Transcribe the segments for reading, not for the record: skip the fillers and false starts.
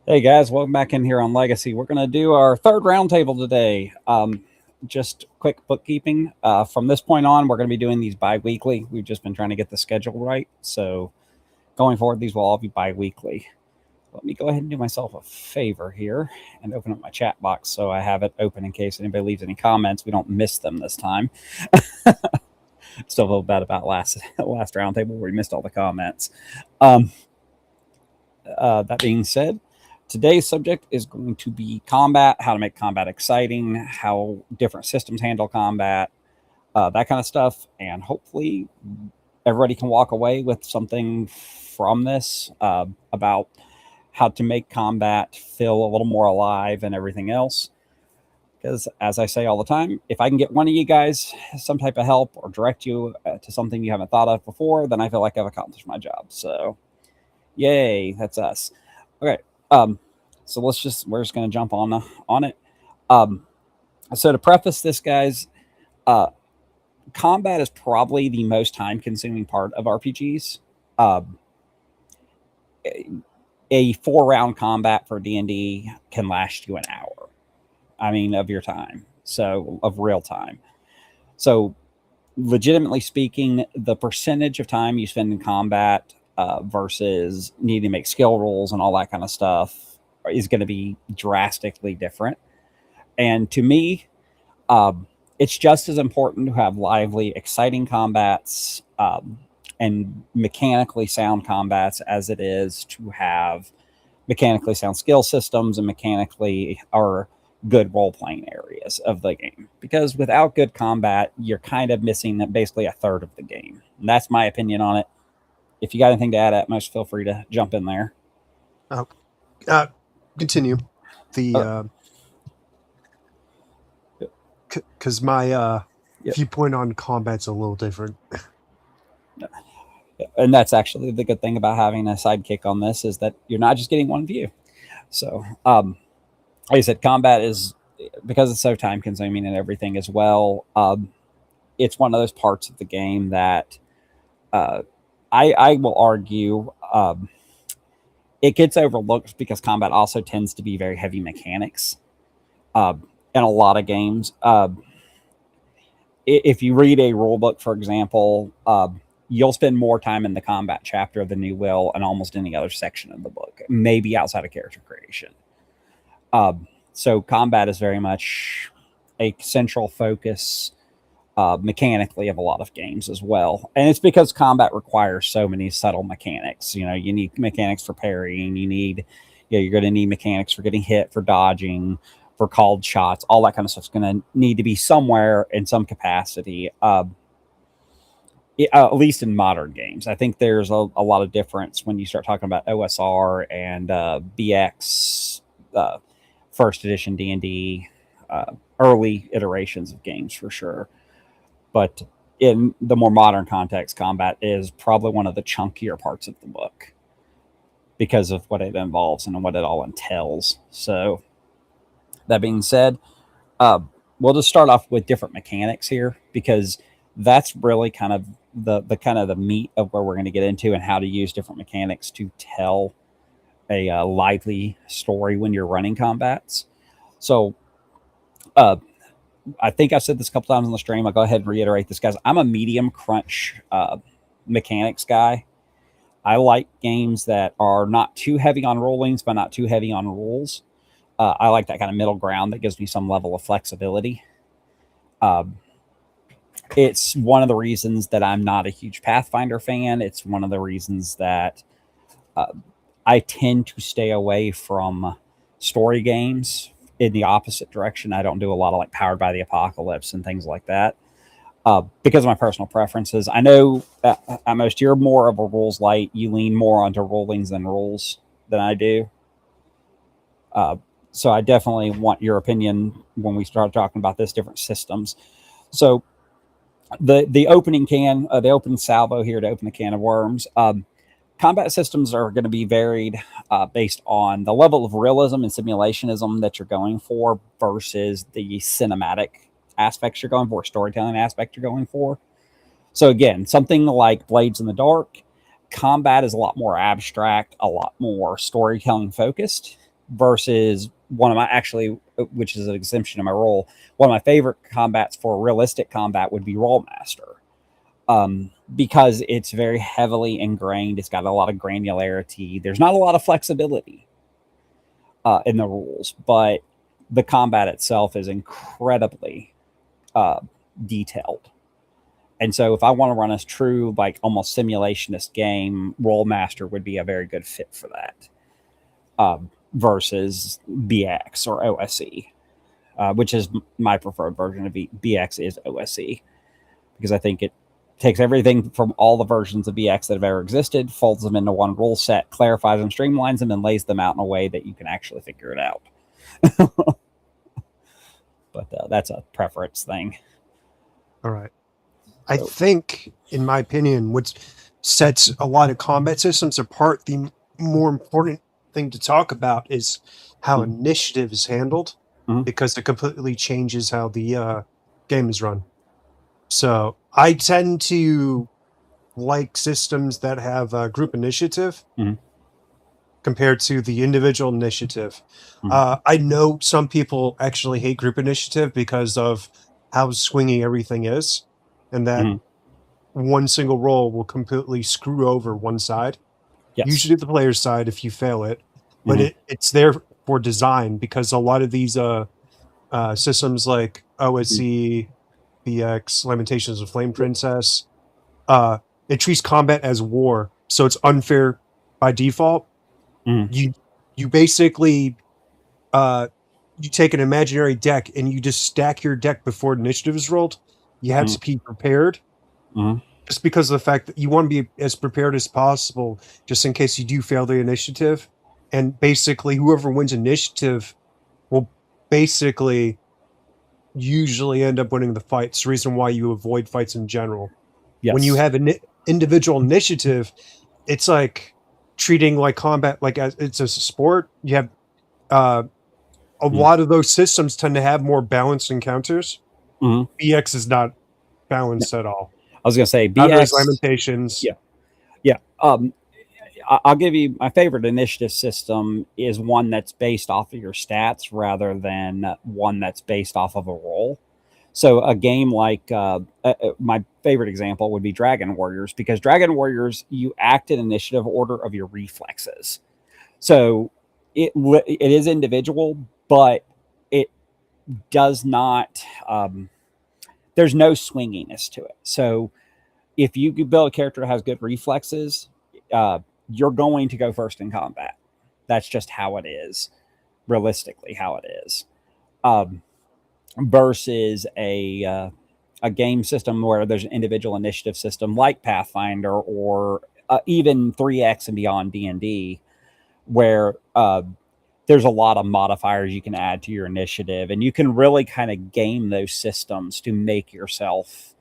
Hey guys, welcome back in here on Legacy. We're going to do our third roundtable today. Just quick bookkeeping. From this point on, we're going to be doing these bi-weekly. We've just been trying to get the schedule right. So going forward, these will all be bi-weekly. Let me go ahead and do myself a favor here and open up my chat box so I have it open in case anybody leaves any comments. We don't miss them this time. Still feel bad about last roundtable where we missed all the comments. That being said, today's subject is going to be combat, how to make combat exciting, how different systems handle combat, that kind of stuff. And hopefully everybody can walk away with something from this about how to make combat feel a little more alive and everything else. Because as I say all the time, if I can get one of you guys some type of help or direct you to something you haven't thought of before, then I feel like I've accomplished my job. So yay, that's us. Okay. So we're just going to jump on it. So to preface this, guys, combat is probably the most time-consuming part of RPGs. A 4-round combat for D&D can last you an hour. I mean, of your time. So, of real time. So, legitimately speaking, the percentage of time you spend in combat versus needing to make skill rolls and all that kind of stuff is going to be drastically different. And to me, it's just as important to have lively, exciting combats and mechanically sound combats as it is to have mechanically sound skill systems and mechanically or good role-playing areas of the game. Because without good combat, you're kind of missing basically a third of the game. And that's my opinion on it. If you got anything to add, Atmos, feel free to jump in there. Continue. Because my viewpoint on combat's a little different. And that's actually the good thing about having a sidekick on this is that you're not just getting one view. So, like I said, combat is, because it's so time consuming and everything as well, it's one of those parts of the game that I will argue it gets overlooked because combat also tends to be very heavy mechanics in a lot of games. If you read a rule book, for example, you'll spend more time in the combat chapter than you will in almost any other section of the book, maybe outside of character creation. So combat is very much a central focus mechanically of a lot of games as well. And it's because combat requires so many subtle mechanics. You know, you need mechanics for parrying, you're going to need mechanics for getting hit, for dodging, for called shots, all that kind of stuff is going to need to be somewhere in some capacity. At least in modern games. I think there's a lot of difference when you start talking about OSR and BX, first edition D&D, early iterations of games for sure. But in the more modern context, combat is probably one of the chunkier parts of the book because of what it involves and what it all entails. So that being said, we'll just start off with different mechanics here because that's really kind of the meat of where we're going to get into and how to use different mechanics to tell a lively story when you're running combats. So, I think I've said this a couple times on the stream. I'll go ahead and reiterate this, guys. I'm a medium crunch mechanics guy. I like games that are not too heavy on rollings, but not too heavy on rules. I like that kind of middle ground that gives me some level of flexibility. It's one of the reasons that I'm not a huge Pathfinder fan. It's one of the reasons that I tend to stay away from story games in the opposite direction. I don't do a lot of like Powered by the Apocalypse and things like that because of my personal preferences. I know at most you're more of a rules light. You lean more onto rollings than rules than I do. So I definitely want your opinion when we start talking about this different systems. So the opening salvo here to open the can of worms. Combat systems are going to be varied based on the level of realism and simulationism that you're going for versus the cinematic aspects you're going for, storytelling aspect you're going for. So again, something like Blades in the Dark, combat is a lot more abstract, a lot more storytelling focused. versus one of my actually, which is an exemption in my role. One of my favorite combats for realistic combat would be Rollmaster, because it's very heavily ingrained. It's got a lot of granularity. There's not a lot of flexibility in the rules, but the combat itself is incredibly detailed. And so, if I want to run a true, like almost simulationist game, Rollmaster would be a very good fit for that. Versus BX or OSE, which is my preferred version of BX is OSE, because I think it takes everything from all the versions of BX that have ever existed, folds them into one rule set, clarifies them, streamlines them, and lays them out in a way that you can actually figure it out. But that's a preference thing. All right. I think, in my opinion, what sets a lot of combat systems apart, the more important thing to talk about is how initiative is handled, because it completely changes how the game is run. So I tend to like systems that have group initiative compared to the individual initiative. I know some people actually hate group initiative because of how swingy everything is, and that one single roll will completely screw over one side. Yes. Usually the player's side if you fail it, but it's there for design, because a lot of these systems like OSE, BX, Lamentations of Flame Princess, it treats combat as war, so it's unfair by default. You basically you take an imaginary deck and you just stack your deck before initiative is rolled. You have to be prepared, just because of the fact that you want to be as prepared as possible, just in case you do fail the initiative. And basically, whoever wins initiative will basically usually end up winning the fight. It's the reason why you avoid fights in general. Yes. When you have an individual initiative, it's like treating like combat like as it's a sport. You have a lot of those systems tend to have more balanced encounters. BX is not balanced at all. I was going to say BX Lamentations. Yeah. I'll give you my favorite initiative system is one that's based off of your stats rather than one that's based off of a roll. So a game like my favorite example would be Dragon Warriors, because Dragon Warriors, you act in initiative order of your reflexes. So it is individual, but it does not. There's no swinginess to it. So if you build a character that has good reflexes, you're going to go first in combat. That's just how it is, realistically, how it is. Versus a game system where there's an individual initiative system like Pathfinder or even 3X and beyond D&D, where there's a lot of modifiers you can add to your initiative, and you can really kind of game those systems to make yourself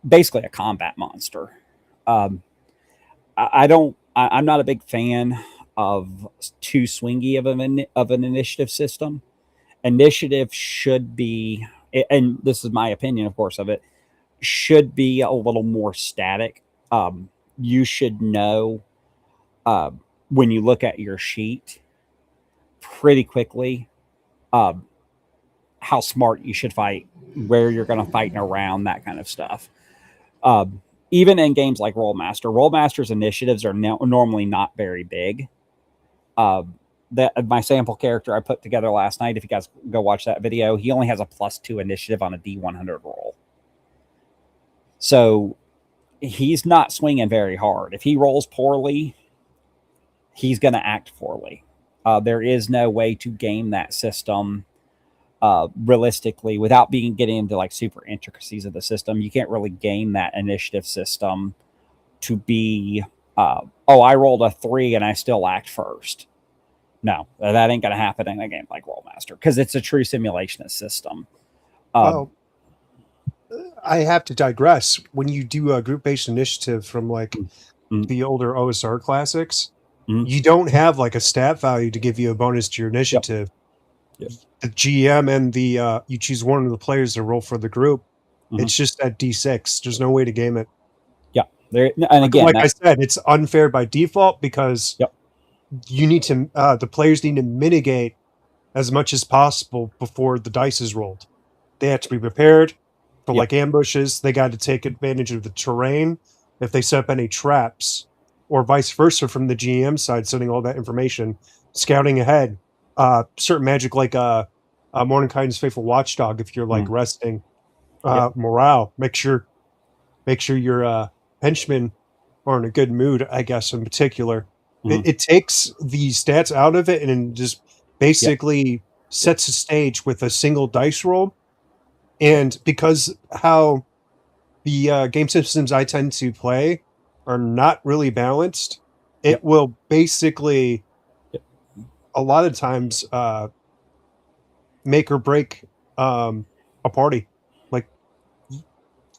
basically a combat monster. I'm not a big fan of too swingy of an initiative system. Initiative should be, and this is my opinion, of course, of it, should be a little more static. You should know when you look at your sheet pretty quickly how smart you should fight, where you're going to fight and around, that kind of stuff. Even in games like Rollmaster's initiatives are normally not very big. My sample character I put together last night, if you guys go watch that video, he only has a +2 initiative on a D100 roll. So he's not swinging very hard. If he rolls poorly, he's going to act poorly. There is no way to game that system realistically without getting into like super intricacies of the system. You can't really game that initiative system to be, I rolled a 3 and I still act first. No, that ain't going to happen in a game like Rollmaster, because it's a true simulationist system. Well, I have to digress. When you do a group-based initiative from like the older OSR classics, you don't have like a stat value to give you a bonus to your initiative. Yep. The GM and the you choose one of the players to roll for the group. It's just at D6. There's no way to game it. Yeah, and again, like I said, it's unfair by default because you need to the players need to mitigate as much as possible before the dice is rolled. They have to be prepared for Yep. like ambushes. They got to take advantage of the terrain if they set up any traps, or vice versa from the GM side, sending all that information, scouting ahead. Certain magic like Mordenkainen's Faithful Watchdog. If you're like resting Yep. morale, make sure your henchmen are in a good mood. I guess in particular, it takes the stats out of it and just Yep. basically sets a stage with a single dice roll. And because how the game systems I tend to play are not really balanced, it Yep. will basically Yep. a lot of times make or break a party. Like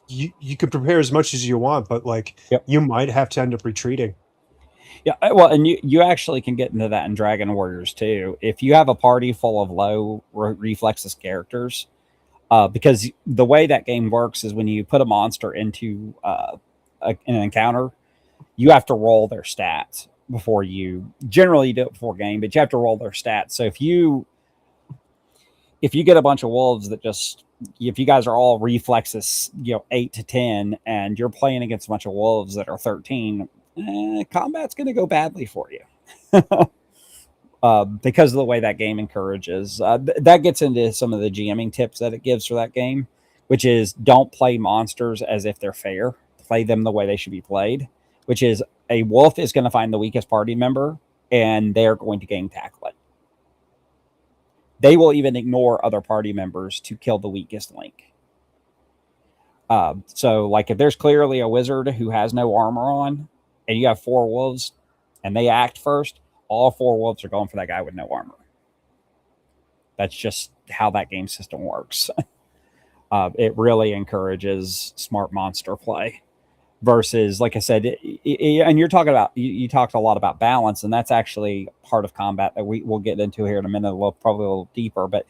you could prepare as much as you want, but like Yep. you might have to end up retreating. Yeah, well, and you actually can get into that in Dragon Warriors too. If you have a party full of low reflexes characters, because the way that game works is when you put a monster into an encounter, you have to roll their stats before you. Generally, you do it before game, but you have to roll their stats. So if you get a bunch of wolves that just if you guys are all reflexes 8 to 10 and you're playing against a bunch of wolves that are 13, combat's going to go badly for you. Because of the way that game encourages. That gets into some of the GMing tips that it gives for that game, which is don't play monsters as if they're fair. Play them the way they should be played, which is a wolf is going to find the weakest party member and they're going to gang tackle it. They will even ignore other party members to kill the weakest link. So, like, if there's clearly a wizard who has no armor on, and you have 4 wolves, and they act first, all 4 wolves are going for that guy with no armor. That's just how that game system works. It really encourages smart monster play versus, like I said, and you're talking about you talked a lot about balance, and that's actually part of combat that we'll get into here in a minute, probably a little deeper. But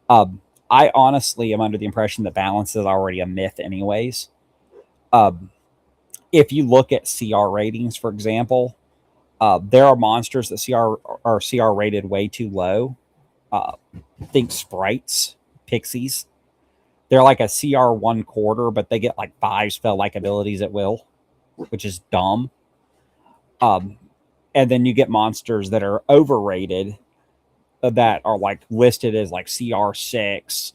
I honestly am under the impression that balance is already a myth, anyways. If you look at CR ratings, for example, there are monsters that are CR rated way too low. Think sprites, pixies. They're like a CR 1/4, but they get like 5 spell like abilities at will, which is dumb. And then you get monsters that are overrated that are like listed as like CR6,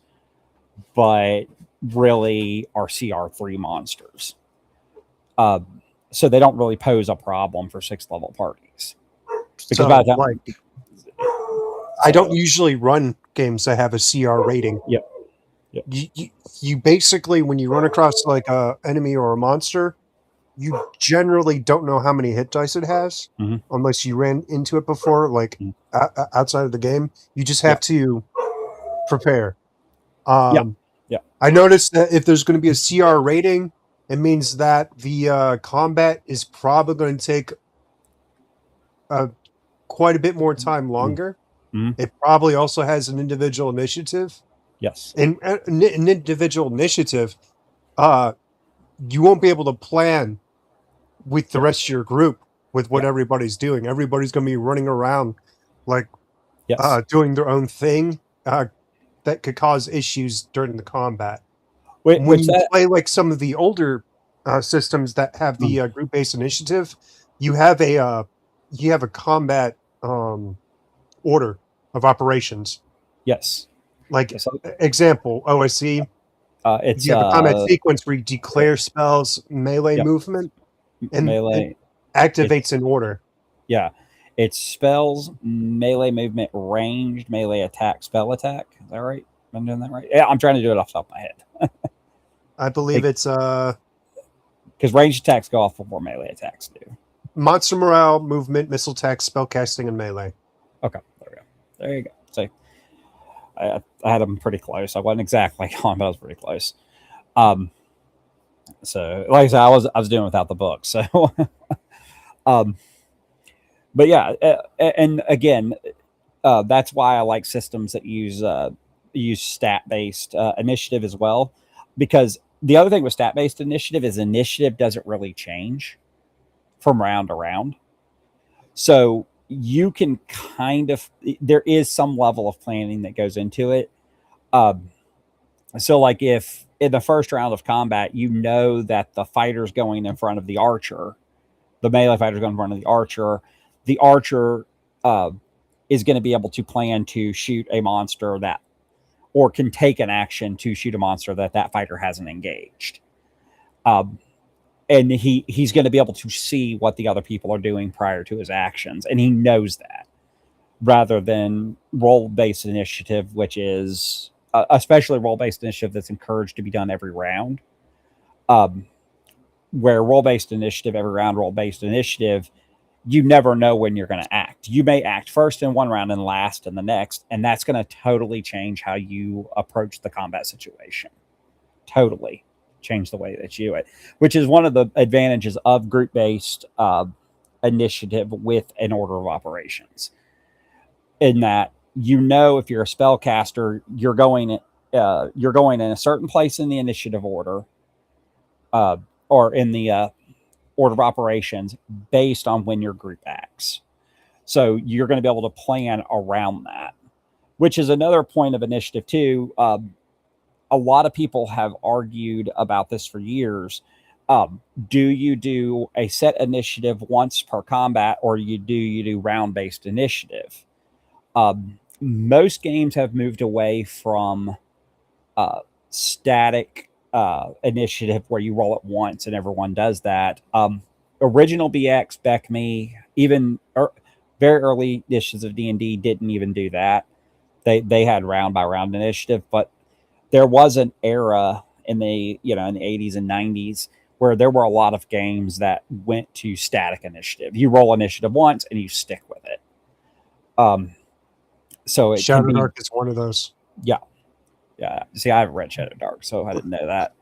but really are CR3 monsters. So they don't really pose a problem for 6th level parties. Because by So the time, like I don't usually run games that have a CR rating. Yep. Yep. You basically, when you run across like a enemy or a monster, you generally don't know how many hit dice it has unless you ran into it before, like outside of the game. You just have to prepare. Yeah. Yeah. I noticed that if there's going to be a CR rating, it means that the combat is probably going to take quite a bit more time longer. It probably also has an individual initiative. Yes. And an individual initiative, you won't be able to plan with the rest of your group with what everybody's doing. Everybody's going to be running around like doing their own thing that could cause issues during the combat. When you play like some of the older systems that have the group-based initiative, you have a combat order of operations. Yes. Like example, OSC. It's You have a combat sequence where you declare spells, melee movement, and melee it activates in order. Yeah. It's spells, melee movement, ranged, melee attack, spell attack. Is that right? Am I doing that right? Yeah, I'm trying to do it off the top of my head. I believe it's because ranged attacks go off before melee attacks do. Monster morale, movement, missile attack, spell casting, and melee. Okay, there we go. There you go. So I had them pretty close. I wasn't exactly on, but I was pretty close. So like I said, I was doing without the book. So but yeah, and again, that's why I like systems that use stat based initiative as well, because the other thing with stat based initiative is initiative doesn't really change from round to round. So you can kind of, there is some level of planning that goes into it. Um, so, like, if in the first round of combat, you know that the fighter's going in front of the archer, the melee fighter's going in front of the archer uh, is going to be able to plan to shoot a monster that, or can take an action to shoot a monster that that fighter hasn't engaged. Um, and he's going to be able to see what the other people are doing prior to his actions, and he knows that, rather than role-based initiative, which is especially role-based initiative that's encouraged to be done every round. Where role-based initiative, every round role-based initiative, you never know when you're going to act. You may act first in one round and last in the next, and that's going to totally change how you approach the combat situation. Totally change the way that you do it, which is one of the advantages of group-based initiative with an order of operations. In that, you know, if you're a spellcaster, you're going in a certain place in the initiative order, or in the order of operations based on when your group acts. So you're going to be able to plan around that, which is another point of initiative too. A lot of people have argued about this for years. Do you do a set initiative once per combat, or you do round-based initiative? Most games have moved away from static initiative where you roll it once and everyone does that. Original BX, Beck Me, even very early editions of D&D didn't even do that. They had round by round initiative, but there was an era in the in the 80s and 90s where there were a lot of games that went to static initiative. You roll initiative once and you stick with it. So it Shadow can be, Dark is one of those. Yeah. See, I haven't read Shadow Dark, so I didn't know that.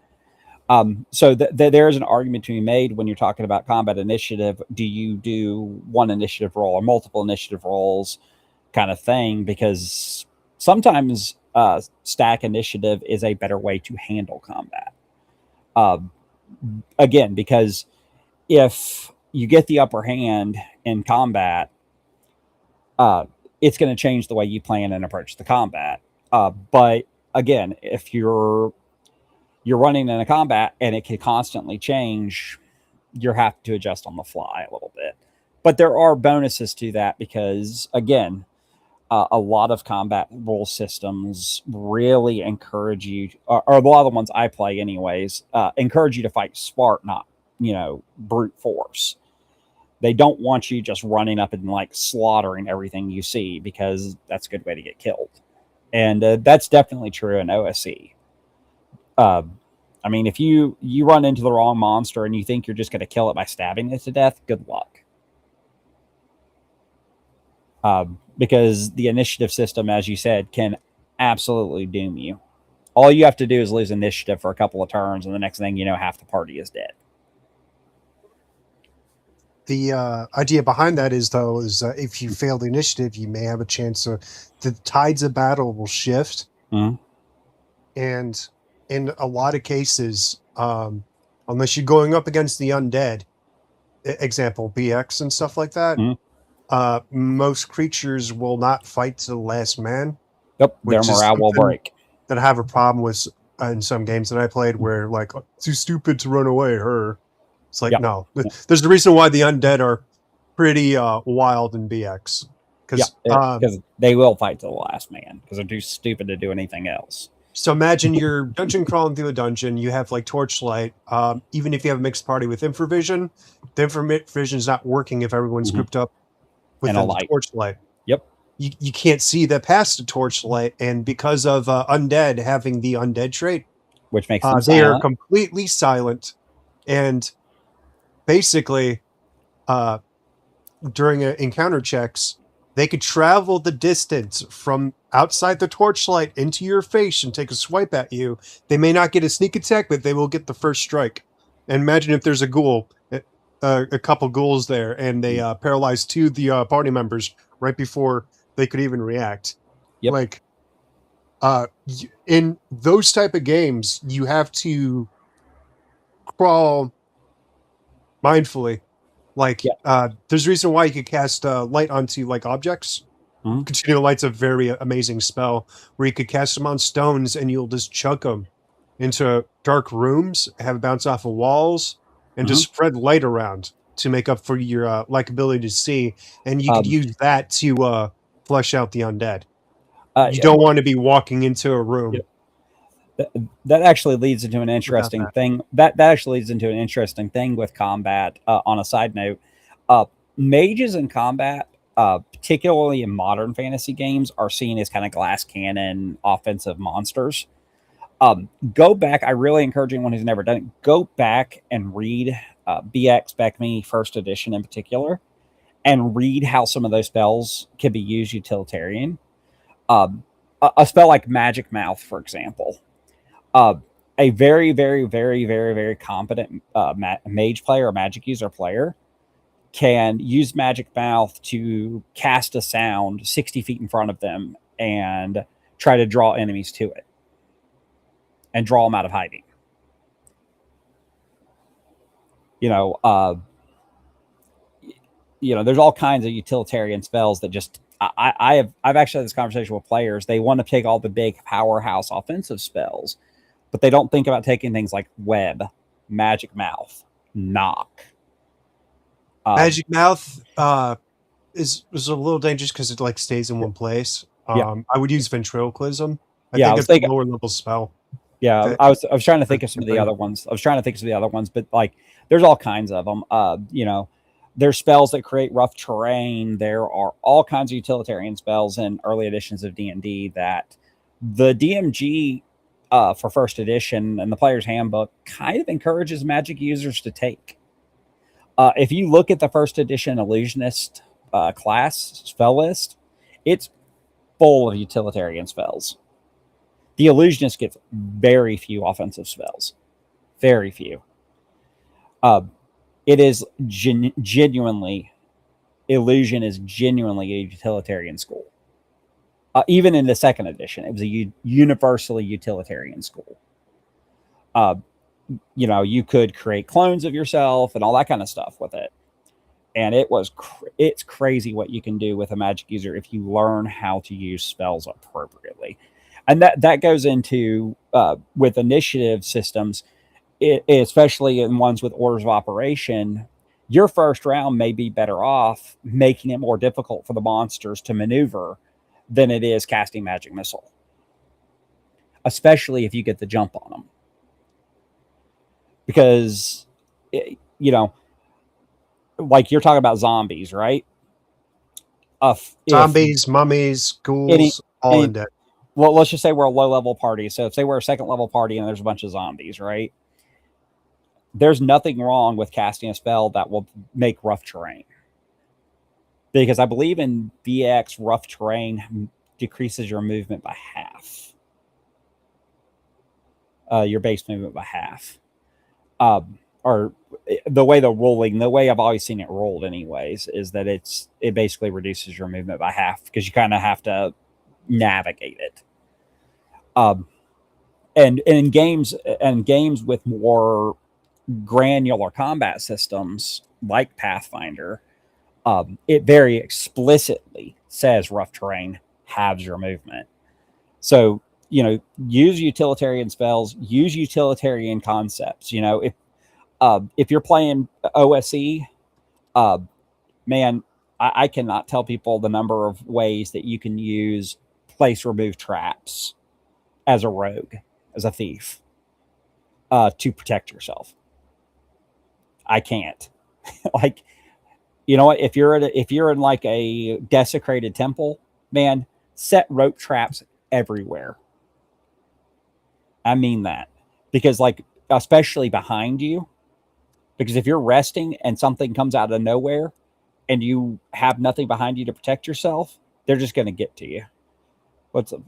So there is an argument to be made when you're talking about combat initiative. Do you do one initiative roll or multiple initiative rolls, kind of thing? Because sometimes stack initiative is a better way to handle combat. Again, because if you get the upper hand in combat, it's going to change the way you plan and approach the combat. But again, if you're running in a combat and it can constantly change, you're having to adjust on the fly a little bit. But there are bonuses to that because, again, a lot of combat rule systems really encourage you, or a lot of the ones I play anyways, encourage you to fight smart, not, brute force. They don't want you just running up and like slaughtering everything you see, because that's a good way to get killed. And that's definitely true in OSE. I mean, if you run into the wrong monster and you think you're just going to kill it by stabbing it to death, good luck. Because the initiative system, as you said, can absolutely doom you. All you have to do is lose initiative for a couple of turns, and the next thing you know, half the party is dead. The idea behind that is if you fail the initiative, you may have a chance the tides of battle will shift. Mm-hmm. And in a lot of cases, unless you're going up against the undead, example, BX and stuff like that, most creatures will not fight to the last man. Yep, their morale will break. That I have a problem with in some games that I played where, like, too stupid to run away, It's like, no. There's the reason why the undead are pretty wild in BX. Because they will fight to the last man, because they're too stupid to do anything else. So imagine you're dungeon crawling through a dungeon, you have like torchlight. Even if you have a mixed party with infravision, the infravision is not working if everyone's grouped up with the torchlight. Yep. You can't see that past the torchlight, and because of undead having the undead trait, which makes them they are completely silent. And basically, during encounter checks, they could travel the distance from outside the torchlight into your face and take a swipe at you. They may not get a sneak attack, but they will get the first strike. And imagine if there's a ghoul, a couple ghouls there, and they paralyze two of the party members right before they could even react. Yep. Like, in those type of games, you have to crawl mindfully Like, Yeah. there's a reason why you could cast light onto like objects. Mhm. Continual light's a very amazing spell where you could cast them on stones and you'll just chuck them into dark rooms, have it bounce off of walls, and just Mhm. spread light around to make up for your like ability to see. And you could Um, use that to flush out the undead. You yeah, don't want to be walking into a yeah. room That, that actually leads into an without interesting that. thing. That actually leads into an interesting thing with combat. On a side note, uh, mages in combat, particularly in modern fantasy games, are seen as kind of glass cannon offensive monsters. Go back. I really encourage anyone who's never done it. Go back and read BX Back Me First Edition in particular, and read how some of those spells can be used utilitarian. Um, a spell like Magic Mouth, for example, uh, a very, very, very, very, very competent mage player or magic user player can use Magic Mouth to cast a sound 60 feet in front of them and try to draw enemies to it and draw them out of hiding. You know, uh, there's all kinds of utilitarian spells that just I've actually had this conversation with players. They want to take all the big powerhouse offensive spells, but they don't think about taking things like web, magic mouth, knock. Um, Magic Mouth is a little dangerous because it like stays in one place. yeah, I would use ventriloquism. I yeah. I think was it's a thinking, lower level spell yeah, that I was trying to think of some of the different. other ones. I was trying to think of some of the other ones, but like, there's all kinds of them. There's spells that create rough terrain. There are all kinds of utilitarian spells in early editions of D&D that the DMG for first edition and the player's handbook kind of encourages magic users to take. If you look at the first edition illusionist class spell list, it's full of utilitarian spells. The illusionist gets very few offensive spells, very few. Uh, it is genuinely illusion is genuinely a utilitarian school. Even in the second edition, it was a universally utilitarian school. Uh, you could create clones of yourself and all that kind of stuff with it. And it's crazy what you can do with a magic user if you learn how to use spells appropriately. And that goes into with initiative systems, especially in ones with orders of operation. Your first round may be better off making it more difficult for the monsters to maneuver than it is casting magic missile, especially if you get the jump on them, because you know like you're talking about zombies, right? If Zombies, mummies, any ghouls, all in any debt. well, let's just say we're a low level party. So if say we're a second level party and there's a bunch of zombies, right? There's nothing wrong with casting a spell that will make rough terrain, because I believe in VX rough terrain decreases your movement by half, your base movement by half. Or the way I've always seen it rolled, anyways, is that it basically reduces your movement by half because you kind of have to navigate it. Um, and in games with more granular combat systems like Pathfinder, it very explicitly says rough terrain halves your movement. So use utilitarian spells, use utilitarian concepts. If you're playing OSE, uh, man, I cannot tell people the number of ways that you can use place remove traps as a rogue, as a thief, to protect yourself. I can't. Like, you know what? If you're in like a desecrated temple, man, set rope traps everywhere. I mean that, because like especially behind you, because if you're resting and something comes out of nowhere and you have nothing behind you to protect yourself, they're just going to get to you. What's up?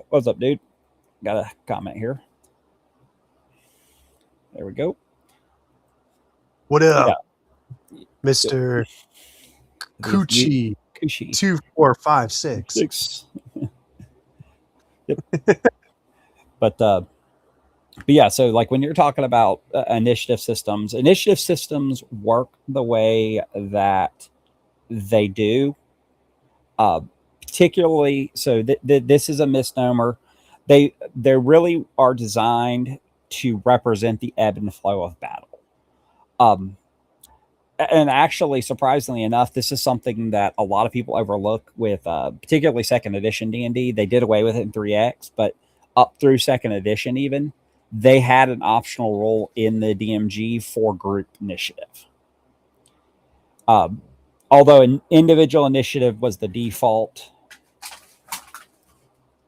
What's up, dude? Got a comment here. There we go. What Yeah. up, Mister Coochie? Kushi 2456. 6. Yep. But But yeah, so like when you're talking about initiative systems work the way that they do. Uh, Particularly, so this is a misnomer. They really are designed to represent the ebb and flow of battle. Um, and actually, surprisingly enough, this is something that a lot of people overlook with, particularly second edition D&D. They did away with it in 3X, but up through second edition, even they had an optional role in the DMG for group initiative. Um, Although an individual initiative was the default,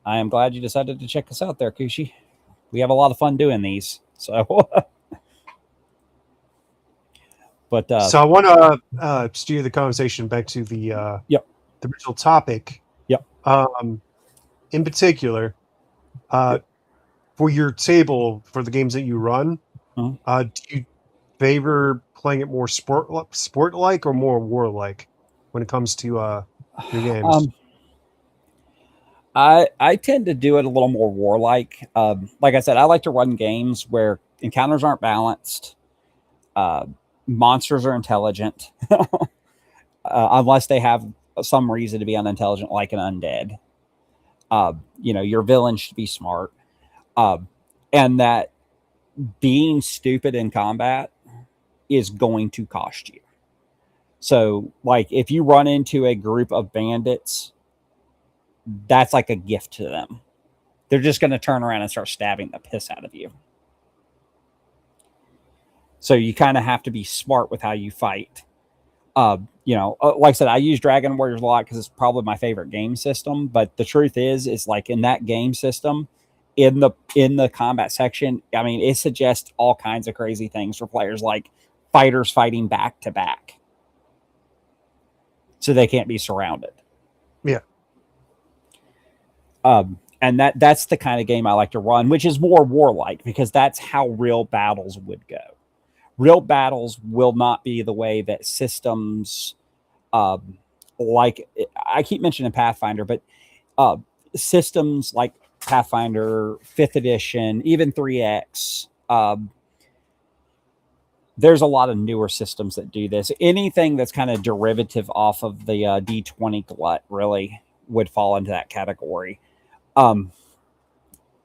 I am glad you decided to check us out there, Kushi. We have a lot of fun doing these. So, but So I want to steer the conversation back to yep, the original topic. yep, Um, in particular, uh, yep. for your table for the games that you run, Mhm. do you favor playing it more sport like or more war like when it comes to your games? Um, I tend to do it a little more warlike. Like I said, I like to run games where encounters aren't balanced, uh, monsters are intelligent, unless they have some reason to be unintelligent, like an undead. Your villain should be smart, uh, and that being stupid in combat is going to cost you. So, like, if you run into a group of bandits, that's like a gift to them. They're just going to turn around and start stabbing the piss out of you. So, you kind of have to be smart with how you fight. Like I said, I use Dragon Warriors a lot because it's probably my favorite game system. But the truth is like in that game system, in the combat section, I mean, it suggests all kinds of crazy things for players, like fighters fighting back to back, so they can't be surrounded. Yeah, And that's the kind of game I like to run, which is more warlike because that's how real battles would go. Real battles will not be the way that systems, um, like I keep mentioning Pathfinder, but uh, systems like Pathfinder, Fifth Edition, even 3X. There's a lot of newer systems that do this. Anything that's kind of derivative off of the D20 glut really would fall into that category. Um,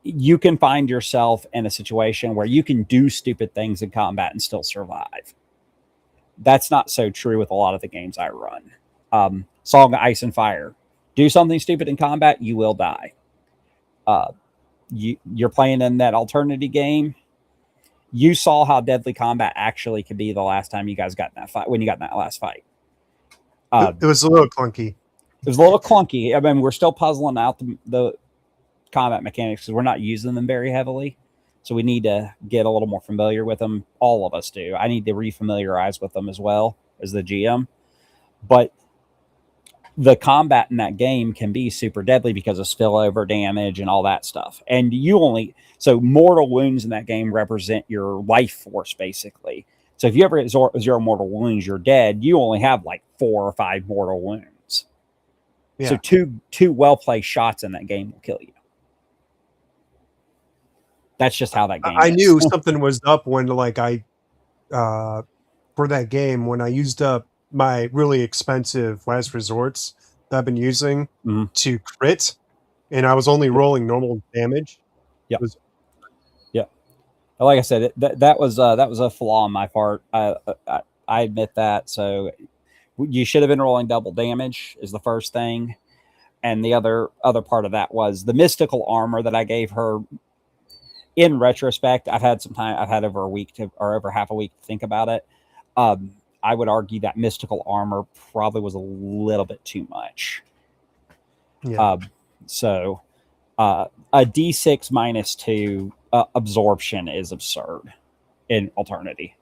you can find yourself in a situation where you can do stupid things in combat and still survive. That's not so true with a lot of the games I run. Song of Ice and Fire. Do something stupid in combat, you will die. Uh, you're playing in that alternative game. You saw how deadly combat actually could be the last time you guys got in that fight, when you got in that last fight. it was a little clunky. It was a little clunky. I mean, we're still puzzling out the combat mechanics because we're not using them very heavily. So we need to get a little more familiar with them. All of us do. I need to refamiliarize with them as well as the GM. But the combat in that game can be super deadly because of spillover damage and all that stuff. And so mortal wounds in that game represent your life force, basically. So if you ever get zero mortal wounds, you're dead. You only have like 4 or 5 mortal wounds. Yeah. So two well placed shots in that game will kill you. That's just how that game I is. knew something was up when for that game when I used up my really expensive last resorts that I've been using Mhm. to crit, and I was only rolling normal damage. Yep. It was Yep. Like I said, that was a flaw on my part. I admit that. So you should have been rolling double damage is the first thing, and the other part of that was the mystical armor that I gave her. In retrospect, I've had some time. I've had over a week or over half a week to think about it. I would argue that mystical armor probably was a little bit too much. yeah. So a D6 -2 absorption is absurd in Alternity.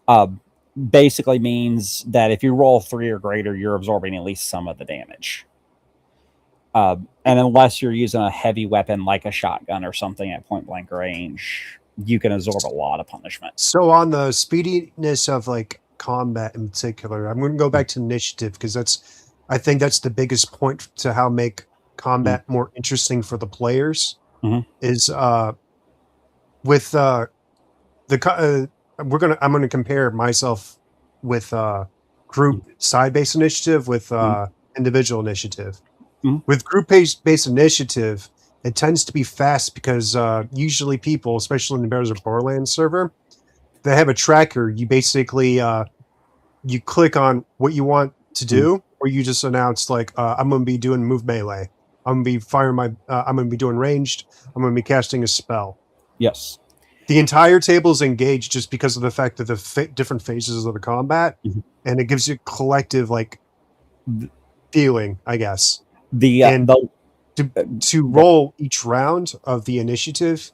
Uh, Basically means that if you roll 3 or greater, you're absorbing at least some of the damage. And unless you're using a heavy weapon like a shotgun or something at point blank range, you can absorb a lot of punishment. So on the speediness of like combat in particular, I'm going to go back to initiative because I think that's the biggest point to how make combat more interesting for the players. Mm-hmm. Is with I'm gonna compare myself with group side based initiative with individual initiative. Mhm. With group based initiative, it tends to be fast because usually people, especially in the Bears of Borderlands server, they have a tracker. You basically you click on what you want to Mhm. do, or you just announce like I'm going to be doing move melee. I'm going to be firing my. I'm going to be doing ranged. I'm going to be casting a spell. Yes. The entire table is engaged just because of the fact that the different phases of the combat, Mhm. and it gives you collective like The feeling, I guess. the uh, And the to uh, to go- roll each round of the initiative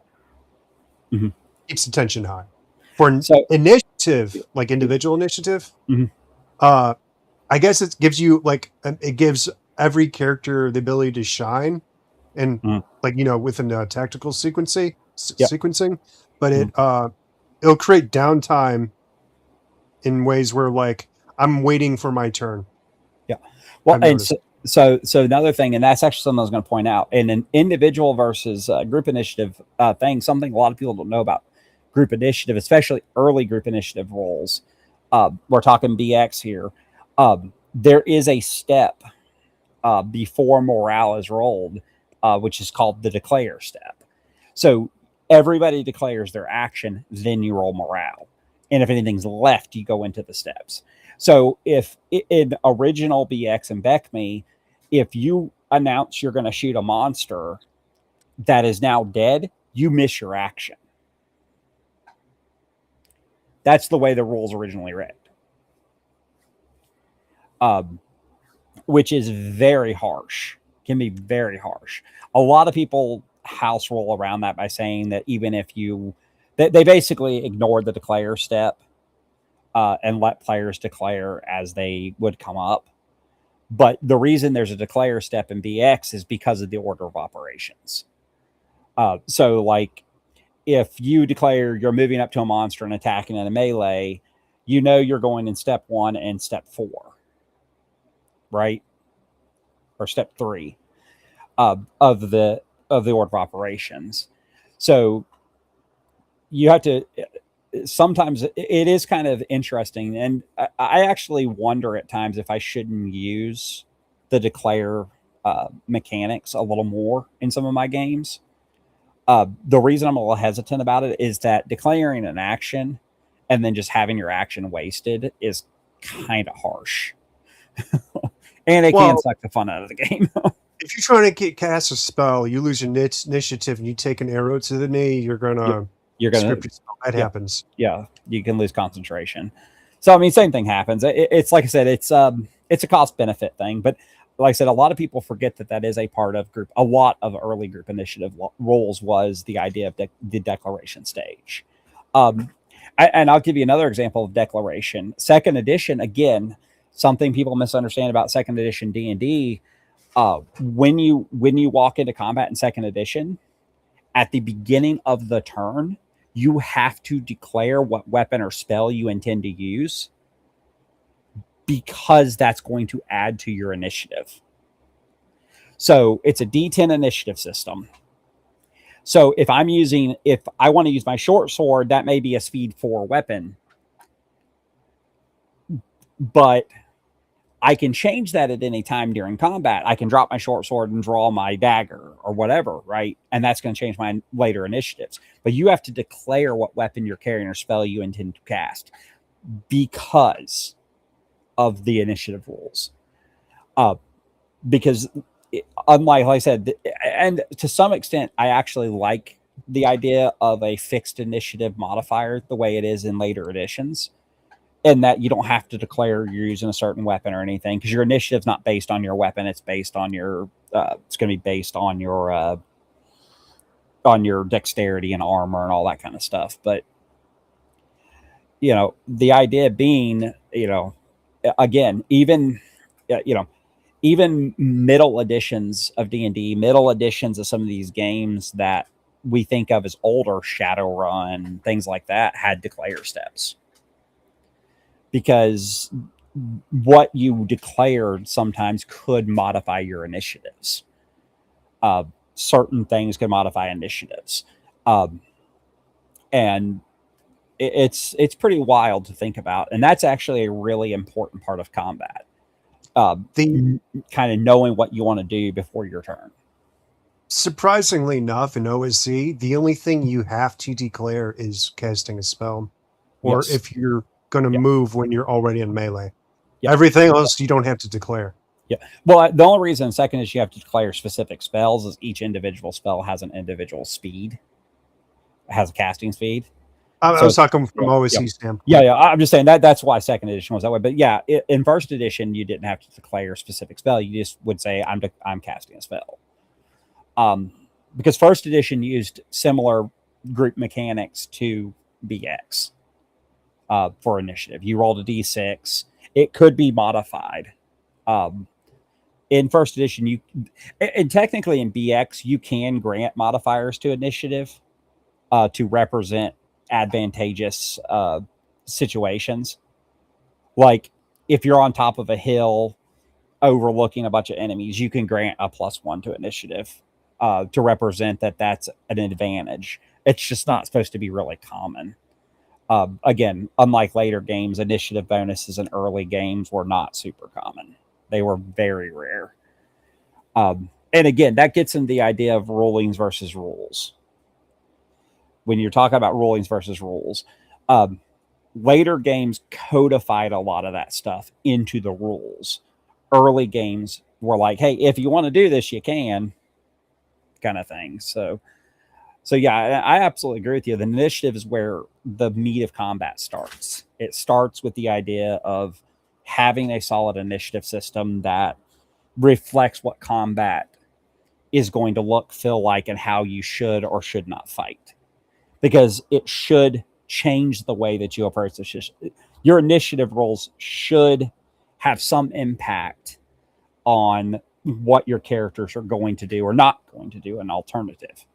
mhm. keeps the tension high. For an So initiative, like individual initiative, mhm. uh, I guess it gives you like it gives every character the ability to shine, and Mhm. like within tactical Yep. sequencing, but Mhm. it'll create downtime in ways where like I'm waiting for my turn. Yeah. Well, I've and noticed. so another thing, and that's actually something I was going to point out, in an individual versus group initiative thing, something a lot of people don't know about group initiative, especially early group initiative roles. We're talking BX here. There is a step before morale is rolled, which is called the declare step. So everybody declares their action, then you roll morale. And if anything's left, you go into the steps. So if in original BX and BECME, if you announce you're going to shoot a monster that is now dead, you miss your action. That's the way the rules originally read, um, which is very harsh, can be very harsh. A lot of people house roll around that by saying that even if they basically ignored the declare step and let players declare as they would come up. But the reason there's a declare step in BX is because of the order of operations. So, like, if you declare you're moving up to a monster and attacking in a melee, you know you're going in step 1 and step 4, right? Or step 3 of the order of operations. So you have to. Sometimes it is kind of interesting, and I actually wonder at times if I shouldn't use the declare mechanics a little more in some of my games. The reason I'm a little hesitant about it is that declaring an action and then just having your action wasted is kind of harsh, and it can Well, suck the fun out of the game. if you're trying to cast a spell, you lose your initiative, and you take an arrow to the knee, you're Yep. gonna You're gonna, script your spell. That yeah, happens. yeah, you can lose concentration. So I mean, same thing happens. It's like I said, it's a cost benefit thing, but like I said, a lot of people forget that that is a part of group. A lot of early group initiative roles was the idea of the declaration stage. Um, and I'll give you another example of declaration. Second edition, again, something people misunderstand about second edition D&D. When you walk into combat in second edition, at the beginning of the turn, you have to declare what weapon or spell you intend to use because that's going to add to your initiative. So it's a D10 initiative system. So if I want to use my short sword, that may be a speed 4 weapon, but I can change that at any time during combat. I can drop my short sword and draw my dagger or whatever, right? And that's going to change my later initiatives. But you have to declare what weapon you're carrying or spell you intend to cast because of the initiative rules. Uh, because unlike, like I said, and to some extent, I actually like the idea of a fixed initiative modifier the way it is in later editions, and that you don't have to declare you're using a certain weapon or anything because your initiative's not based on your weapon. It's based on your. It's going to be based on your dexterity and armor and all that kind of stuff. But the idea being, again, even middle editions of D&D, middle editions of some of these games that we think of as older, Shadowrun, things like that, had declare steps because what you declared sometimes could modify your initiatives. Uh, Certain things could modify initiatives. Um, And it's pretty wild to think about, and that's actually a really important part of combat. The Kind of knowing what you want to do before your turn. Surprisingly enough, in OSC, the only thing you have to declare is casting a spell, or Yes. if you're going to Yeah. move when you're already in melee. Yeah. Everything else you don't have to declare. Yeah. Well, the only reason second is you have to declare specific spells is each individual spell has an individual speed, has a casting speed. I So was talking from yeah, yeah, OSC yeah, standpoint. yeah. I'm just saying that's why second edition was that way. But yeah, in first edition you didn't have to declare a specific spell. You just would say I'm casting a spell. Because first edition used similar group mechanics to BX for initiative. You rolled a d6. It could be modified. Um, in first edition, and technically in BX, you can grant modifiers to initiative to represent advantageous situations. Like if you're on top of a hill overlooking a bunch of enemies, you can grant a +1 to initiative to represent that that's an advantage. It's just not supposed to be really common. Again, unlike later games, initiative bonuses in early games were not super common. They were very rare. And again, that gets into the idea of rulings versus rules. When you're talking about rulings versus rules, later games codified a lot of that stuff into the rules. Early games were like, hey, if you want to do this, you can, kind of thing. So yeah, I absolutely agree with you. The initiative is where the meat of combat starts. It starts with the idea of having a solid initiative system that reflects what combat is going to look, feel like, and how you should or should not fight. Because it should change the way that you approach this. Your initiative rolls should have some impact on what your characters are going to do or not going to do, an alternative.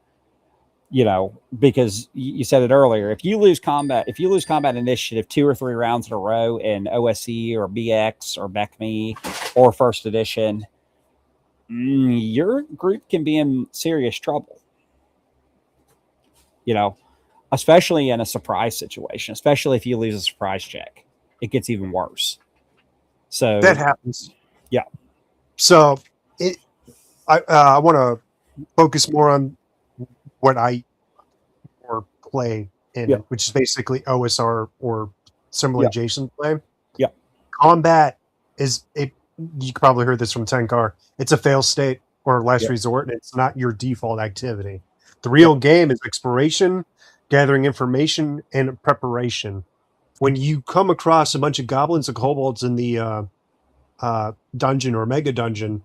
Because you said it earlier, if you lose combat initiative 2 or 3 rounds in a row in OSC or BX or BECME or first edition, your group can be in serious trouble. Especially in a surprise situation, especially if you lose a surprise check, it gets even worse. That So, happens. yeah. So I want to focus more on what I or play Yeah. in, which is basically OSR or similar Yeah. adjacent play. Yeah. Combat is it. You probably heard this from Tenkar. It's a fail state or last Yeah. resort, and it's not your default activity. The Yeah. real game is exploration, gathering information, and preparation. When you come across a bunch of goblins and kobolds in the dungeon or mega dungeon,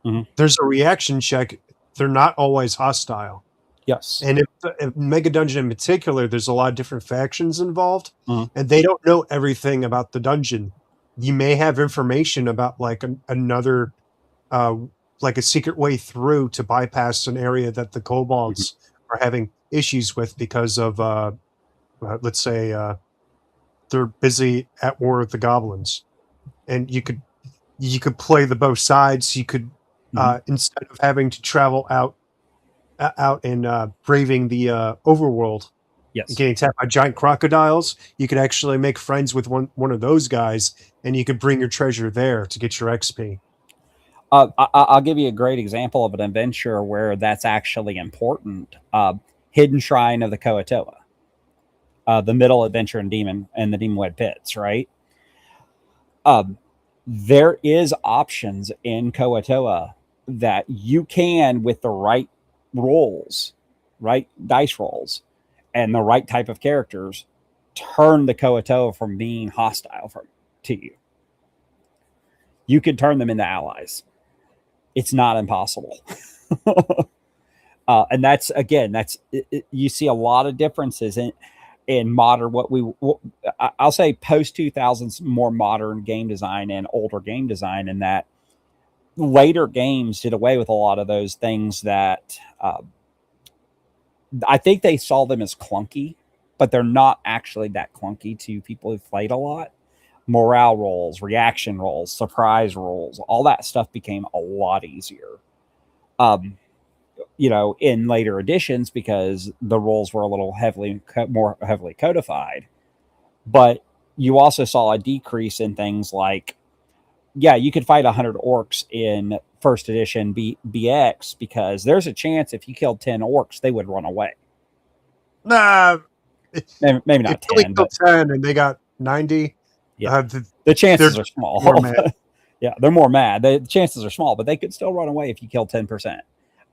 Mhm. there's a reaction check. They're not always hostile. Yes. And if Mega Dungeon in particular, there's a lot of different factions involved, Mhm. and they don't know everything about the dungeon. You may have information about like another, uh, like a secret way through to bypass an area that the Mhm. kobolds are having issues with because of, let's say, they're busy at war with the goblins, and you could play the both sides. You could Mhm. instead of having to travel out and braving the overworld and Yes. getting attacked by giant crocodiles, you could actually make friends with one of those guys, and you could bring your treasure there to get your XP. I'll give you a great example of an adventure where that's actually important. Hidden Shrine of the Koatoa, the middle adventure in Demon and the Demonwed Pits, right? There is options in Koatoa that you can, with the right rolls, right dice rolls, and the right type of characters, turn the Koatoa from being hostile to you. You could turn them into allies. It's not impossible. And you see a lot of differences in modern I'll say post 2000s more modern game design and older game design, in that later games did away with a lot of those things that I think they saw them as clunky, but they're not actually that clunky to people who've played a lot. Morale rolls, reaction rolls, surprise rolls, all that stuff became a lot easier. Um, in later editions because the rules were a little more heavily codified. But you also saw a decrease in things like, yeah, you could fight 100 orcs in first edition BX because there's a chance if you killed 10 orcs, they would run away. Nah, Maybe if not you only 10, killed but 10 and they got 90, yeah, the they're chances are just more small. mad. Yeah, they're more mad. The chances are small, but they could still run away if you kill 10%.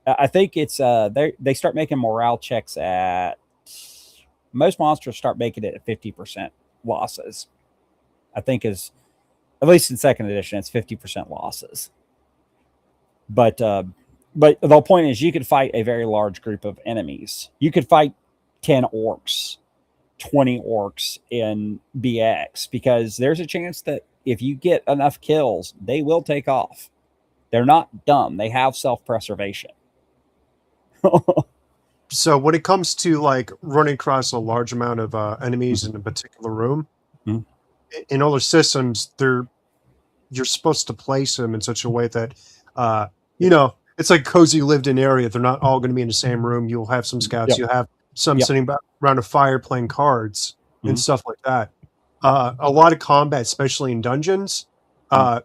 I think it's they start making morale checks at most monsters start making it at 50% losses. I think is at least in second edition, it's 50% losses. But the point is, you could fight a very large group of enemies. You could fight 10 orcs, 20 orcs in BX because there's a chance that if you get enough kills, they will take off. They're not dumb. They have self-preservation. So when it comes to like running across a large amount of enemies in a particular room, Mhm. in other systems, you're supposed to place them in such a way that it's like cozy lived-in area. They're not all going to be in the same room. You'll have some scouts. Yep. You have some Yep. sitting around a fire playing cards and Mhm. stuff like that. A lot of combat, especially in dungeons, Mhm.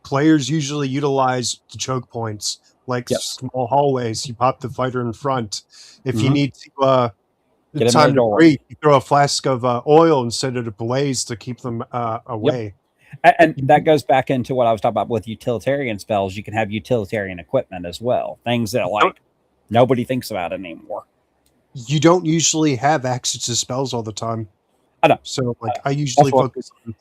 players usually utilize the choke points, like Yep. small hallways. You pop the fighter in front. If you Mhm. need to Get them in time the to doorway. breathe, you throw a flask of oil instead of the blaze to keep them Yep. away. And that goes back into what I was talking about with utilitarian spells. You can have utilitarian equipment as well. Things that like nobody thinks about anymore. You don't usually have access to spells all the time. I know. So like I That's usually what. focus on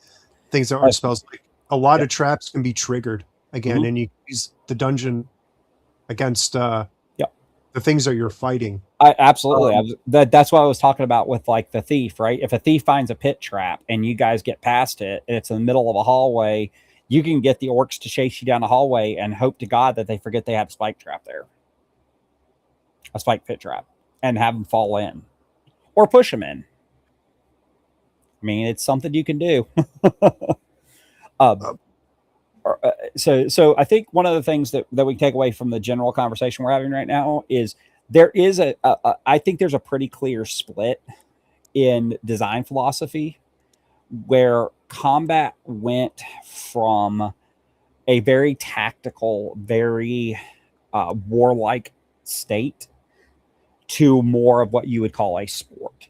things that aren't spells. Like a lot Yep. of traps can be triggered again, Mhm. and you use the dungeon against Yep. the things that you're fighting. Absolutely. That's what I was talking about with like the thief, right? If a thief finds a pit trap and you guys get past it and it's in the middle of a hallway, you can get the orcs to chase you down the hallway and hope to God that they forget they have a spike trap there, a spike pit trap, and have them fall in or push them in. I mean, it's something you can do. Uh, So I think one of the things that we take away from the general conversation we're having right now is there is I think there's a pretty clear split in design philosophy where combat went from a very tactical, very warlike state to more of what you would call a sport,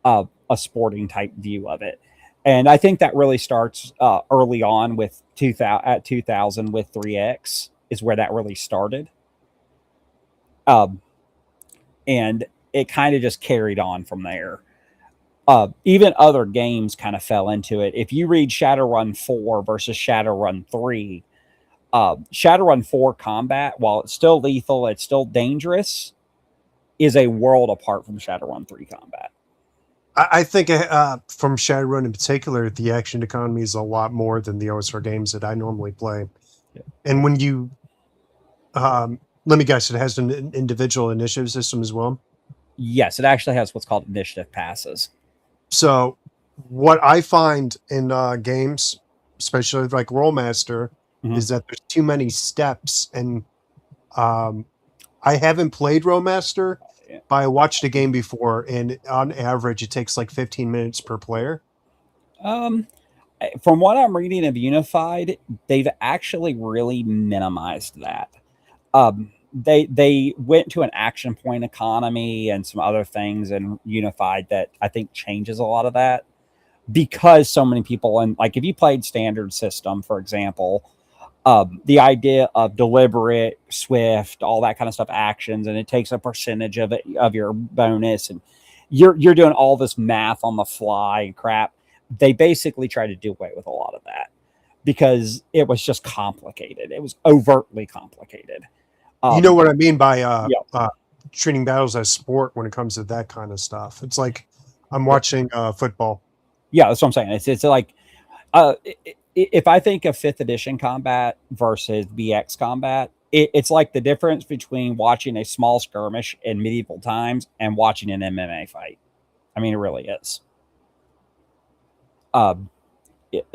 a sporting type view of it. And I think that really starts early on with 2000 with 3X is where that really started. Um, and it kind of just carried on from there. Even other games kind of fell into it. If you read Shadowrun 4 versus Shadowrun 3, Shadowrun 4 combat, while it's still lethal, it's still dangerous, is a world apart from Shadowrun 3 combat. I think from Shadowrun in particular, the action economy is a lot more than the OSR games that I normally play. Yeah. And when you, let me guess, it has an individual initiative system as well. Yes, it actually has what's called initiative passes. So, what I find in games, especially like Rollmaster, Mhm. is that there's too many steps. And I haven't played Rollmaster, Yeah. but I watched a game before, and on average, it takes like 15 minutes per player. From what I'm reading of Unified, they've actually really minimized that. They went to an action point economy and some other things in Unified that I think changes a lot of that because so many people, and like if you played standard system, for example, the idea of deliberate, swift, all that kind of stuff, actions, and it takes a percentage of it of your bonus, and you're doing all this math on the fly and crap. They basically try to do away with a lot of that because it was just complicated. It was overtly complicated. You know what I mean by Yeah, treating battles as sport when it comes to that kind of stuff. It's like I'm yeah, watching football. yeah. That's what I'm saying. It's like if I think of fifth edition combat versus BX combat, it's like the difference between watching a small skirmish in medieval times and watching an MMA fight. I mean, it really is. Um,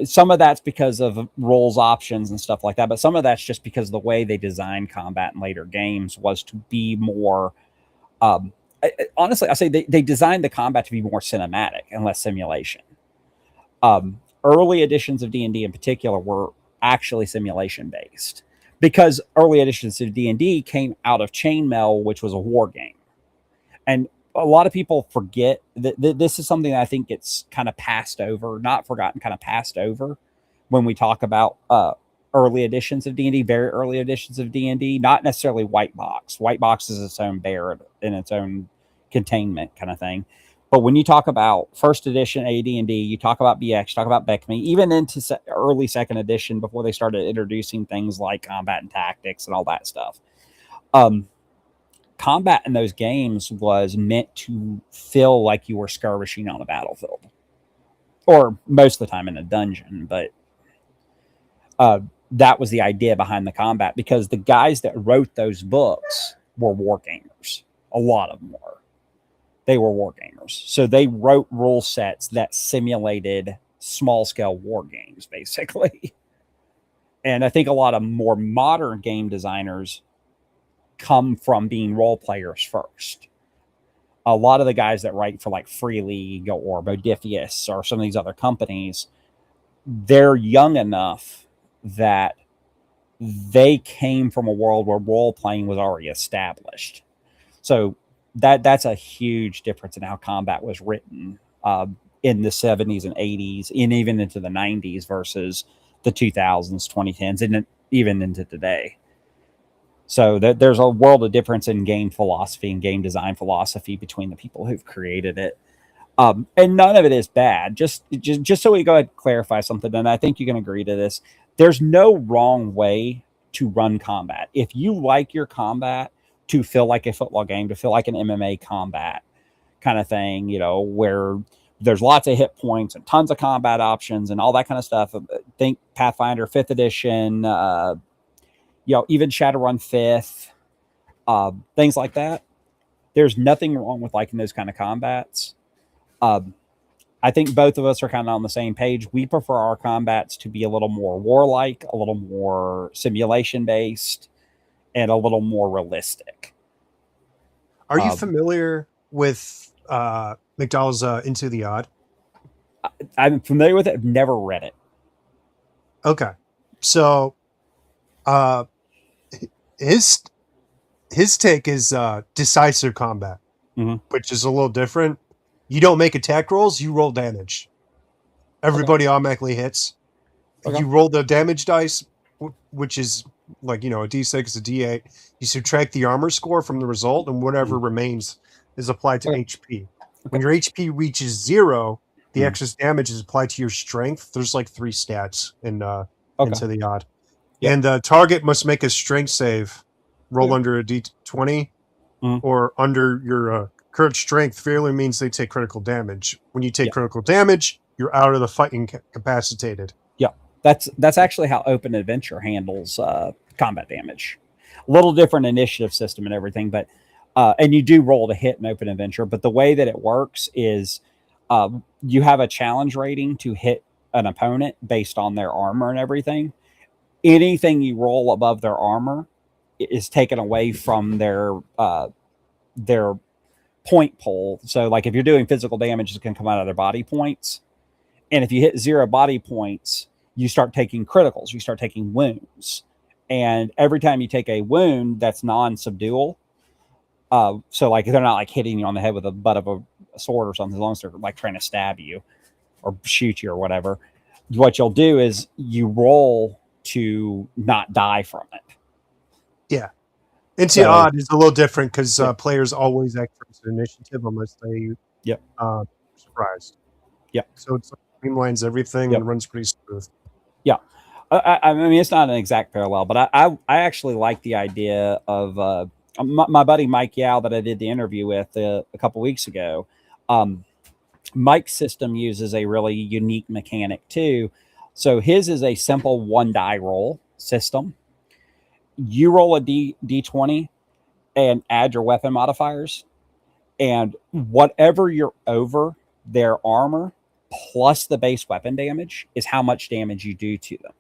some of that's because of rules options and stuff like that, but some of that's just because the way they designed combat in later games was to be more honestly, I say they designed the combat to be more cinematic and less simulation. Early editions of D&D in particular were actually simulation based because early editions of D&D came out of Chainmail, which was a war game. And a lot of people forget that this is something that I think gets kind of passed over, not forgotten, kind of passed over when we talk about early editions of D&D, very early editions of D&D, not necessarily White Box. White Box is its own bear in its own containment kind of thing. But when you talk about first edition AD&D, you talk about BX, you talk about BECMI, even into early second edition before they started introducing things like combat and tactics and all that stuff. Combat in those games was meant to feel like you were skirmishing on a battlefield, or most of the time in a dungeon. But that was the idea behind the combat, because the guys that wrote those books were war gamers. A lot of them were. They were war gamers. So they wrote rule sets that simulated small scale war games, basically. And I think a lot of more modern game designers come from being role players first. A lot of the guys that write for like Free League or Modifius or some of these other companies, they're young enough that they came from a world where role playing was already established. So that's a huge difference in how combat was written in the 70s and 80s and even into the 90s versus the 2000s, 2010s, and even into today. So there's a world of difference in game philosophy and game design philosophy between the people who've created it. And none of it is bad. Just so we go ahead and clarify something, and I think you can agree to this. There's no wrong way to run combat. If you like your combat to feel like a football game, to feel like an MMA combat kind of thing, where there's lots of hit points and tons of combat options and all that kind of stuff. Think Pathfinder 5th edition, even Shadowrun 5th, things like that. There's nothing wrong with liking those kind of combats. I think both of us are kind of on the same page. We prefer our combats to be a little more warlike, a little more simulation based, and a little more realistic. Are you familiar with McDowell's Into the Odd? I'm familiar with it. I've never read it. Okay. So his take is decisive combat, which is a little different. You don't make attack rolls, you roll damage. Everybody automatically hits. You roll the damage dice, which is like, a D6, a D8. You subtract the armor score from the result, and whatever remains is applied to HP. When your HP reaches 0, the excess damage is applied to your strength. There's like 3 stats in Into the Odd. Yep. And the target must make a strength save, roll under a D20, or under your current strength. Failure means they take critical damage. When you take critical damage, you're out of the fight incapacitated. Yeah, that's actually how Open Adventure handles combat damage. A little different initiative system and everything, but and you do roll to hit in Open Adventure. But the way that it works is you have a challenge rating to hit an opponent based on their armor and everything. Anything you roll above their armor is taken away from their point pool. So like if you're doing physical damage, it's going to come out of their body points. And if you hit 0 body points, you start taking criticals, you start taking wounds. And every time you take a wound that's non-subdual, so like they're not like hitting you on the head with the butt of a sword or something, as long as they're like trying to stab you or shoot you or whatever, what you'll do is you roll to not die from it. Yeah. Into Odd is a little different because players always act first initiative unless they surprised. Yeah. So it's like streamlines everything and runs pretty smooth. Yeah. I mean, it's not an exact parallel, but I actually like the idea of my buddy Mike Yao that I did the interview with a couple weeks ago. Mike's system uses a really unique mechanic too. So his is a simple 1 die roll system. You roll a D20 and add your weapon modifiers, and whatever you're over their armor, plus the base weapon damage is how much damage you do to them.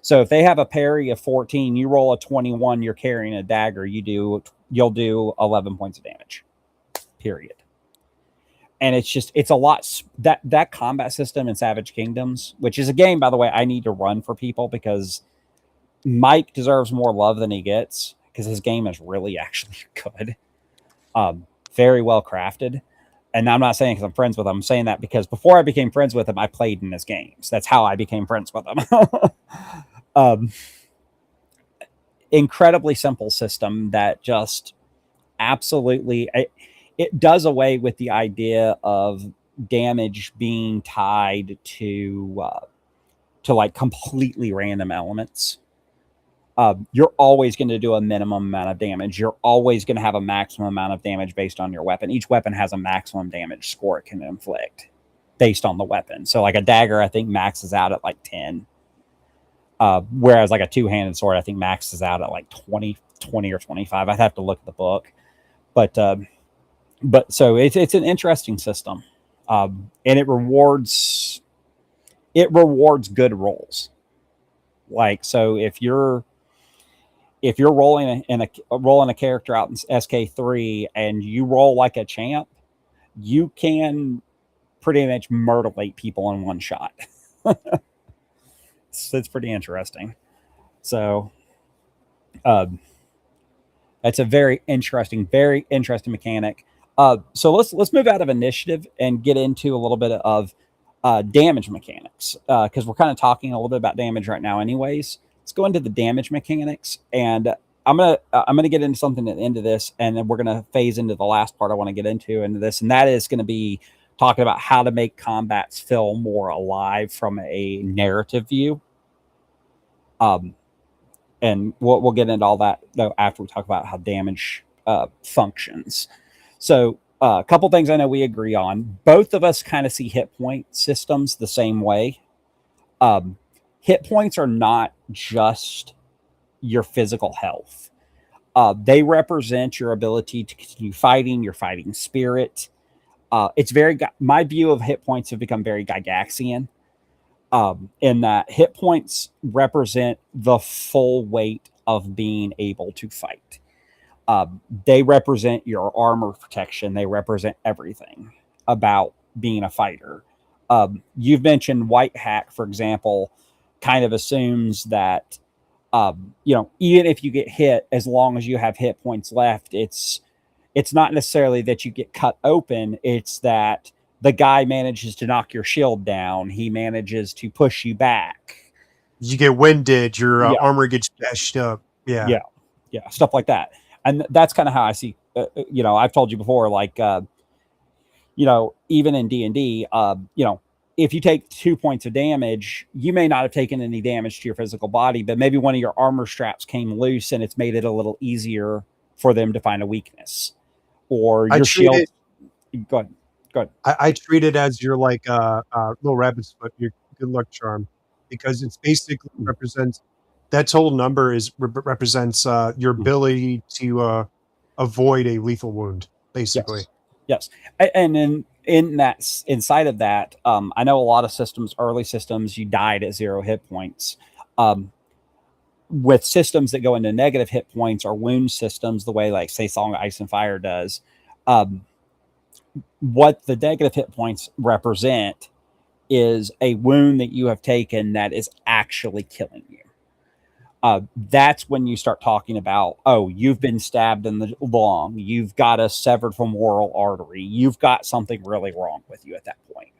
So if they have a parry of 14, you roll a 21, you're carrying a dagger, you'll do 11 points of damage. Period. And it's a lot that combat system in Savage Kingdoms, which is a game, by the way, I need to run for people because Mike deserves more love than he gets because his game is really actually good. Very well crafted. And I'm not saying because I'm friends with him. I'm saying that because before I became friends with him, I played in his games. That's how I became friends with him. Incredibly simple system that just absolutely it does away with the idea of damage being tied to like completely random elements. You're always going to do a minimum amount of damage. You're always going to have a maximum amount of damage based on your weapon. Each weapon has a maximum damage score it can inflict based on the weapon. So like a dagger, I think maxes out at like 10. Whereas like a two-handed sword, I think maxes out at like 20 or 25. I'd have to look at the book. But so it's an interesting system. And it rewards good rolls. Like, so if you're rolling a character out in SK3 and you roll like a champ, you can pretty much mutilate people in one shot. It's pretty interesting. So, that's a very interesting mechanic. So let's move out of initiative and get into a little bit of damage mechanics because we're kind of talking a little bit about damage right now, anyways. Let's go into the damage mechanics, and I'm gonna get into something at the end of this, and then we're gonna phase into the last part I want to get into this, and that is going to be talking about how to make combats feel more alive from a narrative view. And we'll get into all that though after we talk about how damage functions. So a couple things I know we agree on. Both of us kind of see hit point systems the same way. Hit points are not just your physical health. They represent your ability to continue fighting, your fighting spirit. My view of hit points have become very Gygaxian. In that hit points represent the full weight of being able to fight. They represent your armor protection. They represent everything about being a fighter. You've mentioned White Hack, for example, kind of assumes that, even if you get hit, as long as you have hit points left, it's not necessarily that you get cut open. It's that the guy manages to knock your shield down. He manages to push you back. You get winded, your armor gets bashed up. Yeah. Stuff like that. And that's kind of how I see, I've told you before, like, even in D&D, if you take 2 points of damage, you may not have taken any damage to your physical body, but maybe one of your armor straps came loose and it's made it a little easier for them to find a weakness. Or your shield. Go ahead. I treat it as your like little rabbit's foot, your good luck charm, because it's basically represents that total number represents your ability to avoid a lethal wound, basically. Yes. And then inside of that, I know a lot of systems, early systems, you died at 0 hit points. With systems that go into negative hit points or wound systems, the way like say Song of Ice and Fire does, what the negative hit points represent is a wound that you have taken that is actually killing you. That's when you start talking about, you've been stabbed in the lung, you've got a severed femoral artery, you've got something really wrong with you at that point.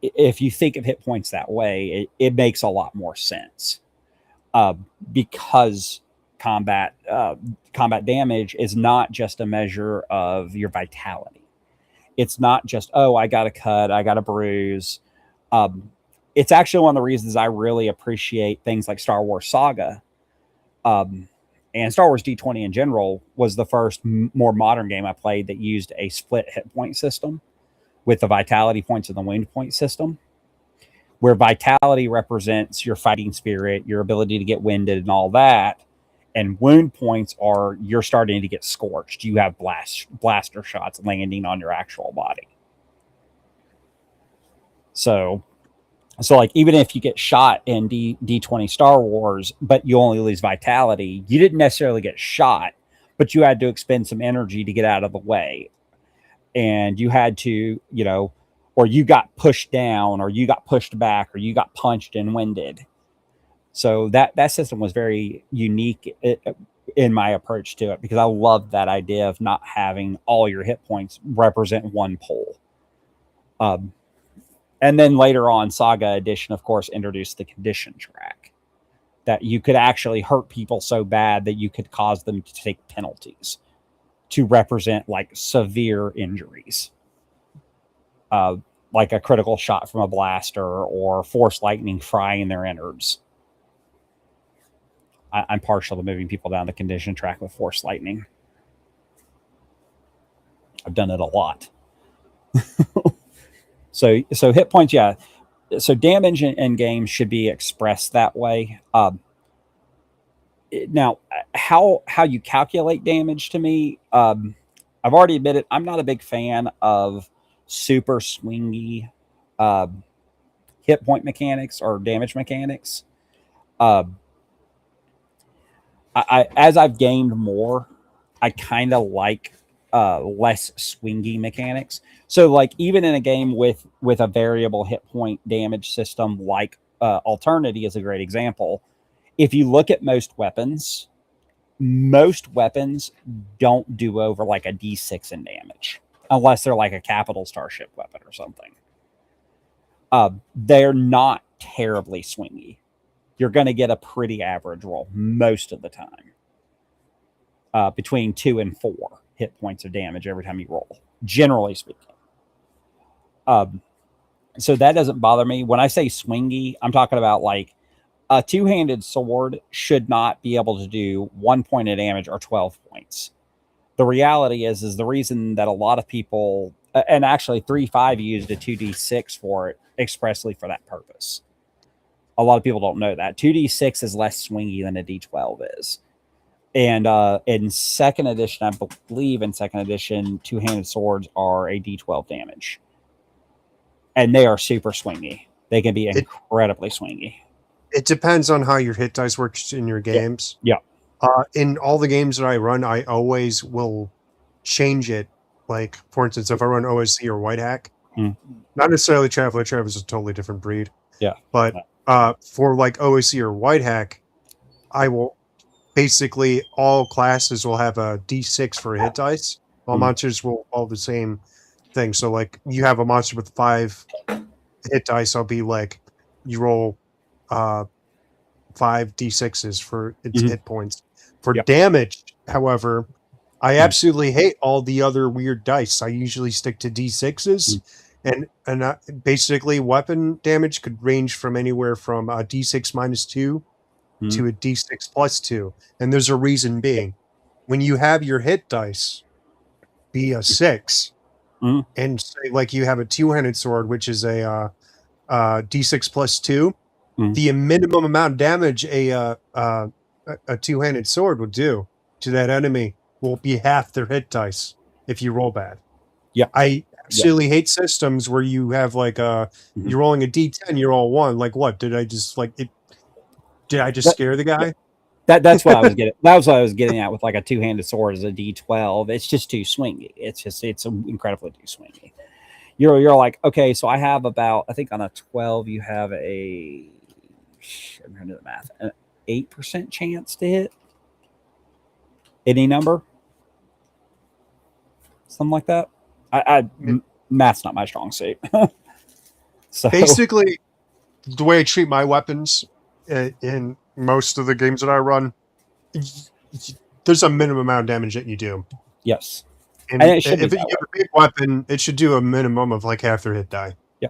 If you think of hit points that way, it makes a lot more sense. Because combat damage is not just a measure of your vitality. It's not just, I got a cut, I got a bruise. It's actually one of the reasons I really appreciate things like Star Wars Saga. And Star Wars D20 in general was the first more modern game I played that used a split hit point system with the vitality points and the wound point system, where vitality represents your fighting spirit, your ability to get winded and all that. And wound points are you're starting to get scorched. You have blaster shots landing on your actual body. So like even if you get shot in D20 Star Wars, but you only lose vitality, you didn't necessarily get shot, but you had to expend some energy to get out of the way, and you had to, or you got pushed down, or you got pushed back, or you got punched and winded. So that system was very unique in my approach to it, because I loved that idea of not having all your hit points represent one pole. And then later on, Saga Edition, of course, introduced the condition track, that you could actually hurt people so bad that you could cause them to take penalties to represent like severe injuries, like a critical shot from a blaster or force lightning frying their innards. I'm partial to moving people down the condition track with force lightning. I've done it a lot. So hit points, yeah. So damage in games should be expressed that way. Now, how you calculate damage, to me, I've already admitted I'm not a big fan of super swingy hit point mechanics or damage mechanics. As I've gamed more, I kind of like less swingy mechanics. So, like even in a game with a variable hit point damage system, like Alternity is a great example. If you look at most weapons don't do over like a D6 in damage, unless they're like a capital starship weapon or something. They're not terribly swingy. You're going to get a pretty average roll most of the time. Between 2 and 4 hit points of damage every time you roll, generally speaking. So that doesn't bother me. When I say swingy, I'm talking about like a two-handed sword should not be able to do 1 point of damage or 12 points. The reality is the reason that a lot of people, and actually 3.5 used a 2d6 for it expressly for that purpose. A lot of people don't know that 2d6 is less swingy than a d12 is. And in second edition, I believe in second edition, two-handed swords are a d12 damage, and they are super swingy. They can be incredibly swingy. It depends on how your hit dice works in your games. Yeah. In all the games that I run, I always will change it. Like, for instance, if I run OSC or White Hack, not necessarily Traveler. Traveler's a totally different breed. Yeah. But for like OSC or White Hack, I will basically all classes will have a D6 for hit dice. All monsters will all the same thing. So like you have a monster with 5 hit dice, I'll be like, you roll 5 D6s for its hit points. For damage, however, I absolutely hate all the other weird dice. I usually stick to D6s, and basically weapon damage could range from anywhere from a D6 -2 to a D6 +2. And there's a reason being. When you have your hit dice be a 6, and say like you have a two-handed sword, which is a D6 +2, the minimum amount of damage a two-handed sword would do to that enemy will be half their hit dice if you roll bad. Yeah. I absolutely hate systems where you have like you're rolling a D10, you roll 1. Like what? Did I just scare the guy? That's what I was getting. That was what I was getting at with like a two-handed sword as a D12. It's just too swingy. It's incredibly too swingy. You're like, okay, so I have about, I think on a 12 you have I'm going to do the math, an 8% chance to hit any number, something like that. Math's not my strong suit. So basically, the way I treat my weapons in most of the games that I run, there's a minimum amount of damage that you do. Yes. And if you have a big weapon, it should do a minimum of like half their hit die. Yeah.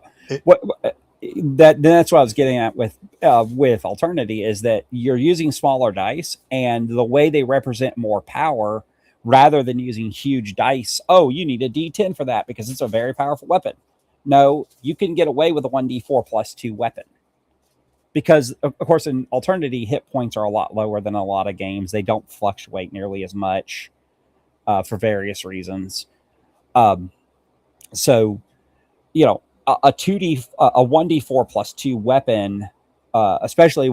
That's what I was getting at with Alternity, is that you're using smaller dice, and the way they represent more power, rather than using huge dice. Oh, you need a D10 for that because it's a very powerful weapon. No, you can get away with a 1d4 +2 weapon. Because, of course, in Alternity, hit points are a lot lower than a lot of games. They don't fluctuate nearly as much for various reasons. So, a 2D, a 1d4 plus 2 weapon, especially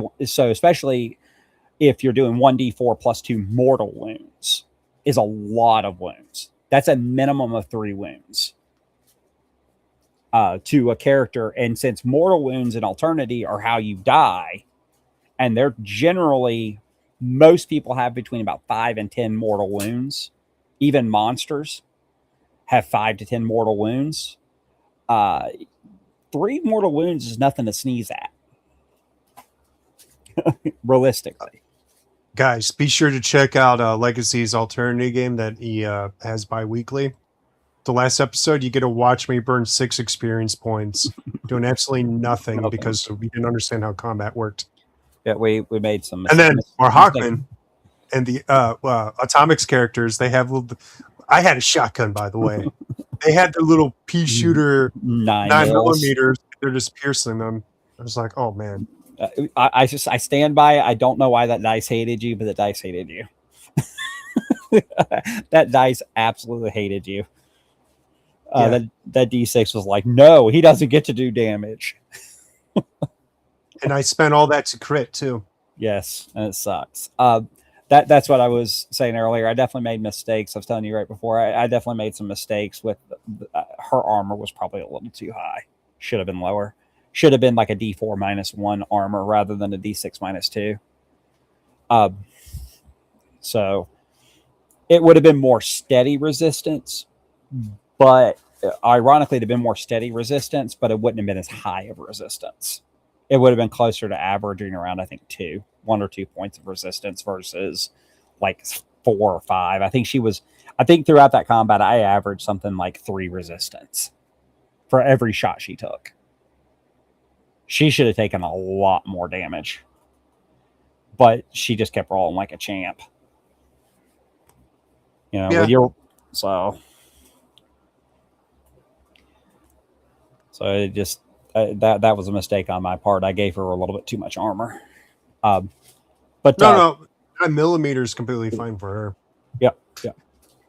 if you're doing 1d4 plus 2 mortal wounds, is a lot of wounds. That's a minimum of 3 wounds to a character. And since mortal wounds in Alternity are how you die, and they're generally, most people have between about 5 and 10 mortal wounds. Even monsters have 5 to 10 mortal wounds. 3 mortal wounds is nothing to sneeze at, realistically. Guys, be sure to check out Legacy's Alternity game that he has bi-weekly. The last episode, you get to watch me burn 6 experience points doing absolutely nothing because we didn't understand how combat worked. Yeah, we made some mistakes. And then our Hawkman and the Atomics characters, they have little... I had a shotgun, by the way. They had the little pea shooter 9mm. They're just piercing them. I was like, oh, man. I stand by it. I don't know why that dice hated you, but the dice hated you. That dice absolutely hated you. That D6 was like, no, he doesn't get to do damage. And I spent all that to crit too. Yes, and it sucks. That's what I was saying earlier. I definitely made mistakes. I was telling you right before. I definitely made some mistakes with her armor was probably a little too high. Should have been lower. Should have been like a D4 -1 armor rather than a D6 -2. So it would have been more steady resistance, but ironically, it'd have been more steady resistance, but it wouldn't have been as high of resistance. It would have been closer to averaging around, I think, 1 or 2 points of resistance versus like 4 or 5. I think throughout that combat, I averaged something like 3 resistance for every shot she took. She should have taken a lot more damage, but she just kept rolling like a champ. You know, so it just that was a mistake on my part. I gave her a little bit too much armor. But no, 9mm is completely fine for her. Yeah.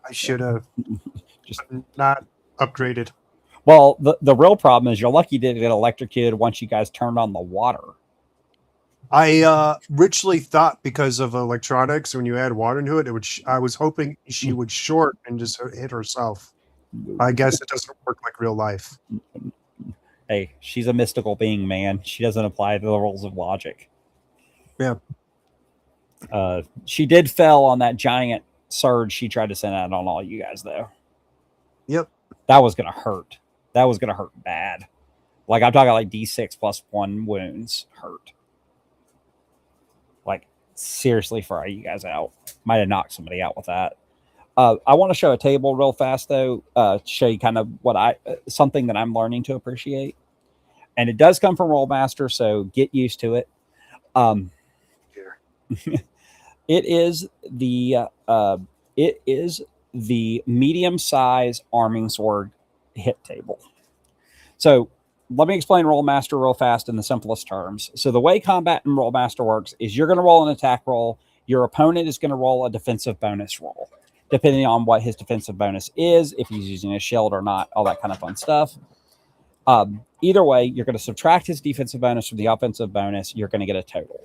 I should have just not upgraded. Well, the real problem is you're lucky you didn't get electrocuted once you guys turned on the water. I richly thought because of electronics, when you add water into it, I was hoping she would short and just hit herself. I guess it doesn't work like real life. Hey, she's a mystical being, man. She doesn't apply to the rules of logic. Yeah. She did fail on that giant surge she tried to send out on all you guys, though. Yep. That was going to hurt. That was going to hurt bad. Like, I'm talking like D6 +1 wounds hurt. Like, seriously fry you guys out. Might have knocked somebody out with that. I want to show a table real fast, though, to show you kind of something that I'm learning to appreciate. And it does come from Rollmaster, so get used to it. It is the medium size arming sword hit table. So let me explain Rollmaster real fast in the simplest terms. So the way combat in Rollmaster works is you're going to roll an attack roll. Your opponent is going to roll a defensive bonus roll, depending on what his defensive bonus is, if he's using a shield or not, all that kind of fun stuff. Either way, you're going to subtract his defensive bonus from the offensive bonus. You're going to get a total.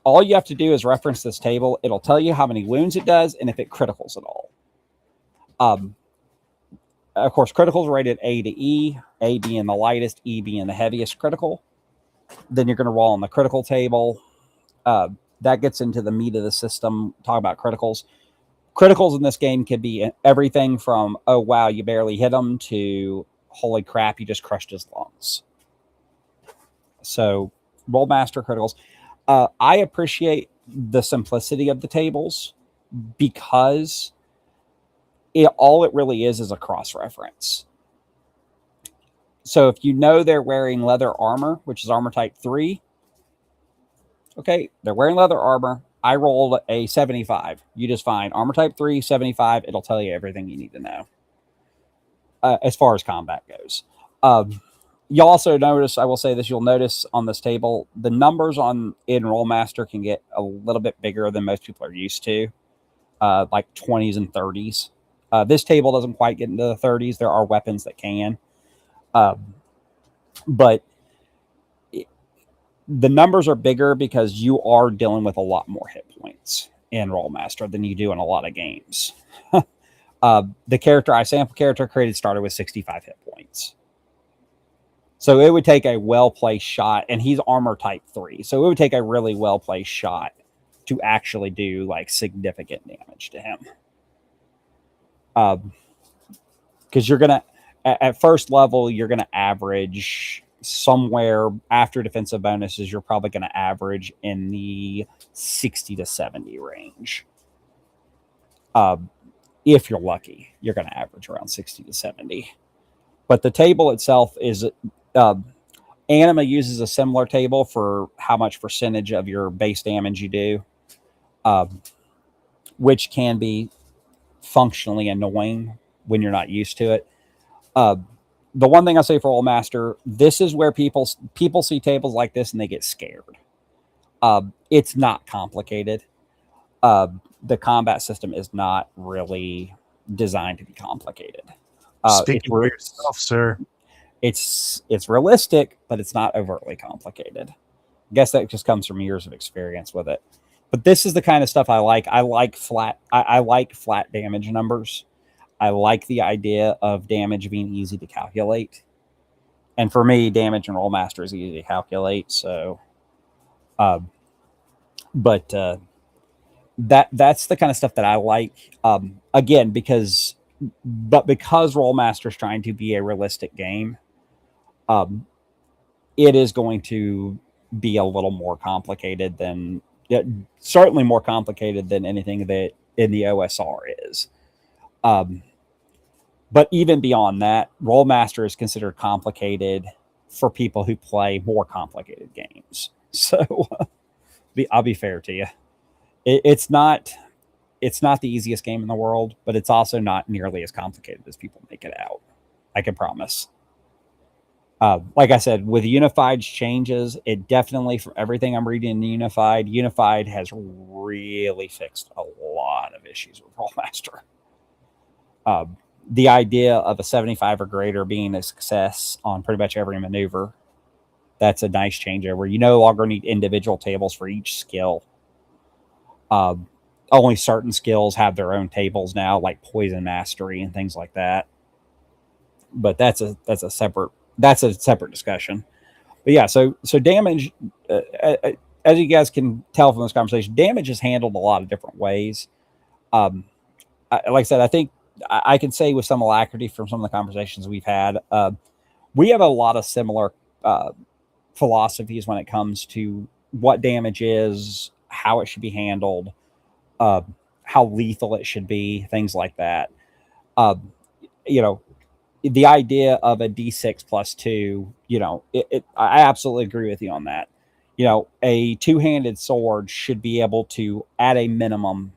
All you have to do is reference this table. It'll tell you how many wounds it does and if it criticals at all. Of course, criticals are rated A to E, A being the lightest, E being the heaviest critical. Then you're going to roll on the critical table. That gets into the meat of the system. Talk about criticals. Criticals in this game can be everything from, oh, wow, you barely hit him, to, holy crap, you just crushed his lungs. So, Rollmaster criticals. I appreciate the simplicity of the tables because all it really is a cross-reference. So if you know they're wearing leather armor, which is armor type 3, okay, they're wearing leather armor. I rolled a 75. You just find armor type 3, 75. It'll tell you everything you need to know as far as combat goes. You'll also notice, I will say this, you'll notice on this table, the numbers in Rollmaster can get a little bit bigger than most people are used to, like 20s and 30s. This table doesn't quite get into the 30s. There are weapons that can. But the numbers are bigger because you are dealing with a lot more hit points in Rollmaster than you do in a lot of games. The character I sample character created started with 65 hit points. So it would take a well placed shot, and he's armor type 3. So it would take a really well placed shot to actually do like significant damage to him. Because you're gonna at first level, you're gonna average somewhere after defensive bonuses, you're probably gonna average in the 60 to 70 range. If you're lucky, you're gonna average around 60 to 70. But the table itself is Anima uses a similar table for how much percentage of your base damage you do, which can be functionally annoying when you're not used to it. The one thing I say for Old Master, this is where people see tables like this and they get scared. It's not complicated. The combat system is not really designed to be complicated. Speaking for yourself, sir. It's realistic, but it's not overtly complicated. I guess that just comes from years of experience with it. But this is the kind of stuff I like. I like flat damage numbers. I like the idea of damage being easy to calculate. And for me, damage in Rollmaster is easy to calculate. So, but that's the kind of stuff that I like. Again, because Rollmaster is trying to be a realistic game, it is going to be a little more complicated than certainly more complicated than anything that in the OSR is. But even beyond that, Rollmaster is considered complicated for people who play more complicated games. So I'll be fair to you. It's not the easiest game in the world, but it's also not nearly as complicated as people make it out. I can promise. Like I said, with Unified's changes, it definitely, from everything I'm reading in Unified has really fixed a lot of issues with Rollmaster. The idea of a 75 or greater being a success on pretty much every maneuver, that's a nice changeover. You no longer need individual tables for each skill. Only certain skills have their own tables now, like Poison Mastery and things like that. But that's a separate discussion. But yeah, so damage, as you guys can tell from this conversation, damage is handled a lot of different ways. Like I said, I think I can say with some alacrity from some of the conversations we've had, we have a lot of similar philosophies when it comes to what damage is, how it should be handled, how lethal it should be, things like that. The idea of a D6 plus 2, I absolutely agree with you on that. A two-handed sword should be able to, at a minimum,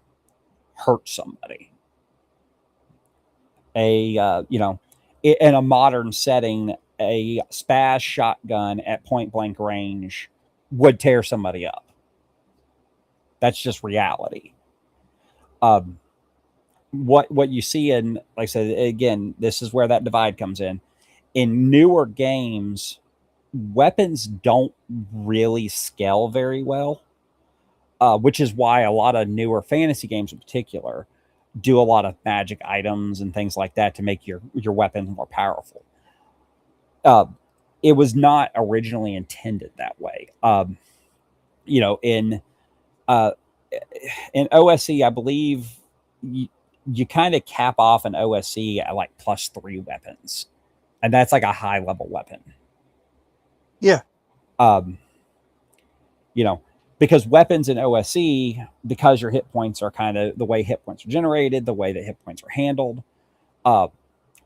hurt somebody. In a modern setting, a spaz shotgun at point blank range would tear somebody up. That's just reality. What you see in, like I said, again, this is where that divide comes in. In newer games, weapons don't really scale very well, which is why a lot of newer fantasy games in particular do a lot of magic items and things like that to make your weapons more powerful. It was not originally intended that way. In OSC, I believe you kind of cap off an OSC at like +3 weapons, and that's like a high level weapon. Yeah. Because weapons in OSC, because your hit points are kind of the way hit points are generated, the way that hit points are handled,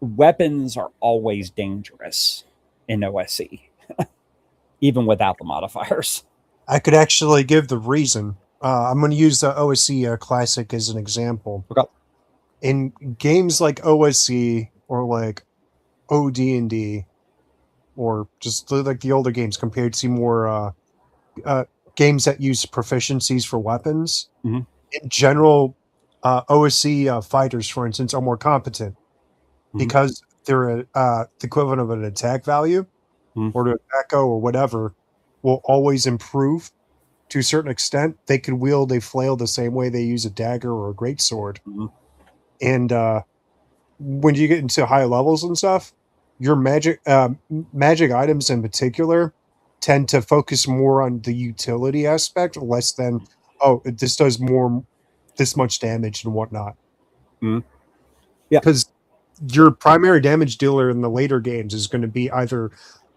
weapons are always dangerous in OSC, even without the modifiers. I could actually give the reason. I'm going to use the OSC Classic as an example. Okay. In games like OSC or like OD&D, or just like the older games compared to more games that use proficiencies for weapons, mm-hmm. In general, OSC fighters, for instance, are more competent because their the equivalent of an attack value Mm, or to echo or whatever will always improve to a certain extent. They could wield a flail the same way they use a dagger or a greatsword. mhm, And when you get into high levels and stuff, your magic items in particular tend to focus more on the utility aspect, less than this does more this much damage and whatnot. mhm. Yeah. Because your primary damage dealer in the later games is going to be either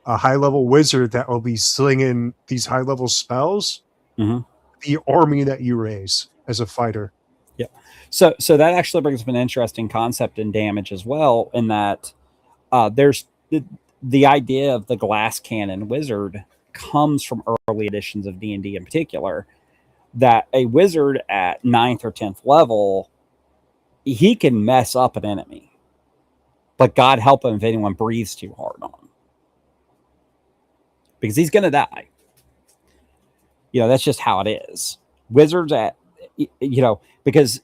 a high level wizard that will be slinging these high level spells, Mhm. the army that you raise as a fighter. Yeah. So that actually brings up an interesting concept in damage as well, in that there's the idea of the glass cannon wizard comes from early editions of D&D in particular, that a wizard at ninth or 10th level, he can mess up an enemy, but God help him if anyone breathes too hard on him, because he's going to die. That's just how it is. Wizards at, because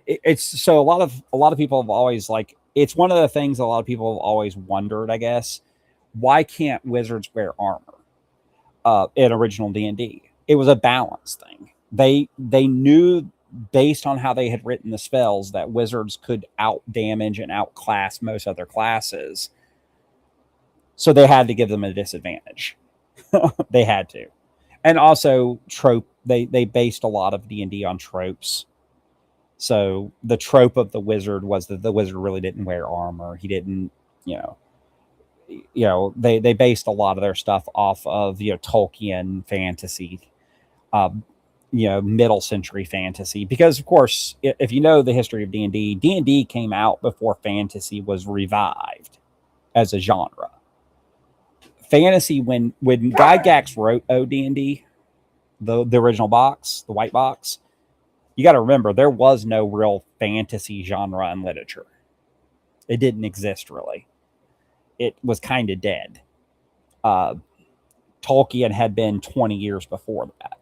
it's so a lot of people have always, like, it's one of the things a lot of people have always wondered, I guess, why can't wizards wear armor in original D&D? It was a balance thing. They knew, based on how they had written the spells, that wizards could out damage and outclass most other classes, so they had to give them a disadvantage. They had to. And also trope, they based a lot of D&D on tropes. So the trope of the wizard was that the wizard really didn't wear armor. He didn't, you know, they based a lot of their stuff off of, Tolkien fantasy, um, middle century fantasy, because of course, if you know the history of D&D came out before fantasy was revived as a genre. Fantasy, when Gygax wrote OD&D, the original box, the white box, you got to remember there was no real fantasy genre in literature. It didn't exist really. It was kind of dead. Uh, Tolkien had been 20 years before that.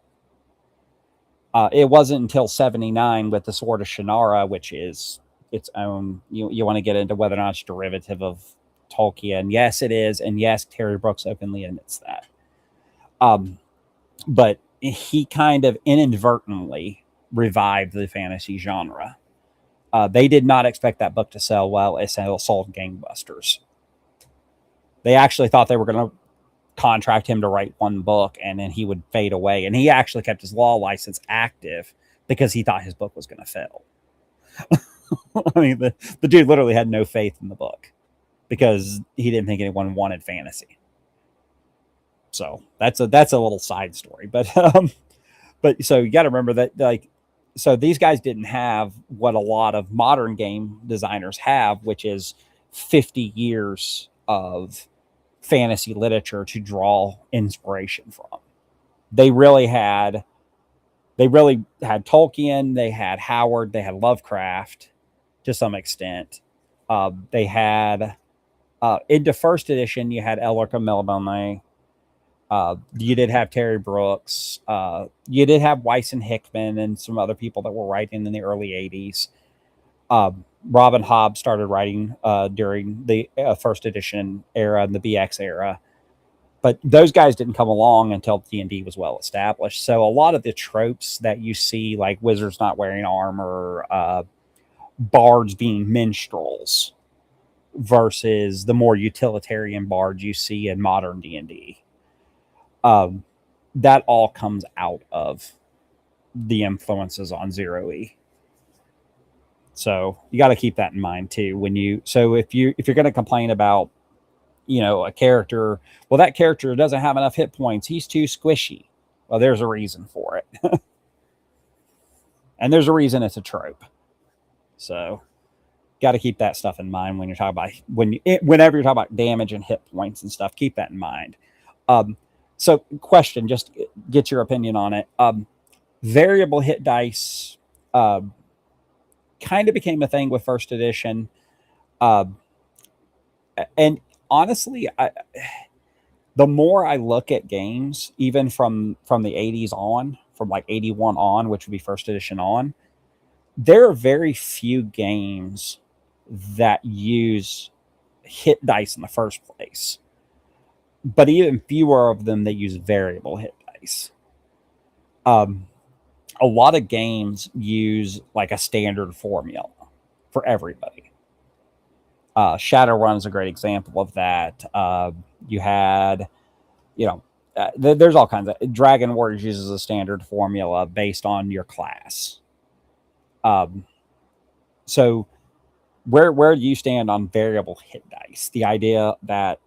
It wasn't until 79 with the Sword of Shannara, which is its own. You want to get into whether or not it's derivative of Tolkien? Yes, it is, and yes, Terry Brooks openly admits that. But he kind of inadvertently revived the fantasy genre. They did not expect that book to sell well. It sold gangbusters. They actually thought they were going to contract him to write one book and then he would fade away. And he actually kept his law license active because he thought his book was going to fail. I mean, the dude literally had no faith in the book because he didn't think anyone wanted fantasy. So that's a little side story, but so you got to remember that, like, so these guys didn't have what a lot of modern game designers have, which is 50 years of fantasy literature to draw inspiration from. They really had Tolkien, they had Howard, they had Lovecraft to some extent. They had into first edition you had Elric and Melbourne. You did have Terry Brooks. You did have Weiss and Hickman and some other people that were writing in the early 80s. Robin Hobb started writing during the first edition era and the BX era. But those guys didn't come along until D&D was well established. So a lot of the tropes that you see, like wizards not wearing armor, bards being minstrels, versus the more utilitarian bards you see in modern D&D, that all comes out of the influences on Zero E. So you got to keep that in mind too. If you're going to complain about, a character, well, that character doesn't have enough hit points, he's too squishy. Well, there's a reason for it. And there's a reason it's a trope. So got to keep that stuff in mind when you're talking about whenever you're talking about damage and hit points and stuff. Keep that in mind. So question, just get your opinion on it. Variable hit dice kind of became a thing with first edition. And honestly, the more I look at games, even from the 80s on, from like 81 on, which would be first edition on, there are very few games that use hit dice in the first place, but even fewer of them that use variable hit dice. Um, a lot of games use like a standard formula for everybody. Shadowrun is a great example of that. You had, you know, there's all kinds of Dragon Warriors uses a standard formula based on your class. Um, so where do you stand on variable hit dice? The idea that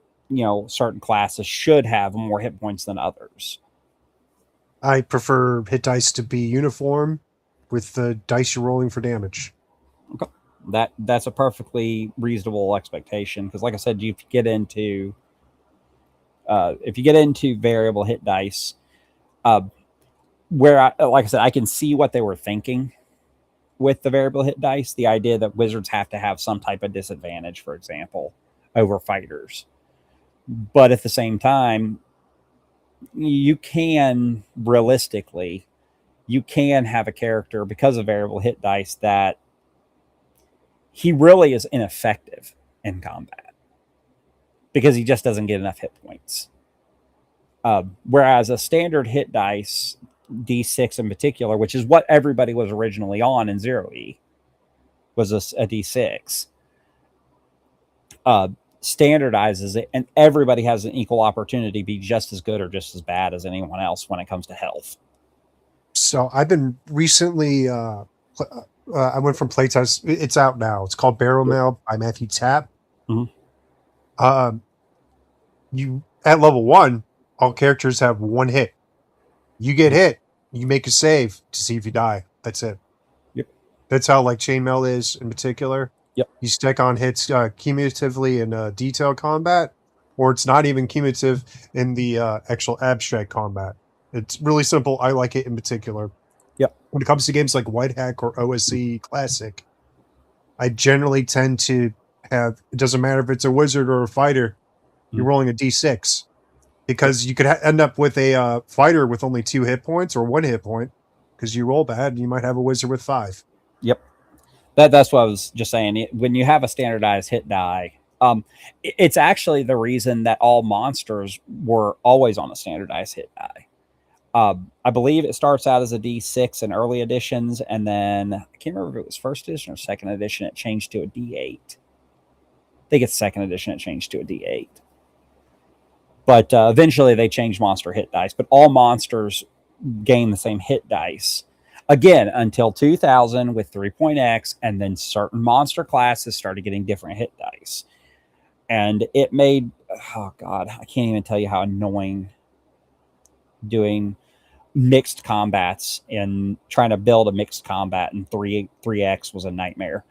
certain classes should have more hit points than others. I prefer hit dice to be uniform with the dice you're rolling for damage. Okay. That's a perfectly reasonable expectation because, like I said, if you get into variable hit dice, uh, like I said, I can see what they were thinking with the variable hit dice. The idea that wizards have to have some type of disadvantage, for example, over fighters, but at the same time, you can realistically you can have a character because of variable hit dice that he really is ineffective in combat because he just doesn't get enough hit points. Whereas a standard hit dice, D6 in particular, which is what everybody was originally on in 0E, was a D6, standardizes it, and everybody has an equal opportunity to be just as good or just as bad as anyone else when it comes to health. So I've been recently, I went from playtest. It's out now. It's called Barrel Mail by Matthew Tapp. Mhm. You at level 1, all characters have 1 hit. You get hit, you make a save to see if you die. That's it. Yep. That's how like chainmail is in particular. Yep. You stick on hits cumulatively in detailed combat, or it's not even cumulative in the actual abstract combat. It's really simple. I like it in particular. Yep. When it comes to games like White Hack or OSC Classic, I generally tend to have, it doesn't matter if it's a wizard or a fighter, you're rolling a d6 because you could end up with a fighter with only 2 hit points or 1 hit point because you roll bad and you might have a wizard with 5. Yep. That's what I was just saying. When you have a standardized hit die, it's actually the reason that all monsters were always on a standardized hit die. I believe it starts out as a D6 in early editions, and then I can't remember if it was first edition or second edition. It changed to a D8. I think it's second edition. It changed to a D8. But eventually they changed monster hit dice. But all monsters gain the same hit dice. Again, until 2000 with 3.x, and then certain monster classes started getting different hit dice. And it made, oh God, I can't even tell you how annoying doing mixed combats and trying to build a mixed combat in 3x was a nightmare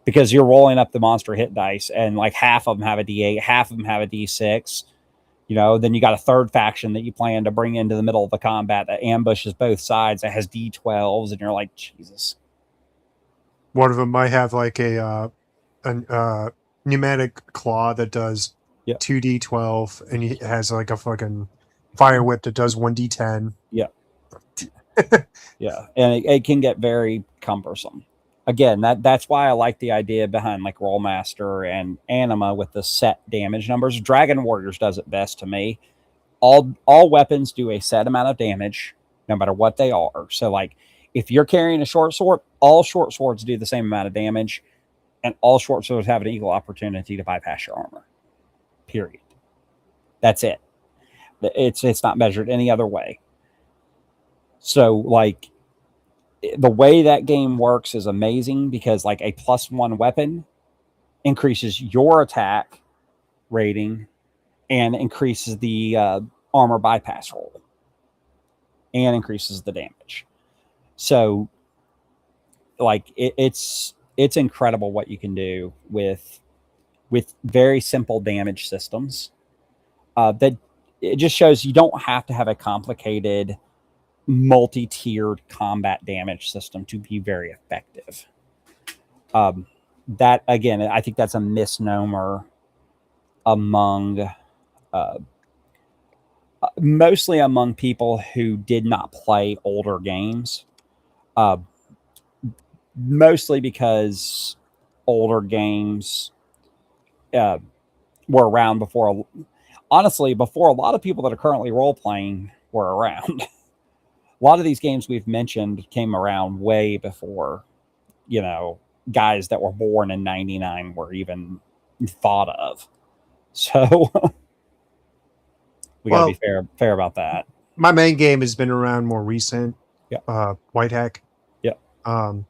because you're rolling up the monster hit dice and like half of them have a D8, half of them have a D6. Then you got a third faction that you plan to bring into the middle of the combat that ambushes both sides that has D12s, and you're like, Jesus. One of them might have like a pneumatic claw that does 2d12, and he has like a fucking fire whip that does 1d10. Yeah. Yeah. And it can get very cumbersome. Again, that's why I like the idea behind like Rollmaster and Anima with the set damage numbers. Dragon Warriors does it best to me. All weapons do a set amount of damage, no matter what they are. So, like, if you're carrying a short sword, all short swords do the same amount of damage, and all short swords have an equal opportunity to bypass your armor. Period. That's it. It's not measured any other way. So, like, the way that game works is amazing because like a +1 weapon increases your attack rating and increases the armor bypass roll and increases the damage. So like it's incredible what you can do with very simple damage systems. That it just shows you don't have to have a complicated multi-tiered combat damage system to be very effective. That again, I think that's a misnomer among mostly among people who did not play older games. Mostly because older games were around before. Honestly, before a lot of people that are currently role playing were around. A lot of these games we've mentioned came around way before, you know, guys that were born in '99 were even thought of. So we got to be Well, fair about that. my main game has been around more recent. Yeah. White Hack. Yeah. Um,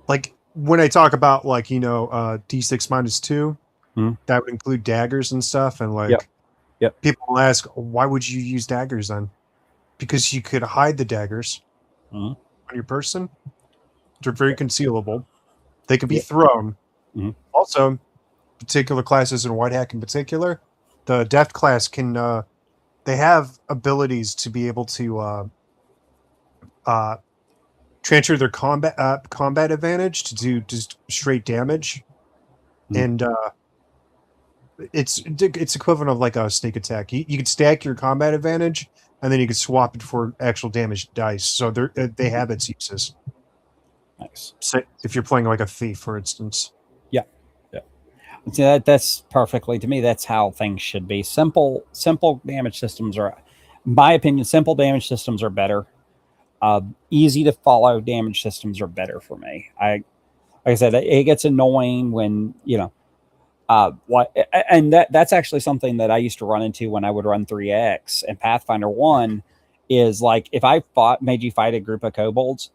like when I talk about like D6 -2, Mhm. that would include daggers and stuff. And Yep. like Yep. people will ask, why would you use daggers then? Because you could hide the daggers Mhm. on your person. They're very concealable. They can be Yep. thrown. Mhm. Also, particular classes in White Hack in particular, the Deft class can they have abilities to be able to uh, transfer their combat advantage to do just straight damage, Mhm. and it's equivalent of like a sneak attack. You could stack your combat advantage, and then you could swap it for actual damage dice. So they have its uses. Nice. Say if you're playing like a thief, for instance. Yeah. Yeah. See, that's perfectly to me. That's how things should be. Simple damage systems are, in my opinion, simple damage systems are better. Easy to follow damage systems are better for me. Like I said, it gets annoying when what, and that's actually something that I used to run into when I would run 3X and Pathfinder 1 is like if I made you fight a group of kobolds,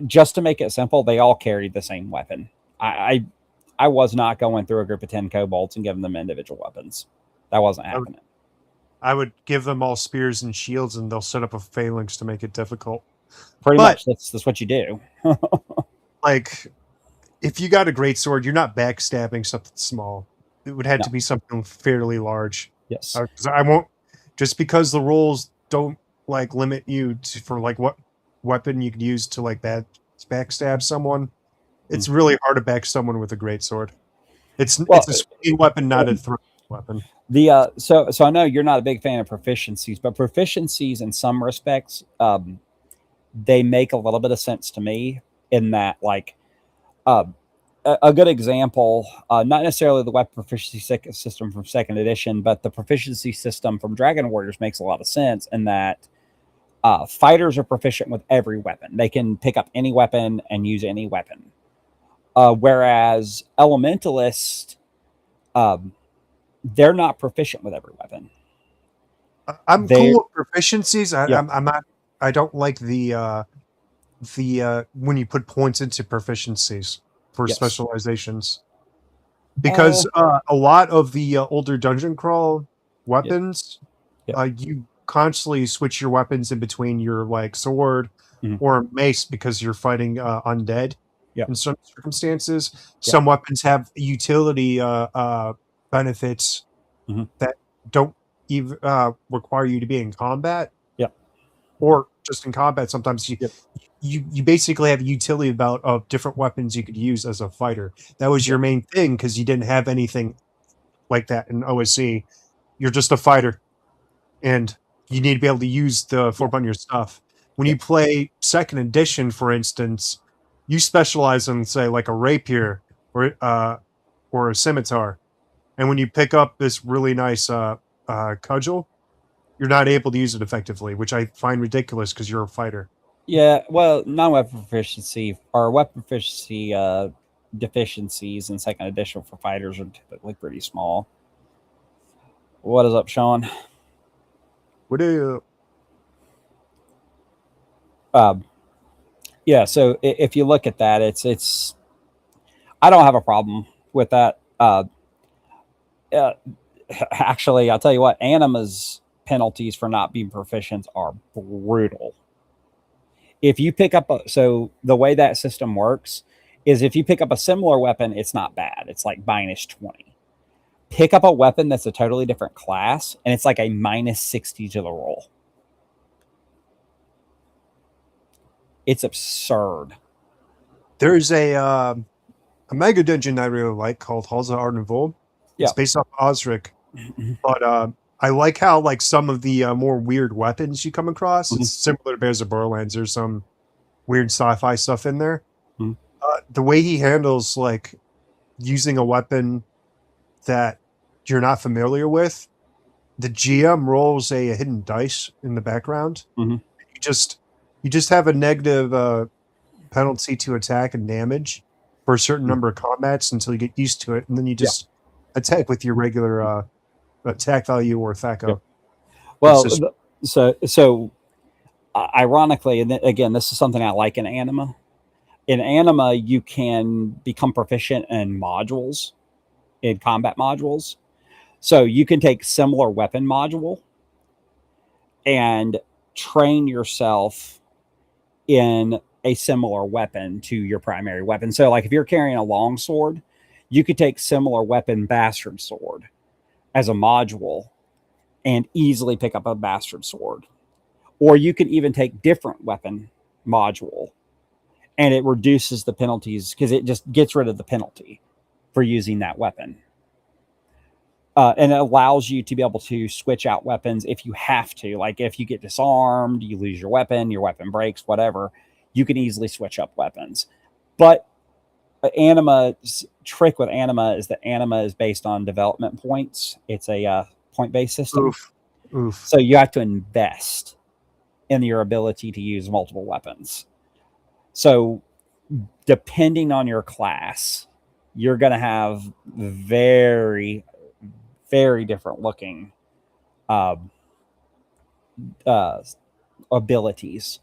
just to make it simple, they all carried the same weapon. I was not going through a group of 10 kobolds and giving them individual weapons. That wasn't happening. I would give them all spears and shields, and they'll set up a phalanx to make it difficult. Pretty But much that's what you do. like, if you got a great sword, you're not backstabbing something small. It would have No. to be something fairly large. Yes. 'Cause I won't just because the rules don't like limit you for like what weapon you could use to like backstab someone. It's really hard to back someone with a great sword. Well, It's a swinging weapon, not a throwing weapon. so I know you're not a big fan of proficiencies, but proficiencies in some respects, they make a little bit of sense to me in that like uh, a good example, not necessarily the weapon proficiency system from second edition, but the proficiency system from Dragon Warriors makes a lot of sense in that fighters are proficient with every weapon. They can pick up any weapon and use any weapon. Whereas elementalists, um, they're not proficient with every weapon. I'm They, cool with proficiencies. yeah, I'm not. I don't like the when you put points into proficiencies for yes, specializations uh, because a lot of the older dungeon crawl yeah, weapons, yeah, you constantly switch your weapons in between your like sword mhm, or mace because you're fighting undead yeah, in some circumstances. yeah, Some weapons have utility benefits mhm, that don't even require you to be in combat yeah, or just in combat. Sometimes yeah, you basically have a utility about of different weapons you could use as a fighter. That was yeah, your main thing because you didn't have anything like that in OSC. You're just a fighter, and you need to be able to use the yeah, flip on your stuff. When yeah, you play second edition, for instance, you specialize in say like a rapier or a scimitar, and when you pick up this really nice cudgel, you're not able to use it effectively, which I find ridiculous because you're a fighter. yeah. Well, non-weapon proficiency or weapon proficiency deficiencies in second edition for fighters are typically pretty small. What is up, Sean? What do you? Um, yeah. So if you look at that, it's I don't have a problem with that. Uh, actually, I'll tell you what, Anima's penalties for not being proficient are brutal. If you pick up so the way that system works is if you pick up a similar weapon, it's not bad. It's like -20. Pick up a weapon that's a totally different class, and it's like a -60 to the roll. It's absurd. There's a mega dungeon I really like called Halls of Ardenvold. It's Yeah. based off Osric, but I like how like some of the more weird weapons you come across. It's similar to Bears of Borderlands. There's some weird sci-fi stuff in there. The way he handles like using a weapon that you're not familiar with, the GM rolls a hidden dice in the background. Mm-hmm. You just have a negative penalty to attack and damage for a certain number of combats until you get used to it, and then you just attack with your regular attack value or THAC0. Yeah. It's Well, just so ironically, and again, this is something I like in Anima. In Anima, you can become proficient in modules, in combat modules. So you can take similar weapon module and train yourself in a similar weapon to your primary weapon. So, like if you're carrying a long sword, you could take similar weapon bastard sword as a module and easily pick up a bastard sword. Or you could even take different weapon module and it reduces the penalties because it just gets rid of the penalty for using that weapon. And it allows you to be able to switch out weapons if you have to. Like if you get disarmed, you lose your weapon breaks, whatever, you can easily switch up weapons. But Anima's trick with Anima is that Anima is based on development points. It's a point-based system. Oof. So you have to invest in your ability to use multiple weapons. So depending on your class, you're going to have very, very different looking abilities.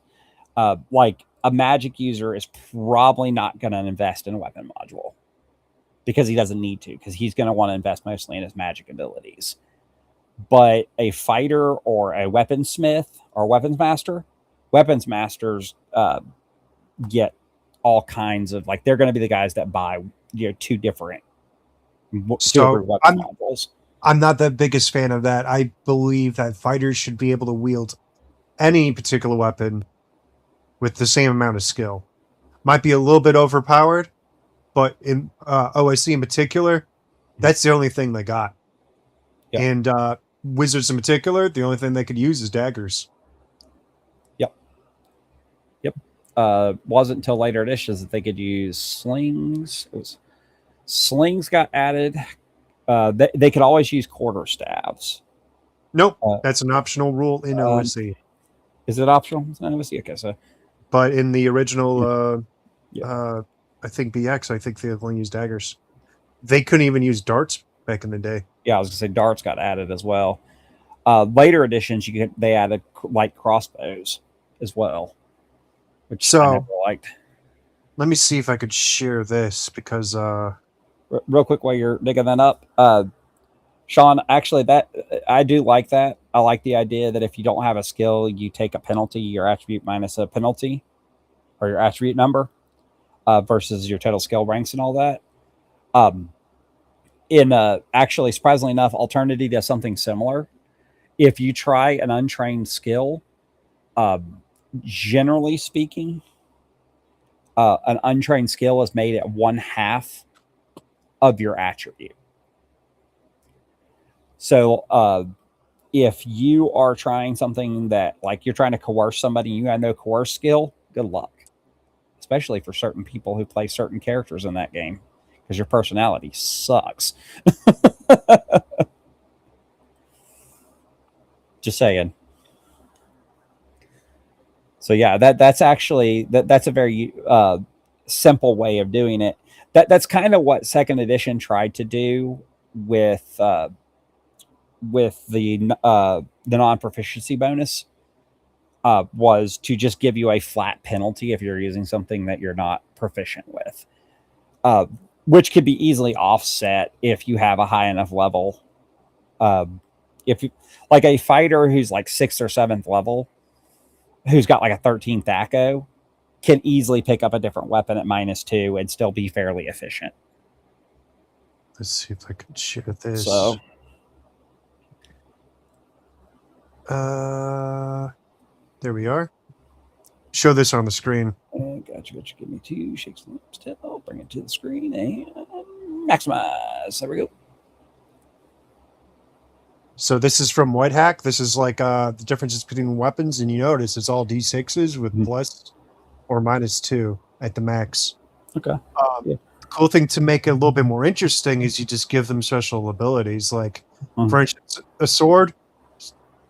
Like a magic user is probably not going to invest in a weapon module because he doesn't need to, because he's going to want to invest mostly in his magic abilities. But a fighter or a weaponsmith or weapons masters get all kinds of, like, they're going to be the guys that buy two different weapon modules. I'm not the biggest fan of that. I believe that fighters should be able to wield any particular weapon with the same amount of skill. Might be a little bit overpowered, but in OSC in particular, that's the only thing they got. Yep. And wizards in particular, the only thing they could use is daggers. Yep. Wasn't until later editions that they could use slings. Slings got added. They could always use quarterstaffs. Nope, that's an optional rule in OSC. Is it optional? It's not OSC. Okay, so. But in the original, I think BX, I think they only used daggers. They couldn't even use darts back in the day. Yeah, I was gonna say darts got added as well. Later editions, they added light crossbows as well, which I never liked. Let me see if I could share this because. Real quick, while you're digging that up, Sean, actually, that I do like that. I like the idea that if you don't have a skill, you take a penalty, your attribute minus a penalty, or your attribute number, versus your total skill ranks and all that. Actually, surprisingly enough, Alternity does something similar. If you try an untrained skill, generally speaking, an untrained skill is made at 1/2 of your attribute. So if you are trying something that, like, you're trying to coerce somebody and you have no coerce skill, good luck. Especially for certain people who play certain characters in that game, because your personality sucks. Just saying. So yeah, that's actually that's a very simple way of doing it. That's kind of what second edition tried to do with the non-proficiency bonus, was to just give you a flat penalty if you're using something that you're not proficient with, which could be easily offset if you have a high enough level. If you, like a fighter who's like 6th or 7th level, who's got like a 13 THAC0, can easily pick up a different weapon at -2 and still be fairly efficient. Let's see if I can share this. So, there we are. Show this on the screen. Gotcha. Give me 2 shakes and lips. I'll bring it to the screen and maximize. There we go. So this is from White Hack. This is like the differences between weapons, and you notice it's all D6s with plus or -2 at the max. Okay. cool thing to make it a little bit more interesting is you just give them special abilities. Like, for instance, a sword,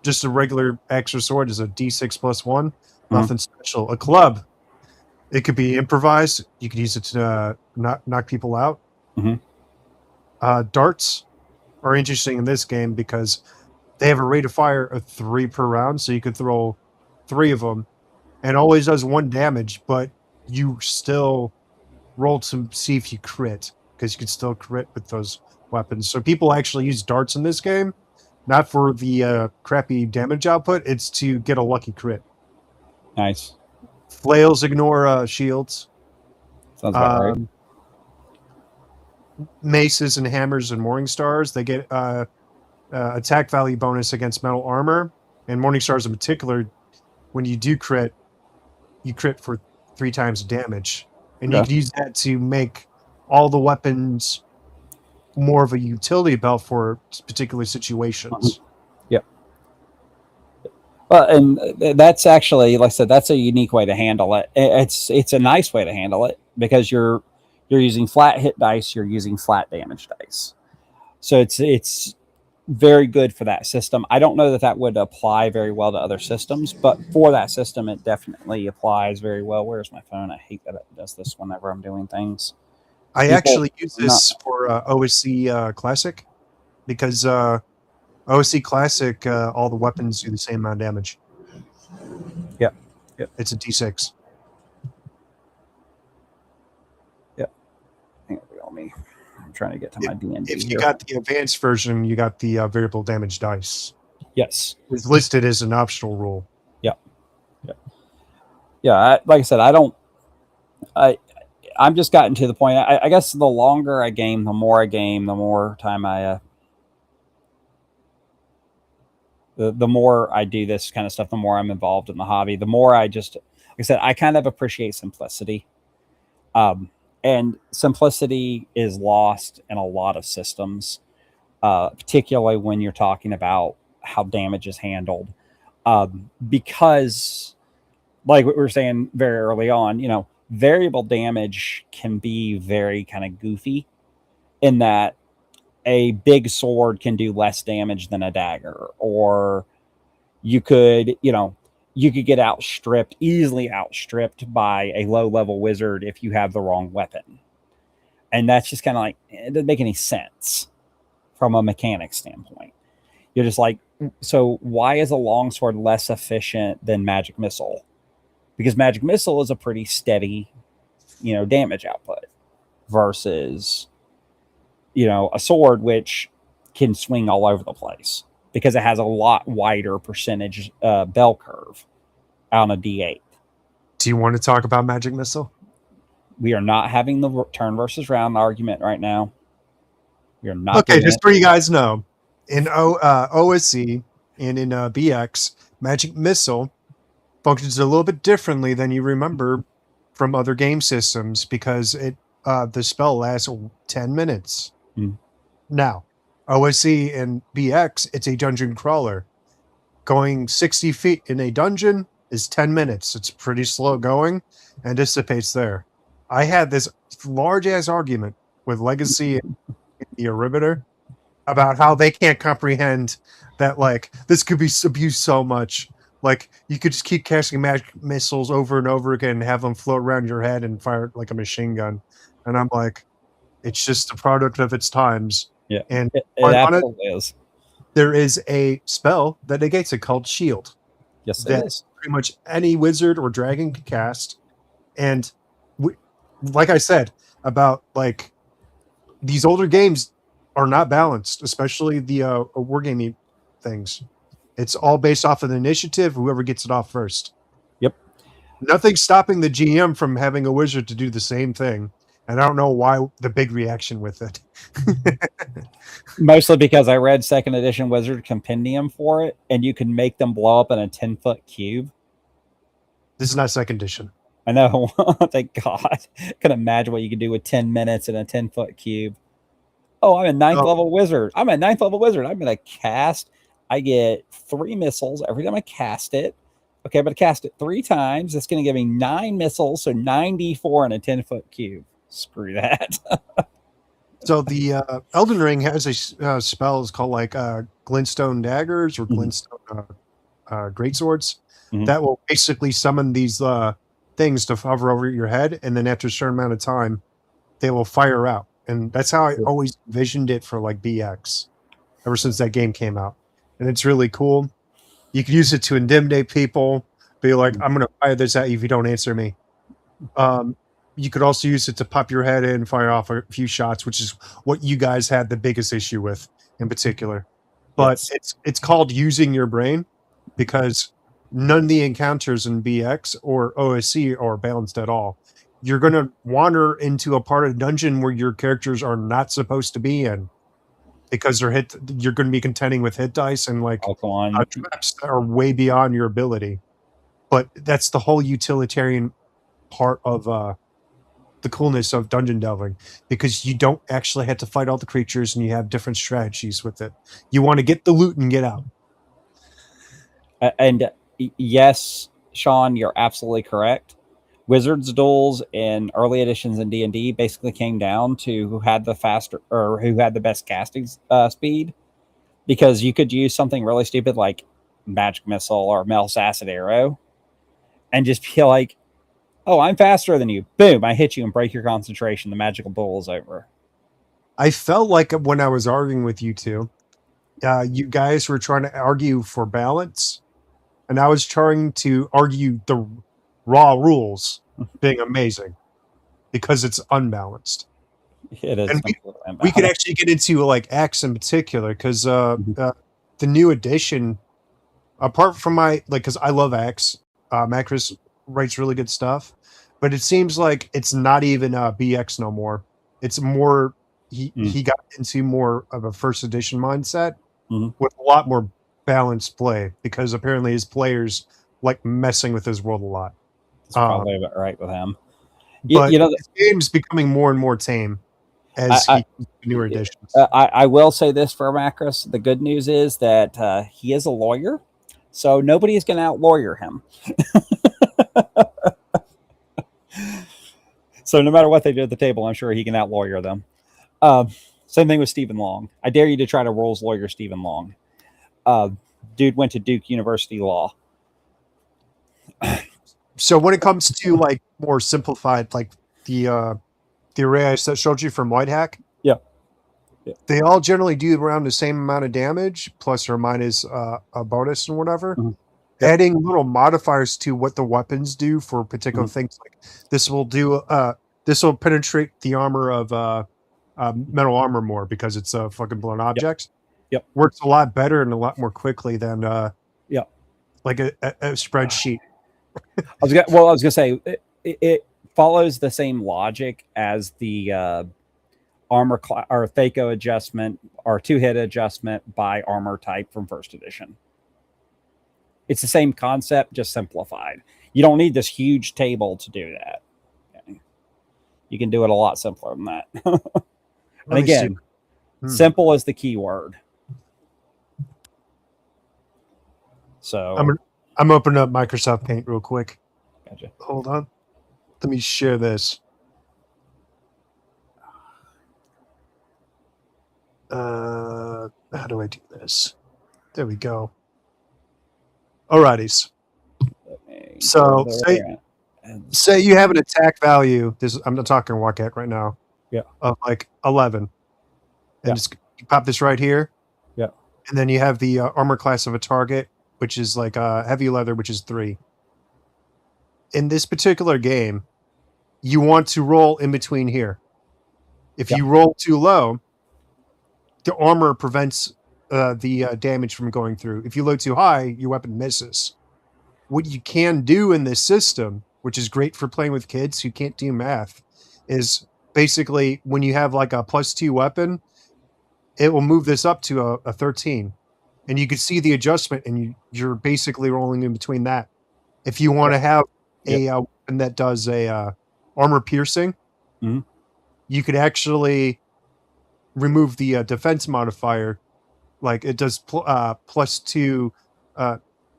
just a regular extra sword, is a D6 plus 1, nothing special. A club, it could be improvised. You could use it to knock people out. Darts are interesting in this game because they have a rate of fire of 3 per round, so you could throw 3 of them, and always does 1 damage, but you still roll to see if you crit, because you can still crit with those weapons. So people actually use darts in this game, not for the crappy damage output, it's to get a lucky crit. Nice. Flails ignore shields. Sounds about right. Maces and hammers and morning stars, they get attack value bonus against metal armor, and morning stars in particular, when you do crit, you crit for 3 times damage, and you can use that to make all the weapons more of a utility belt for particular situations. Yep. Well, and that's actually, like I said, that's a unique way to handle it. It's a nice way to handle it because you're using flat hit dice, you're using flat damage dice, so it's very good for that system. I don't know that would apply very well to other systems, but for that system, it definitely applies very well. Where's my phone? I hate that it does this whenever I'm doing things. I actually use this for OSC Classic because OSC Classic, all the weapons do the same amount of damage. Yep. It's a D6. Yep. Hang on me. I'm trying to get to my D&D. If you got the advanced version, you got the variable damage dice. Yes. It's listed as an optional rule. Yep. Yeah. Like I said, I'm just gotten to the point. I guess the longer I game, the more I game, the more time the more I do this kind of stuff, the more I'm involved in the hobby, the more like I said, I kind of appreciate simplicity. And simplicity is lost in a lot of systems, particularly when you're talking about how damage is handled. Because, like what we were saying very early on, variable damage can be very kind of goofy in that a big sword can do less damage than a dagger, or you could get easily outstripped by a low level wizard if you have the wrong weapon. And that's just kind of like, it doesn't make any sense from a mechanic standpoint. You're just like, so why is a longsword less efficient than magic missile? Because magic missile is a pretty steady, damage output versus, a sword, which can swing all over the place because it has a lot wider percentage bell curve on a D8. Do you want to talk about magic missile? We are not having the turn versus round argument right now. We are not. Okay, just so you guys know, in OSC and in BX, magic missile functions a little bit differently than you remember from other game systems because the spell lasts 10 minutes. Now, OSC and BX, it's a dungeon crawler. Going 60 feet in a dungeon is 10 minutes. It's pretty slow going and dissipates there. I had this large-ass argument with Legacy and the Arribator about how they can't comprehend that, like, this could be abused so much. Like, you could just keep casting magic missiles over and over again and have them float around your head and fire like a machine gun. And I'm like, it's just a product of its times. Yeah, and it absolutely is. There is a spell that negates it called Shield. Yes, that it is. Pretty much any wizard or dragon can cast. And like I said, about like these older games are not balanced, especially the wargaming things. It's all based off of the initiative, whoever gets it off first. Yep. Nothing's stopping the GM from having a wizard to do the same thing. And I don't know why the big reaction with it. Mostly because I read 2nd edition Wizard Compendium for it, and you can make them blow up in a 10-foot cube. This is not 2nd edition. I know. Thank God. I can imagine what you could do with 10 minutes in a 10-foot cube. Oh, I'm a 9th level wizard. I'm going to cast. I get 3 missiles every time I cast it. Okay, I'm going to cast it 3 times. That's going to give me 9 missiles, so 94 in a 10-foot cube. Screw that. So the Elden Ring has a spell. It's called like glintstone daggers or Mhm, glintstone great swords mhm. that will basically summon these things to hover over your head, and then after a certain amount of time, they will fire out. And that's how I always envisioned it for like BX ever since that game came out. And it's really cool. You can use it to intimidate people, be like, Mhm. I'm going to fire this at you if you don't answer me. Um, you could also use it to pop your head in, fire off a few shots, which is what you guys had the biggest issue with in particular. But Yes. it's called using your brain because none of the encounters in BX or OSC are balanced at all. You're going to wander into a part of the dungeon where your characters are not supposed to be in because you're going to be contending with hit dice and like I'll go on. traps that are way beyond your ability. But that's the whole utilitarian part of the coolness of dungeon delving because you don't actually have to fight all the creatures and you have different strategies with it. You want to get the loot and get out. And yes, Sean, you're absolutely correct. Wizards duels in early editions in D&D basically came down to who had the faster or who had the best casting speed, because you could use something really stupid like magic missile or Mel's acid arrow and just be like, "Oh, I'm faster than you." Boom! I hit you and break your concentration. The magical duel is over. I felt like when I was arguing with you two, you guys were trying to argue for balance, and I was trying to argue the raw rules being amazing because it's unbalanced. It is And completely we could unbalanced. actually get into like X in particular because Mhm. the new edition, apart from my like, because I love X, Macris writes really good stuff, but it seems like it's not even BX no more. It's more Mm. he got into more of a first edition mindset Mhm. with a lot more balanced play because apparently his players like messing with his world a lot. It's Uh, probably about right with him. but You know, his game's becoming more and more tame as I, he comes to newer editions. I will say this for Macros. The good news is that he is a lawyer, so nobody is going to out lawyer him. So no matter what they do at the table, I'm sure he can out lawyer them. Um, Same thing with Stephen Long. I dare you to try to Rolls lawyer Stephen Long. Uh, Dude went to Duke University Law. So when it comes to like more simplified, like the array I showed you from White Hack, Yeah. Yeah. they all generally do around the same amount of damage, plus or minus a bonus and whatever. Mhm. Yep. Adding little modifiers to what the weapons do for particular Mhm. things, like this will penetrate the armor of metal armor more because it's a fucking blown Yep. object. Yep. Works a lot better and a lot more quickly than Yep. like a spreadsheet. I was gonna say it follows the same logic as the armor or Thaco adjustment or two hit adjustment by armor type from first edition. It's the same concept, just simplified. You don't need this huge table to do that. Okay? You can do it a lot simpler than that. And Let me see. again, simple is the key word. So, I'm opening up Microsoft Paint real quick. gotcha. Hold on. Let me share this. How do I do this? There we go. Alrighties. So say you have an attack value. This I'm not talking Walkette right now. Yeah. Of like 11, Yeah. and just you pop this right here, Yeah. and then you have the armor class of a target, which is like heavy leather, which is 3. In this particular game, you want to roll in between here. If Yeah. you roll too low, the armor prevents the damage from going through. If you load too high, your weapon misses. What you can do in this system, which is great for playing with kids who can't do math, is basically when you have like a +2 weapon, it will move this up to a 13. And you can see the adjustment, and you're basically rolling in between that. If you want to have Yep. a weapon that does a armor piercing, Mhm. you could actually remove the defense modifier. Like it does +2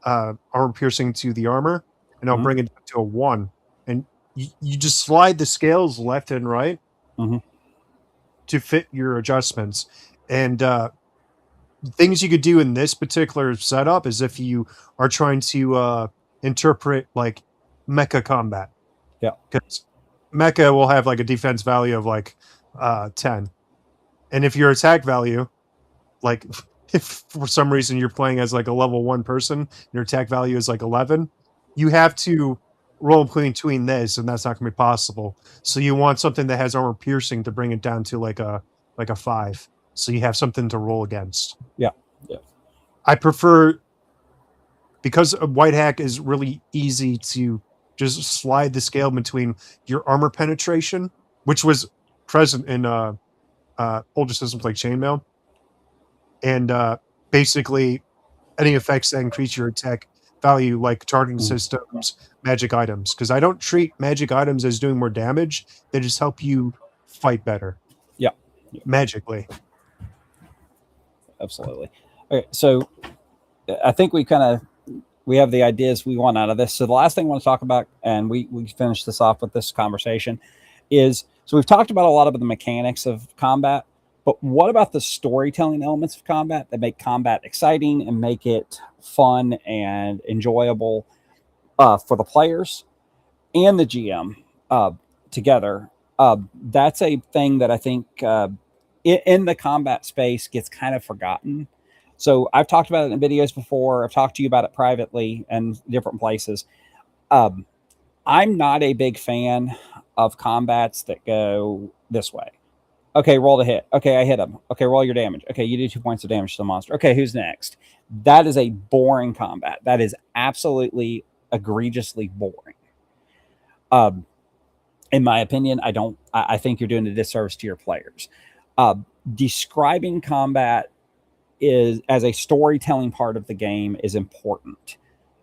armor piercing to the armor, and I'll Mhm. bring it to a 1. And you just slide the scales left and right Mm-hmm. to fit your adjustments. And things you could do in this particular setup is if you are trying to interpret like mecha combat, Yeah. because mecha will have like a defense value of like 10, and if your attack value, like if for some reason you're playing as like a level 1 person, your attack value is like 11, you have to roll between this, and that's not going to be possible. So you want something that has armor piercing to bring it down to like a 5, so you have something to roll against. Yeah. Yeah. I prefer, because a white hack is really easy to just slide the scale between your armor penetration, which was present in older systems like chainmail, and basically any effects that increase your attack value, like targeting Mhm. systems, magic items. Because I don't treat magic items as doing more damage; they just help you fight better Yeah. Yeah. magically. Absolutely. Okay. So I think we have the ideas we want out of this. So the last thing I want to talk about, and we finish this off with this conversation, is so we've talked about a lot of the mechanics of combat, but what about the storytelling elements of combat that make combat exciting and make it fun and enjoyable for the players and the GM uh, together? That's a thing that I think in the combat space gets kind of forgotten. So I've talked about it in videos before. I've talked to you about it privately and different places. Um, I'm not a big fan of combats that go this way. Okay, roll the hit. Okay, I hit him. Okay, roll your damage. Okay, you do 2 points of damage to the monster. Okay, who's next? That is a boring combat. That is absolutely egregiously boring. Um, in my opinion, I don't. I think you're doing a disservice to your players. Uh, Describing combat is as a storytelling part of the game is important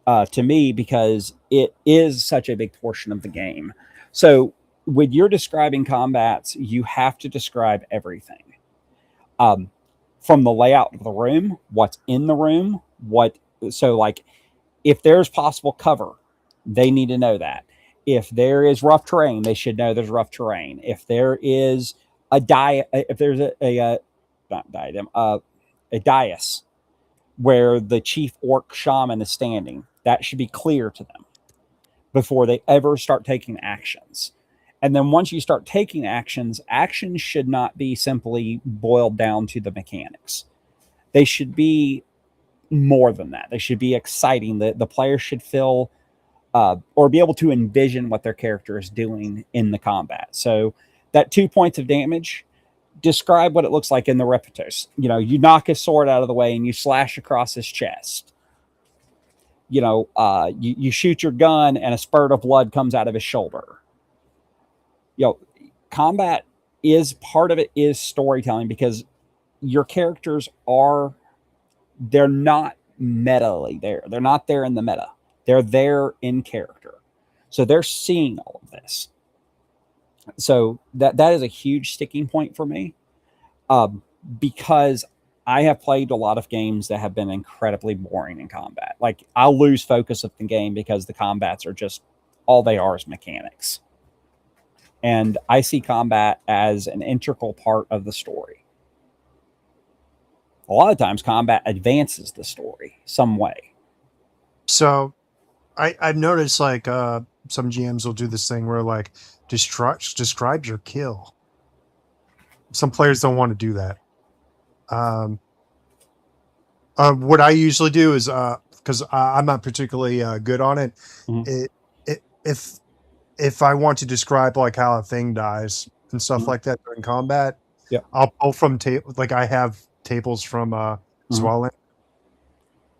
to me because it is such a big portion of the game. So when you're describing combats, you have to describe everything, um, from the layout of the room, what's in the room, what. So like if there's possible cover, they need to know that. If there is rough terrain, they should know there's rough terrain. If there is if there's a not diadem, a dais where the chief orc shaman is standing, that should be clear to them before they ever start taking actions. And then once you start taking actions, actions should not be simply boiled down to the mechanics. They should be more than that. They should be exciting. The player should feel or be able to envision what their character is doing in the combat. So that 2 points of damage, describe what it looks like in the Repetos. You knock his sword out of the way and you slash across his chest. You shoot your gun and a spurt of blood comes out of his shoulder. You know, combat is part of it is storytelling because your characters they're not meta there. They're not there in the meta. They're there in character. So they're seeing all of this. So that is a huge sticking point for me, um, because I have played a lot of games that have been incredibly boring in combat. Like I'll lose focus of the game because the combats are just all they are is mechanics. And I see combat as an integral part of the story. A lot of times, combat advances the story some way. So I've noticed like some GMs will do this thing where like describe your kill. Some players don't want to do that. Um, what I usually do is because I'm not particularly good on it. Mhm. It if I want to describe like how a thing dies and stuff Mhm. like that during combat, Yep. I'll pull from like I have tables from Mhm. Swallow,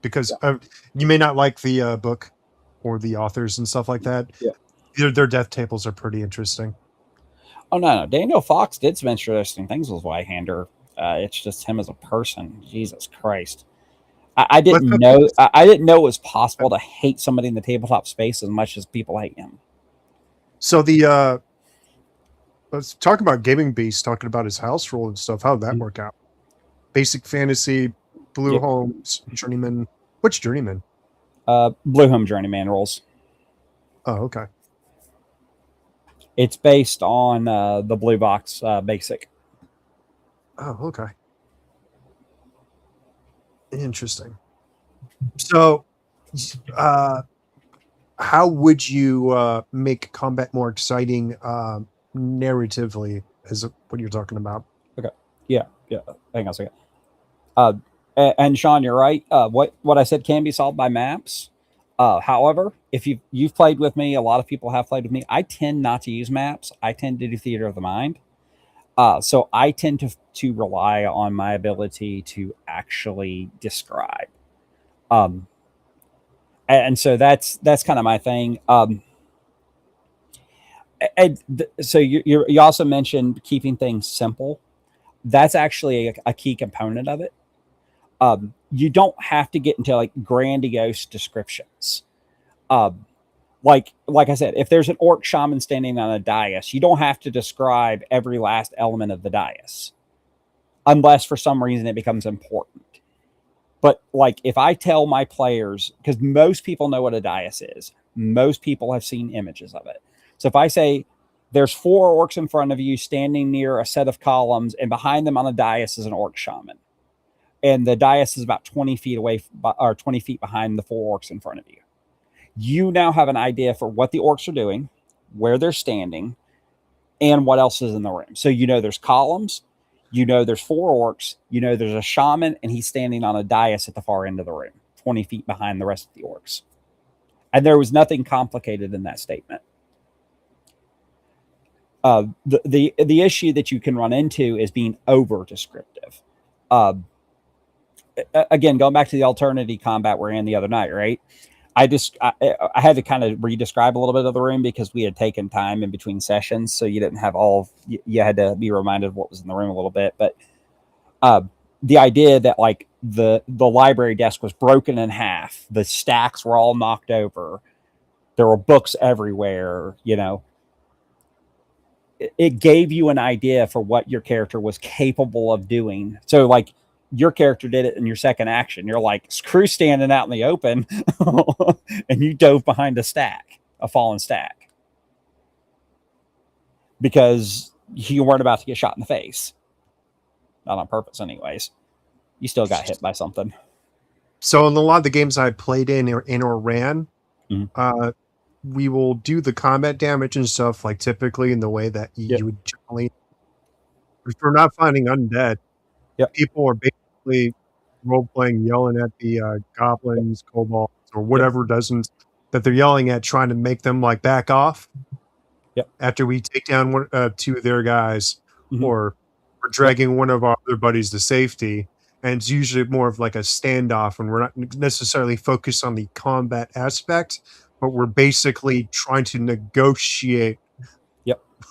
because Yeah. you may not like the book or the authors and stuff like that. Yeah. Their death tables are pretty interesting. Oh no. Daniel Fox did some interesting things with Whitehander. It's just him as a person. Jesus Christ. I Let's didn't know. I didn't know it was possible to hate somebody in the tabletop space as much as people hate him. So the let's talk about Gaming Beast talking about his house rule and stuff. How did that Mhm. work out? Basic fantasy, Blue Yep. Homes, Journeyman. Which Journeyman? Blue Home Journeyman rules. Oh, okay. It's based on the Blue Box Basic. Oh, okay. Interesting. So, uh, how would you make combat more exciting narratively? Is what you're talking about? Okay. Yeah. Yeah. Hang on a second. Uh, and Sean, you're right. What I said can be solved by maps. However, if you've played with me, a lot of people have played with me. I tend not to use maps. I tend to do theater of the mind. So I tend to rely on my ability to actually describe. Um, and so that's kind of my thing. So you also mentioned keeping things simple. That's actually a key component of it. You don't have to get into like grandiose descriptions. Um, like I said, if there's an orc shaman standing on a dais, you don't have to describe every last element of the dais, unless for some reason it becomes important. But like if I tell my players, because most people know what a dais is, most people have seen images of it. So if I say there's 4 orcs in front of you standing near a set of columns, and behind them on the dais is an orc shaman, and the dais is about 20 feet away or 20 feet behind the 4 orcs in front of you. You now have an idea for what the orcs are doing, where they're standing, and what else is in the room. So you know there's columns, you know there's 4 orcs, you know there's a shaman, and he's standing on a dais at the far end of the room, 20 feet behind the rest of the orcs. And there was nothing complicated in that statement. The issue that you can run into is being over descriptive. Again, going back to the alternative combat we're in the other night, right? I had to kind of re-describe a little bit of the room because we had taken time in between sessions, so you didn't have you had to be reminded of what was in the room a little bit. But the idea that like the library desk was broken in half, the stacks were all knocked over, there were books everywhere, it gave you an idea for what your character was capable of doing. So like your character did it in your second action. You're like, screw standing out in the open. And you dove behind a fallen stack, because you weren't about to get shot in the face. Not on purpose, anyways. You still got hit by something. So in a lot of the games I played in or ran, Mhm. We will do the combat damage and stuff like typically in the way that Yep. you would generally. If we're not finding undead, Yep. people are basically role playing, yelling at the goblins, kobolds, or Yep. whatever doesn't that they're yelling at, trying to make them like back off. Yep. After we take down 2 of their guys, Mhm. or we're Yep. dragging one of our other buddies to safety, and it's usually more of like a standoff, and we're not necessarily focused on the combat aspect, but we're basically trying to negotiate Yep. a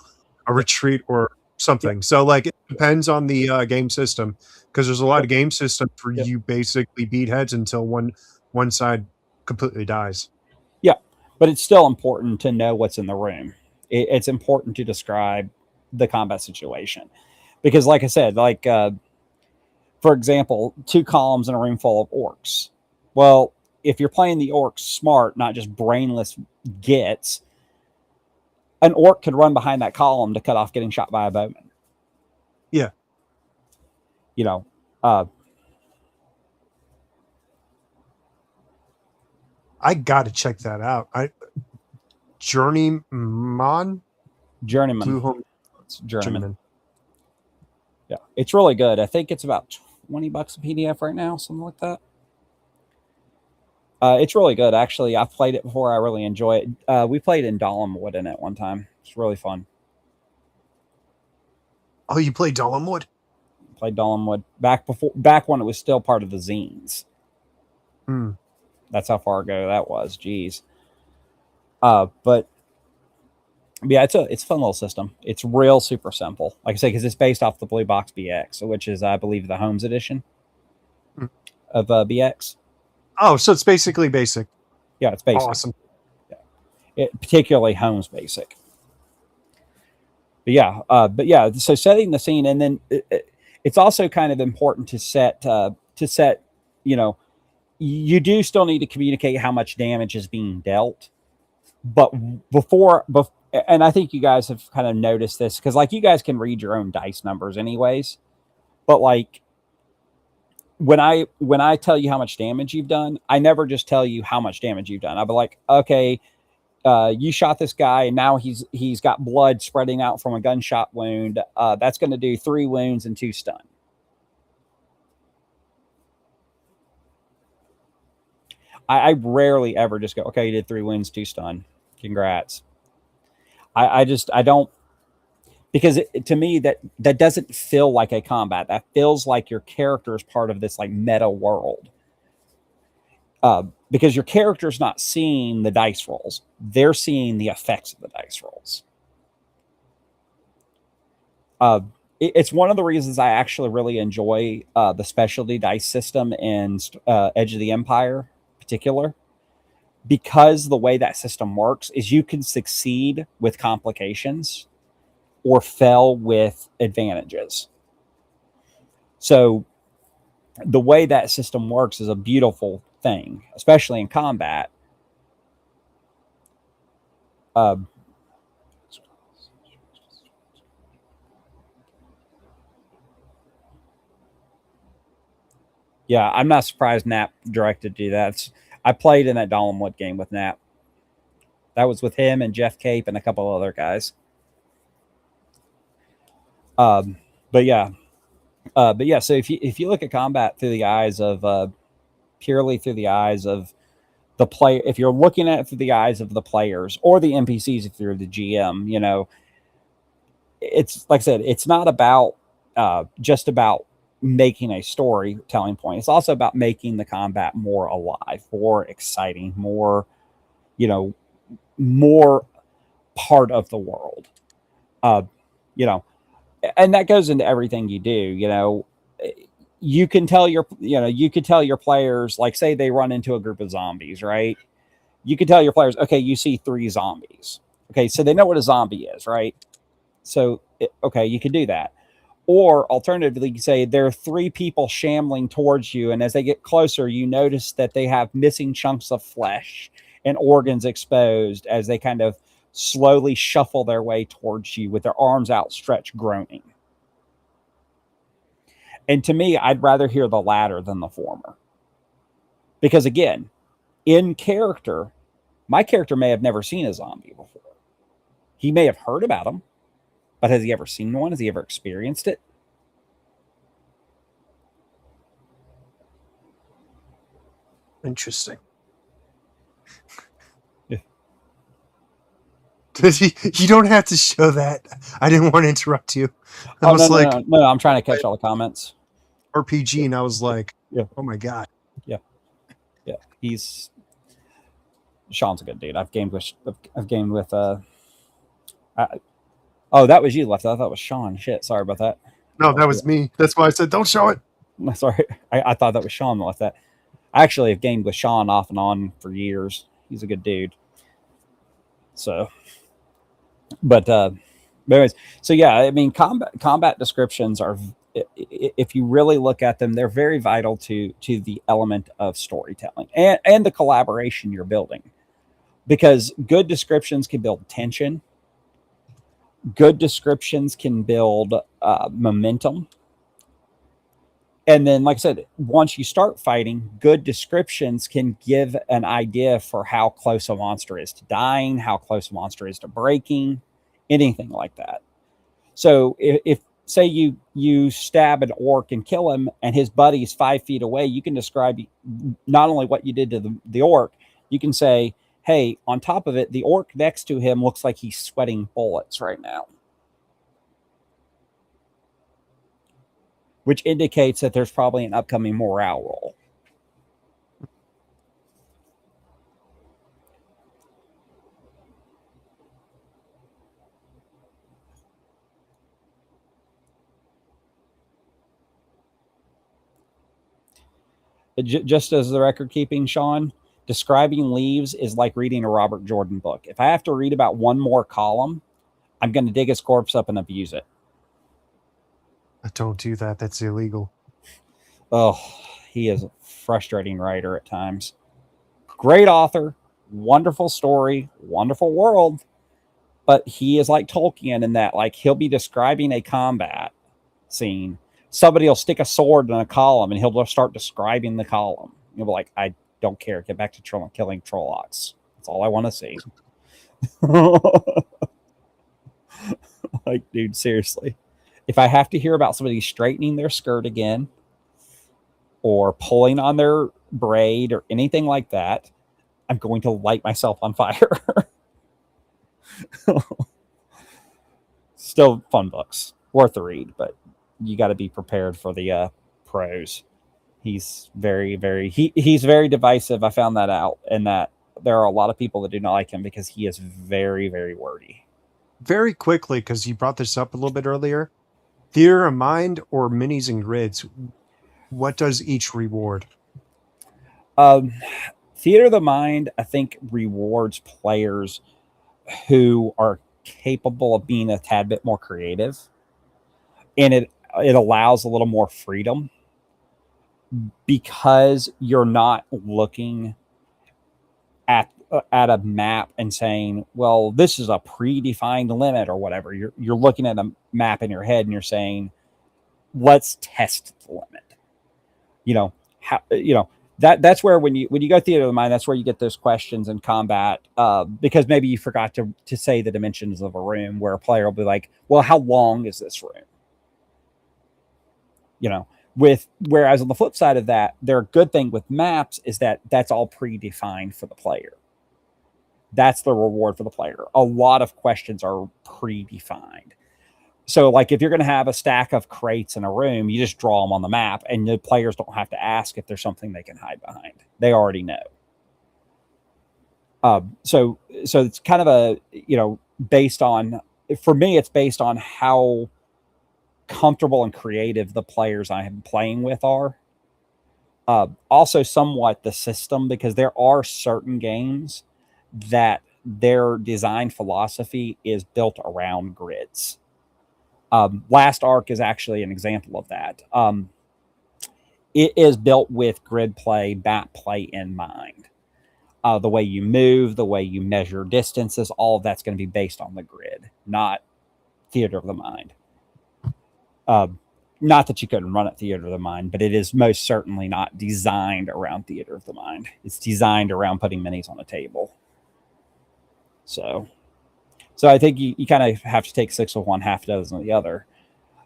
Yep. retreat or Yep. something. So like it depends on the game system, because there's a lot Yep. of game systems where Yep. you basically beat heads until one side completely dies. Yeah, but it's still important to know what's in the room. It's important to describe the combat situation, because, like I said, like for example, 2 columns in a room full of orcs. Well, if you're playing the orcs smart, not just brainless gits, an orc could run behind that column to cut off getting shot by a bowman. Yeah, You know, uh, I got to check that out. Journeyman, journeyman. Blue Home It's journeyman. Journeyman. Yeah, it's really good. I think it's about $20 a PDF right now, something like that. It's really good, actually. I've played it before. I really enjoy it. We played in Dalemwood in it one time. It's really fun. Oh, you play Dolomwood? Played Dalemwood back when it was still part of the zines. Hmm. That's how far ago that was. Jeez. But yeah, it's a fun little system. It's real super simple. Like I say, because it's based off the Blue Box BX, which is, I believe, the Homes edition Hmm. of BX. Oh, so it's basically basic. Yeah, it's basic. Awesome. Particularly Homes basic. But yeah. So setting the scene, and then it's also kind of important to set. You know, you do still need to communicate how much damage is being dealt, but and I think you guys have kind of noticed this because like you guys can read your own dice numbers anyways, but like when I tell you how much damage you've done, I never just tell you how much damage you've done. I'll be like, okay, you shot this guy, and now he's got blood spreading out from a gunshot wound. That's going to do 3 wounds and 2 stun. I rarely ever just go, okay, you did 3 wounds, 2 stun. Congrats. I don't because to me that doesn't feel like a combat. That feels like your character is part of this like meta world. Because your character's not seeing the dice rolls; they're seeing the effects of the dice rolls. Uh, it's one of the reasons I actually really enjoy the specialty dice system in Edge of the Empire, in particular, because the way that system works is you can succeed with complications or fail with advantages. So the way that system works is a beautiful thing, especially in combat. Uh, yeah, I'm not surprised Nap directed to do that. I played in that Dawnwood game with Nap. That was with him and Jeff Cape and a couple other guys. Um, but yeah, but yeah. So if you look at combat through the eyes of purely through the eyes of the player, if you're looking at it through the eyes of the players or the NPCs if you're the GM, it's like I said, it's not about just about making a storytelling point. It's also about making the combat more alive, more exciting, more you know, more part of the world. Uh, you know, and that goes into everything you do. You can tell you could tell your players, like say they run into a group of zombies, right? You could tell your players, okay, you see 3 zombies. Okay, so they know what a zombie is, right? So okay, you can do that. Or alternatively, you say there are 3 people shambling towards you, and as they get closer, you notice that they have missing chunks of flesh and organs exposed as they kind of slowly shuffle their way towards you with their arms outstretched, groaning. And to me, I'd rather hear the latter than the former. Because again, in character, my character may have never seen a zombie before. He may have heard about them, but has he ever seen one? Has he ever experienced it? Interesting. Yeah. You don't have to show that. I didn't want to interrupt you. I Oh was no, like, no, no, no! I'm trying to catch all the comments. RPG, and I was like, Yeah, oh my god. yeah, yeah. He's Sean's a good dude. I've gamed with. I, oh, that was you left. I thought it was Sean. Shit, sorry about that. No, that was me. That's why I said don't show it. Sorry, I thought that was Sean that left that. I actually have gamed with Sean off and on for years. He's a good dude. So, but anyways, so yeah, I mean, combat descriptions are, if you really look at them, they're very vital to the element of storytelling and the collaboration you're building. Because good descriptions can build tension. Good descriptions can build momentum. And then, like I said, once you start fighting, good descriptions can give an idea for how close a monster is to dying, how close a monster is to breaking, anything like that. So if say you stab an orc and kill him, and his buddy's 5 feet away, you can describe not only what you did to the orc, you can say, "Hey, on top of it, the orc next to him looks like he's sweating bullets right now," which indicates that there's probably an upcoming morale roll. Just as the record keeping, Sean, describing leaves is like reading a Robert Jordan book. If I have to read about one more column, I'm going to dig his corpse up and abuse it. Don't do that. That's illegal. Oh, he is a frustrating writer at times. Great author, wonderful story, wonderful world. But he is like Tolkien in that, like, he'll be describing a combat scene. Somebody will stick a sword in a column and he'll start describing the column. You'll be like, I don't care. Get back to killing Trollocs. That's all I want to see. Like, dude, seriously. If I have to hear about somebody straightening their skirt again or pulling on their braid or anything like that, I'm going to light myself on fire. Still fun books, worth the read, but you got to be prepared for the prose. He's he's very divisive. I found that out, and that there are a lot of people that do not like him because he is very wordy. Very quickly, because you brought this up a little bit earlier, theater of mind or minis and grids, what does each reward? Um, Theater of the Mind, I think, rewards players who are capable of being a tad bit more creative, and it allows a little more freedom because you're not looking at a map and saying, well, this is a predefined limit or whatever. You're looking at a map in your head and you're saying, let's test the limit. You know, how, you know, that's where when you go theater of the mind, that's where you get those questions in combat, because maybe you forgot to say the dimensions of a room, where a player will be like, well, how long is this room? You know, with whereas on the flip side of that, their good thing with maps is that that's all predefined for the player. That's the reward for the player. A lot of questions are predefined. So, like, if you're going to have a stack of crates in a room, you just draw them on the map, and the players don't have to ask if there's something they can hide behind. They already know. So it's kind of a, based on, for me, it's based on how comfortable and creative the players I am playing with are. Also, somewhat the system, because there are certain games that their design philosophy is built around grids. Last Arc is actually an example of that. It is built with grid play, map play in mind. The way you move, the way you measure distances, all of that's going to be based on the grid, not theater of the mind. Not that you couldn't run it theater of the mind, but it is most certainly not designed around theater of the mind. It's designed around putting minis on a table. So I think you kind of have to take six of one, half dozen of the other.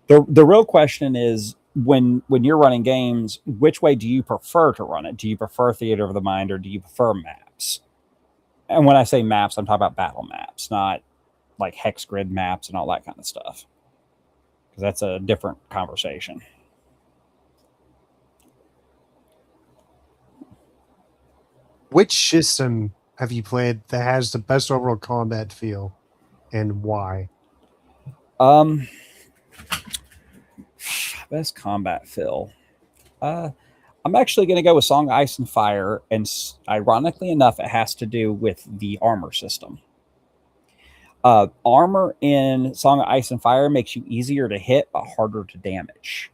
The real question is, when you're running games, which way do you prefer to run it? Do you prefer theater of the mind, or do you prefer maps? And when I say maps, I'm talking about battle maps, not like hex grid maps and all that kind of stuff, because that's a different conversation. Which system have you played that has the best overall combat feel, and why? Um, Best combat feel. I'm actually going to go with Song of Ice and Fire, and ironically enough, it has to do with the armor system. Armor in Song of Ice and Fire makes you easier to hit but harder to damage,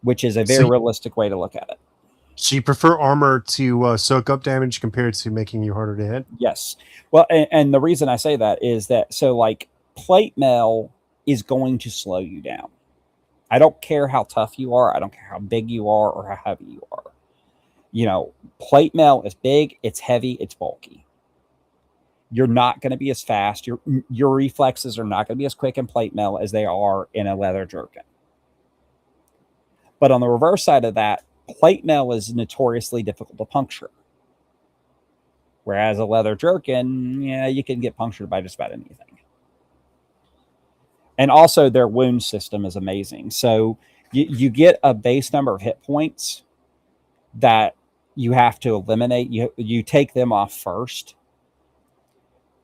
which is a So, very realistic way to look at it. so you prefer armor to soak up damage compared to making you harder to hit? Yes. Well, and the reason I say that is that, so like, plate mail is going to slow you down. I don't care how tough you are. I don't care how big you are or how heavy you are. Plate mail is big, it's heavy, it's bulky. You're not going to be as fast. Your reflexes are not going to be as quick in plate mail as they are in a leather jerkin. But on the reverse side of that, plate mail is notoriously difficult to puncture. Whereas a leather jerkin, yeah, you can get punctured by just about anything. And also, their wound system is amazing. So you get a base number of hit points that you have to eliminate. You take them off first,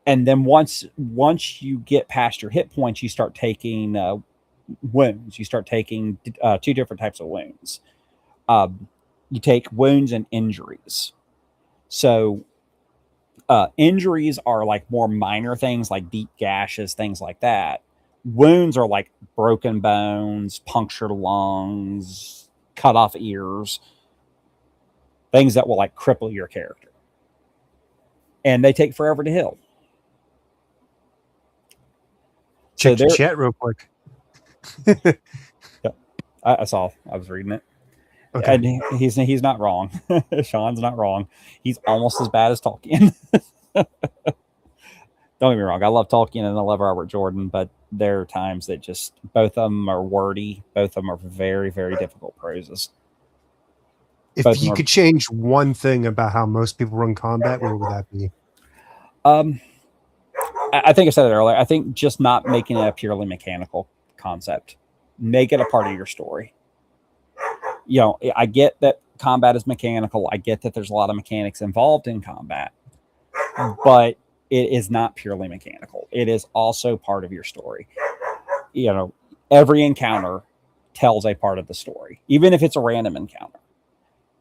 and then once you get past your hit points, you start taking wounds. You start taking two different types of wounds. You take wounds and injuries. So injuries are like more minor things, like deep gashes, things like that. Wounds are like broken bones, punctured lungs, cut off ears, things that will like cripple your character. And they take forever to heal. Check So your there, chat real quick. yeah, I saw. I was reading it, Okay. and he's not wrong. Sean's not wrong. He's almost as bad as Tolkien. Don't get me wrong. I love Tolkien and I love Robert Jordan, but there are times that just both of them are wordy. Both of them are very, very difficult proses. Both If of them you could change one thing about how most people run combat, what would that be? I think I said it earlier. I think just not making it a purely mechanical concept. Make it a part of your story. You know, I get that combat is mechanical. I get that there's a lot of mechanics involved in combat, but it is not purely mechanical. It is also part of your story. You know, every encounter tells a part of the story, even if it's a random encounter.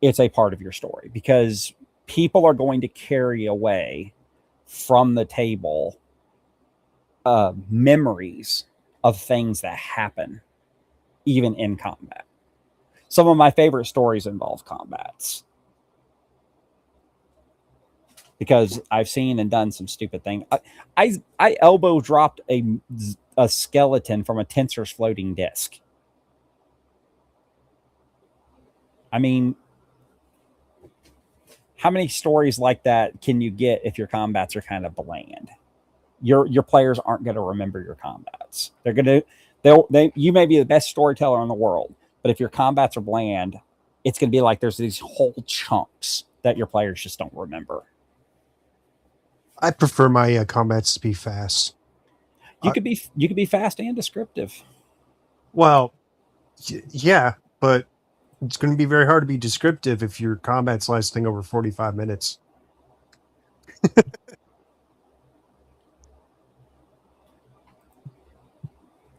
It's a part of your story because people are going to carry away from the table memories of things that happen even in combat. Some of my favorite stories involve combats because I've seen and done some stupid things. I elbow dropped a skeleton from a tensor's floating disc. I mean, how many stories like that can you get if your combats are kind of bland? Your players aren't going to remember your combats. They're going to you may be the best storyteller in the world, but if your combats are bland, it's going to be like there's these whole chunks that your players just don't remember. I prefer my combats to be fast. You could be fast and descriptive. Well, yeah, but it's going to be very hard to be descriptive if your combat's lasting over 45 minutes.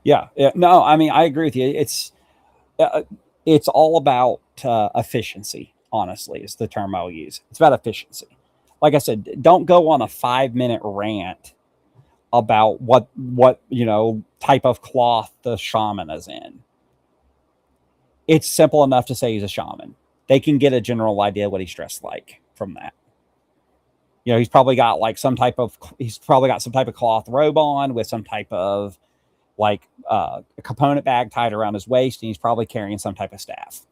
Yeah, no, I mean I agree with you. It's all about efficiency. Honestly, is the term I'll use. It's about efficiency. Like I said, don't go on a 5-minute rant about what type of cloth the shaman is in. It's simple enough to say he's a shaman. They can get a general idea what he's dressed like from that. You know, he's probably got some type of cloth robe on with some type of a component bag tied around his waist, and he's probably carrying some type of staff.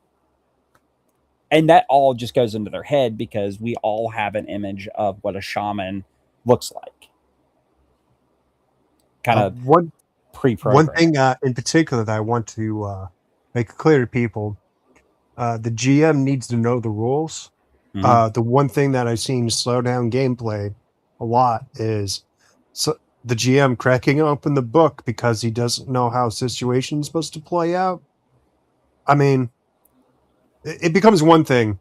And that all just goes into their head because we all have an image of what a shaman looks like. Kind of one pre-programmed. thing in particular that I want to make clear to people, the GM needs to know the rules. Mm-hmm. The one thing that I've seen slow down gameplay a lot is the GM cracking open the book because he doesn't know how a situation's supposed to play out. I mean, it becomes one thing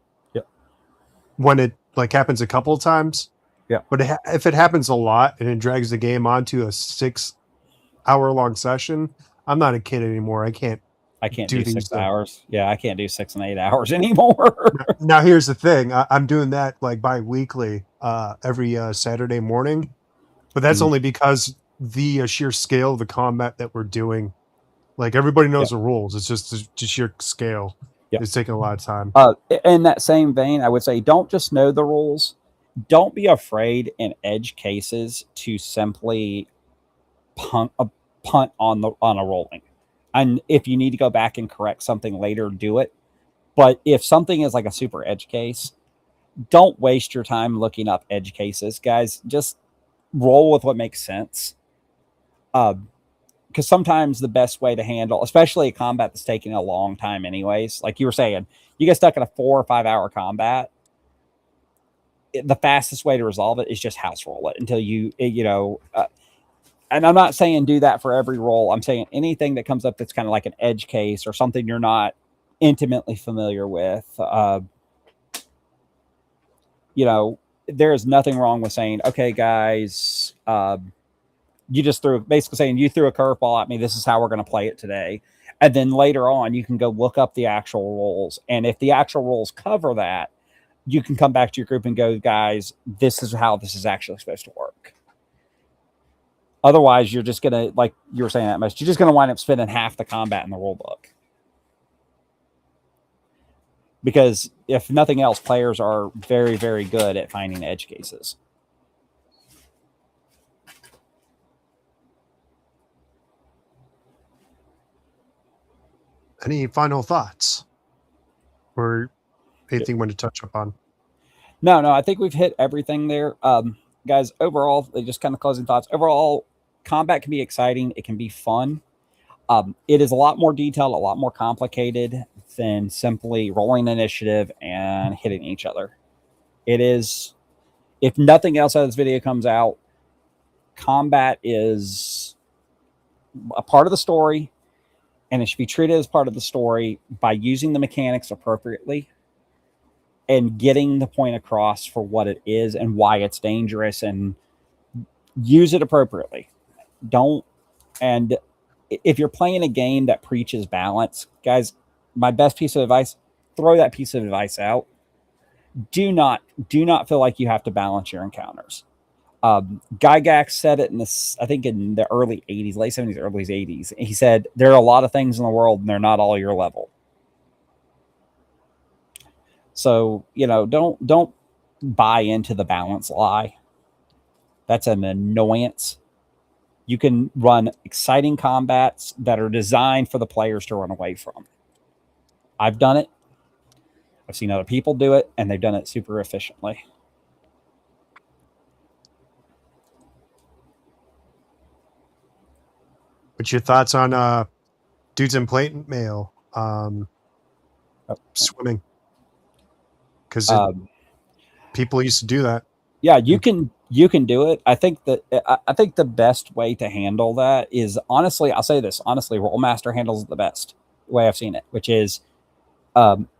when it happens a couple of times. Yeah. But if it happens a lot and it drags the game onto a 6-hour-long session, I'm not a kid anymore. I can't do these 6 hours. Yeah, I can't do 6 and 8 hours anymore. Now here's the thing. I'm doing that bi-weekly, every Saturday morning, but that's only because the sheer scale of the combat that we're doing. Like everybody knows the rules. It's just the sheer scale. It's taking a lot of time. In that same vein, I would say don't just know the rules. Don't be afraid in edge cases to simply punt on a rolling. And if you need to go back and correct something later, do it. But if something is like a super edge case, don't waste your time looking up edge cases, guys. Just roll with what makes sense. Because sometimes the best way to handle, especially a combat that's taking a long time, anyways, like you were saying, you get stuck in a 4 or 5 hour combat. The fastest way to resolve it is just house roll it until and I'm not saying do that for every roll. I'm saying anything that comes up that's kind of like an edge case or something you're not intimately familiar with. There is nothing wrong with saying, okay, guys, you just threw a curveball at me. This is how we're going to play it today. And then later on, you can go look up the actual rules. And if the actual rules cover that, you can come back to your group and go, guys, this is how this is actually supposed to work. Otherwise, you're just going to, like you were saying that much, you're just going to wind up spending half the combat in the rule book. Because if nothing else, players are very, very good at finding edge cases. Any final thoughts or anything you want to touch upon? No, I think we've hit everything there. Guys, overall, just kind of closing thoughts. Overall, combat can be exciting. It can be fun. It is a lot more detailed, a lot more complicated than simply rolling initiative and hitting each other. It is, if nothing else out of this video comes out, combat is a part of the story, and it should be treated as part of the story by using the mechanics appropriately and getting the point across for what it is and why it's dangerous, and use it appropriately. Don't, and if you're playing a game that preaches balance, guys, my best piece of advice, throw that piece of advice out. Do not feel like you have to balance your encounters. Gygax said it in this, I think in the early 80s, late 70s, early 80s. He said, there are a lot of things in the world and they're not all your level. So, don't buy into the balance lie. That's an annoyance. You can run exciting combats that are designed for the players to run away from. I've done it. I've seen other people do it, and they've done it super efficiently. What's your thoughts on dudes in plate mail swimming? Because people used to do that. Yeah, you can do it. I think the best way to handle that is, honestly, I'll say this honestly, Rollmaster handles it the best way I've seen it, which is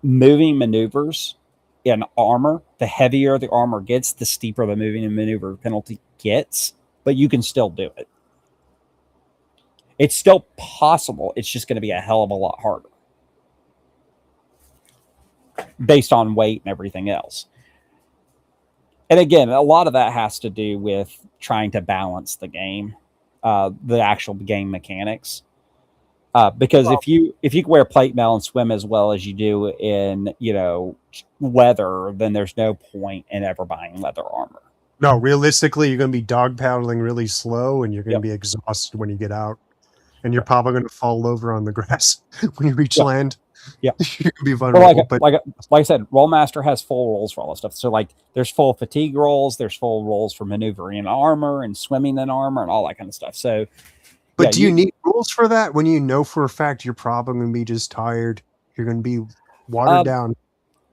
moving maneuvers in armor. The heavier the armor gets, the steeper the moving and maneuver penalty gets, but you can still do it. It's still possible. It's just going to be a hell of a lot harder based on weight and everything else. And again, a lot of that has to do with trying to balance the game, the actual game mechanics. Because if you can wear plate mail and swim as well as you do in leather, then there's no point in ever buying leather armor. No, realistically, you're going to be dog paddling really slow, and you're going to be exhausted when you get out, and you're probably going to fall over on the grass when you reach land. Yeah, you can be vulnerable. Like I said, Rollmaster has full rolls for all this stuff. So like, there's full fatigue rolls, there's full rolls for maneuvering in armor and swimming in armor and all that kind of stuff. So, but do you need rules for that when you know for a fact you're probably going to be just tired? You're going to be watered down.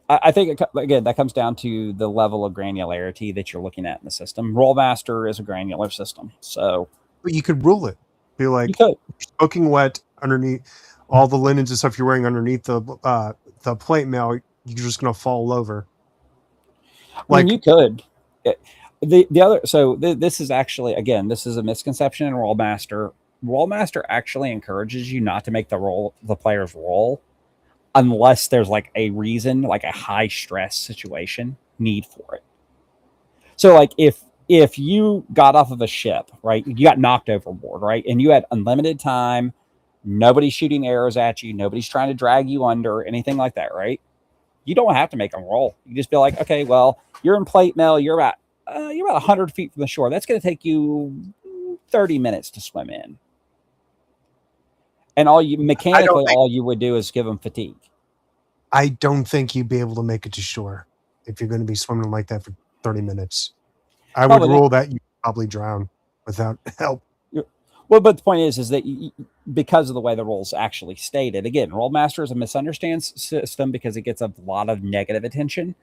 I think again that comes down to the level of granularity that you're looking at in the system. Rollmaster is a granular system, so but you could rule it. Be like soaking wet underneath. All the linens and stuff you're wearing underneath the plate mail, you're just going to fall over. Like, I mean, you could. The other, so this is actually, again, this is a misconception in Rollmaster. Rollmaster actually encourages you not to make the players roll unless there's like a reason, like a high stress situation need for it. So like if you got off of a ship, right, you got knocked overboard, right, and you had unlimited time, nobody's shooting arrows at you, nobody's trying to drag you under, anything like that, right? You don't have to make them roll. You just be like, okay, well, you're in plate mail, you're about 100 feet from the shore. That's going to take you 30 minutes to swim in. And all you would do is give them fatigue. I don't think you'd be able to make it to shore if you're going to be swimming like that for 30 minutes. I would rule that you probably drown without help. Well, but the point is that because of the way the rules actually stated, again, Rollmaster is a misunderstood system because it gets a lot of negative attention.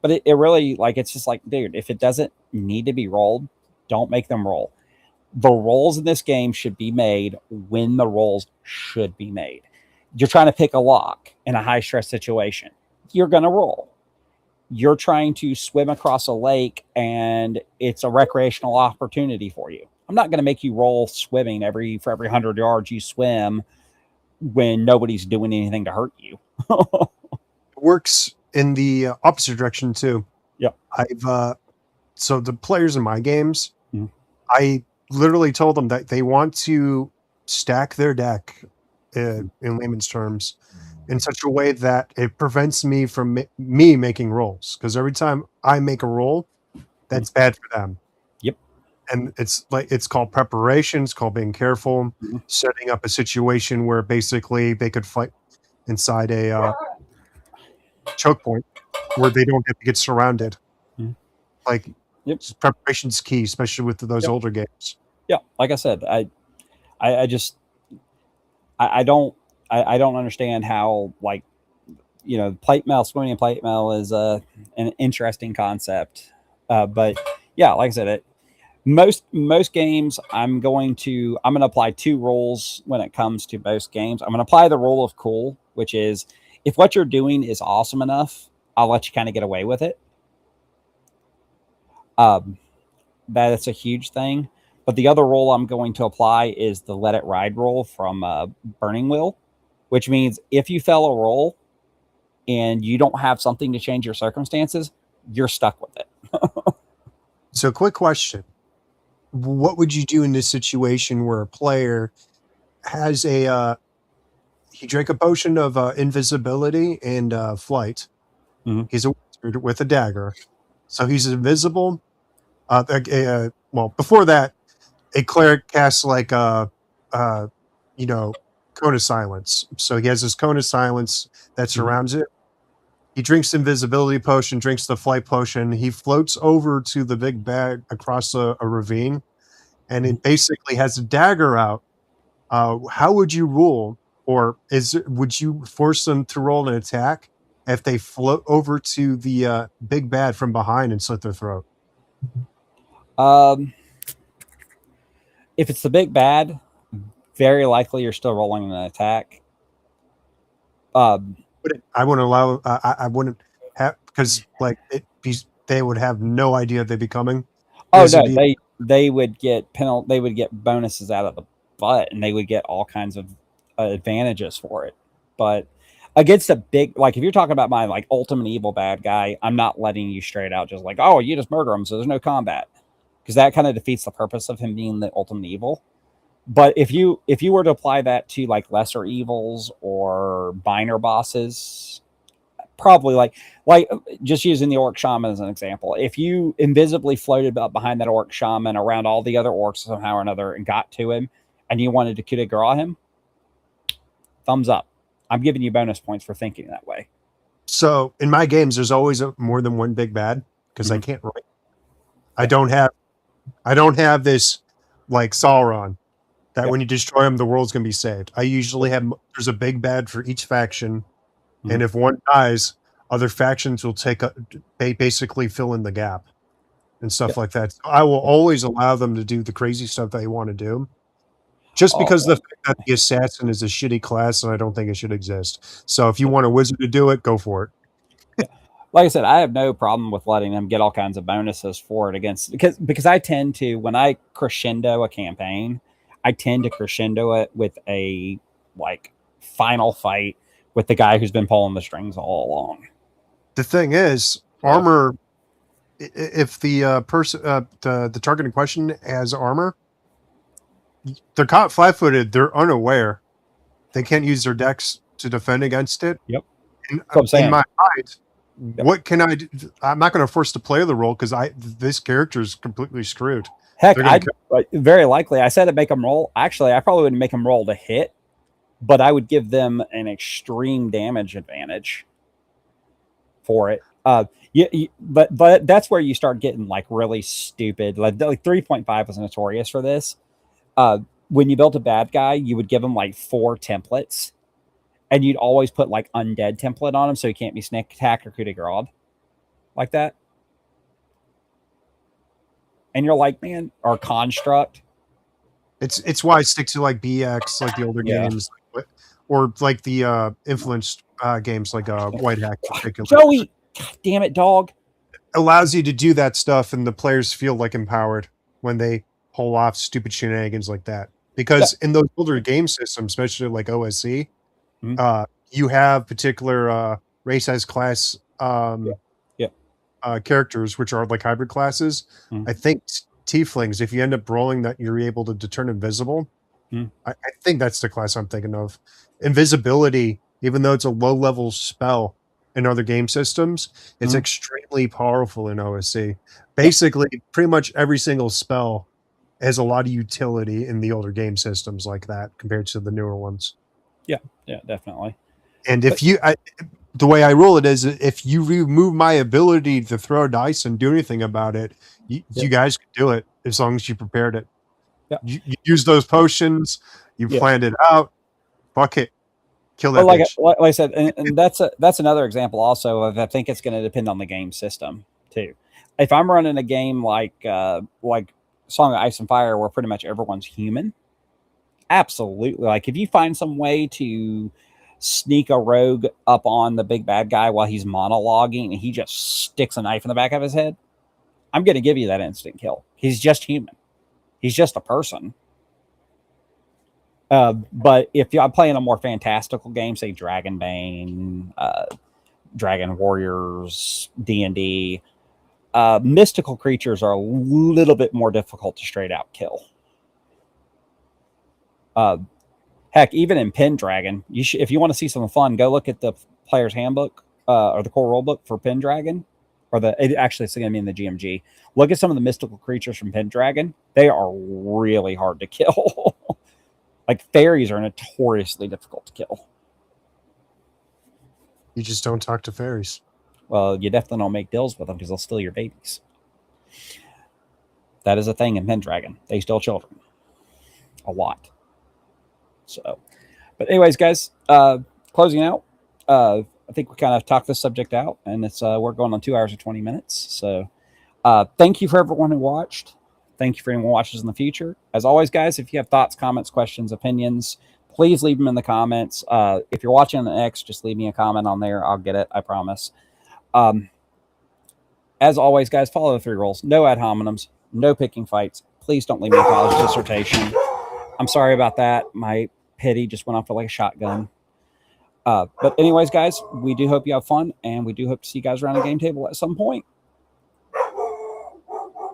But it really, like, it's just like, dude, if it doesn't need to be rolled, don't make them roll. The rolls in this game should be made when the rolls should be made. You're trying to pick a lock in a high stress situation. You're going to roll. You're trying to swim across a lake and it's a recreational opportunity for you. I'm not going to make you roll swimming for every 100 yards you swim when nobody's doing anything to hurt you. It works in the opposite direction too. Yep. So the players in my games, I literally told them that they want to stack their deck in layman's terms in such a way that it prevents me from me making rolls. Because every time I make a roll, that's bad for them. Yep. And it's called preparation. It's called being careful, setting up a situation where basically they could fight. inside a choke point where they don't have to get surrounded. Mhm. Like, Yep. preparation's key, especially with those Yep. older games. Yeah. Like I said, I just, I don't, I don't understand how, like, plate mail, swimming in plate mail is an interesting concept. But yeah, like I said, most games I'm going to apply two rules when it comes to most games. I'm going to apply the rule of cool, which is if what you're doing is awesome enough, I'll let you kind of get away with it. Um, that's a huge thing. But the other rule I'm going to apply is the let it ride rule from Burning Wheel, which means if you fail a roll and you don't have something to change your circumstances, you're stuck with it. So, quick question: what would you do in this situation where a player has he drank a potion of invisibility and flight? Mhm. He's a wizard with a dagger, so he's invisible. Well, before that, a cleric casts like uh, you know, cone of silence. So he has this cone of silence that Mhm. surrounds it. He drinks invisibility potion, drinks the flight potion. He floats over to the big bag across a ravine, and Mhm. it basically has a dagger out. How would you rule, or would you force them to roll an attack if they float over to the big bad from behind and slit their throat? Um, if it's the big bad, very likely you're still rolling an attack. Um, I wouldn't allow. I wouldn't have, because like they would have no idea they'd be coming. oh Because no, it'd be they would get They would get bonuses out of the butt, and they would get all kinds of advantages for it. But against a big, like if you're talking about my like ultimate evil bad guy, I'm not letting you straight out just like, oh, you just murder him, so there's no combat, because that kind of defeats the purpose of him being the ultimate evil. But if you were to apply that to like lesser evils or minor bosses, probably like just using the orc shaman as an example, if you invisibly floated up behind that orc shaman around all the other orcs somehow or another and got to him and you wanted to coup de grace him, thumbs up. I'm giving you bonus points for thinking that way. so in my games. There's always more than one big bad because I Mhm. can't write. I Yeah. don't have. I don't have this like Sauron that Yep. when you destroy him, the world's gonna be saved. I usually have. There's a big bad for each faction, Mhm. and if one dies, other factions will basically fill in the gap and stuff Yep. like that. So I will always allow them to do the crazy stuff they want to do. Just Oh, because the fact that the assassin is a shitty class, and I don't think it should exist. So if you want a wizard to do it, go for it. yeah. Like I said, I have no problem with letting them get all kinds of bonuses for it against because I tend to when I crescendo a campaign, I tend to crescendo it with a like final fight with the guy who's been pulling the strings all along. The thing is, So armor. If the person, the target in question has armor, they're caught flat-footed. They're unaware. They can't use their decks to defend against it. yep, And, that's what I'm in saying. my mind, Yep. what can I do? I'm not going to force to play the role because this character is completely screwed. Heck, They're going I to very likely I said to make them roll. Actually, I probably wouldn't make them roll to hit, but I would give them an extreme damage advantage for it. But that's where you start getting like really stupid. Like 3.5 was notorious for this. Uh, when you built a bad guy, you would give him like 4 templates, and you'd always put like undead template on him, so he can't be sneak attack or coup de grace like that. And you're like, man, or construct, It's why I stick to like BX, like the older yeah. games, or like the influenced games like White Hack in particular. Joey, God damn it, dog. Allows you to do that stuff, and the players feel like empowered when they pull off stupid shenanigans like that. Yeah. Because in those older game systems, especially like OSC, Mhm. you have particular race as class Yeah. Yeah. characters, which are like hybrid classes. Mhm. I think tieflings, if you end up rolling that, you're able to turn invisible. Mhm. I think that's the class I'm thinking of. Invisibility, even though it's a low level spell in other game systems, it's Mhm. extremely powerful in OSC. Yeah. Basically, pretty much every single spell has a lot of utility in the older game systems like that compared to the newer ones. Yeah. Yeah. Definitely. And if the way I roll it is, if you remove my ability to throw dice and do anything about it, you guys can do it as long as you prepared it. Yeah. You use those potions, you Yeah. planned it out. Fuck it, kill that Well, bitch. like I said, and that's another example also of I think it's going to depend on the game system too. If I'm running a game like Song of Ice and Fire, where pretty much everyone's human, absolutely. Like if you find some way to sneak a rogue up on the big bad guy while he's monologuing and he just sticks a knife in the back of his head, I'm going to give you that instant kill. He's just human. He's just a person. But if I'm playing a more fantastical game, say Dragonbane, Dragon Warriors, D&D, mystical creatures are a little bit more difficult to straight out kill. Heck, even in Pendragon, if you want to see some fun, go look at the player's handbook or the core rulebook for Pendragon, or actually it's going to be in the GMG. Look at some of the mystical creatures from Pendragon. They are really hard to kill. Like fairies are notoriously difficult to kill. You just don't talk to fairies. Well, you definitely don't make deals with them because they'll steal your babies. That is a thing in Pendragon. They steal children. A lot. So, but anyways, guys, closing out, I think we kind of talked this subject out, and it's we're going on 2 hours and 20 minutes. So, thank you for everyone who watched. Thank you for anyone who watches in the future. As always, guys, if you have thoughts, comments, questions, opinions, please leave them in the comments. If you're watching on X, just leave me a comment on there. I'll get it. I promise. As always, guys, follow the 3 rules. No ad hominems. No picking fights. Please don't leave me a college dissertation. I'm sorry about that. My pity just went off like a shotgun. But anyways, guys, we do hope you have fun, and we do hope to see you guys around the game table at some point.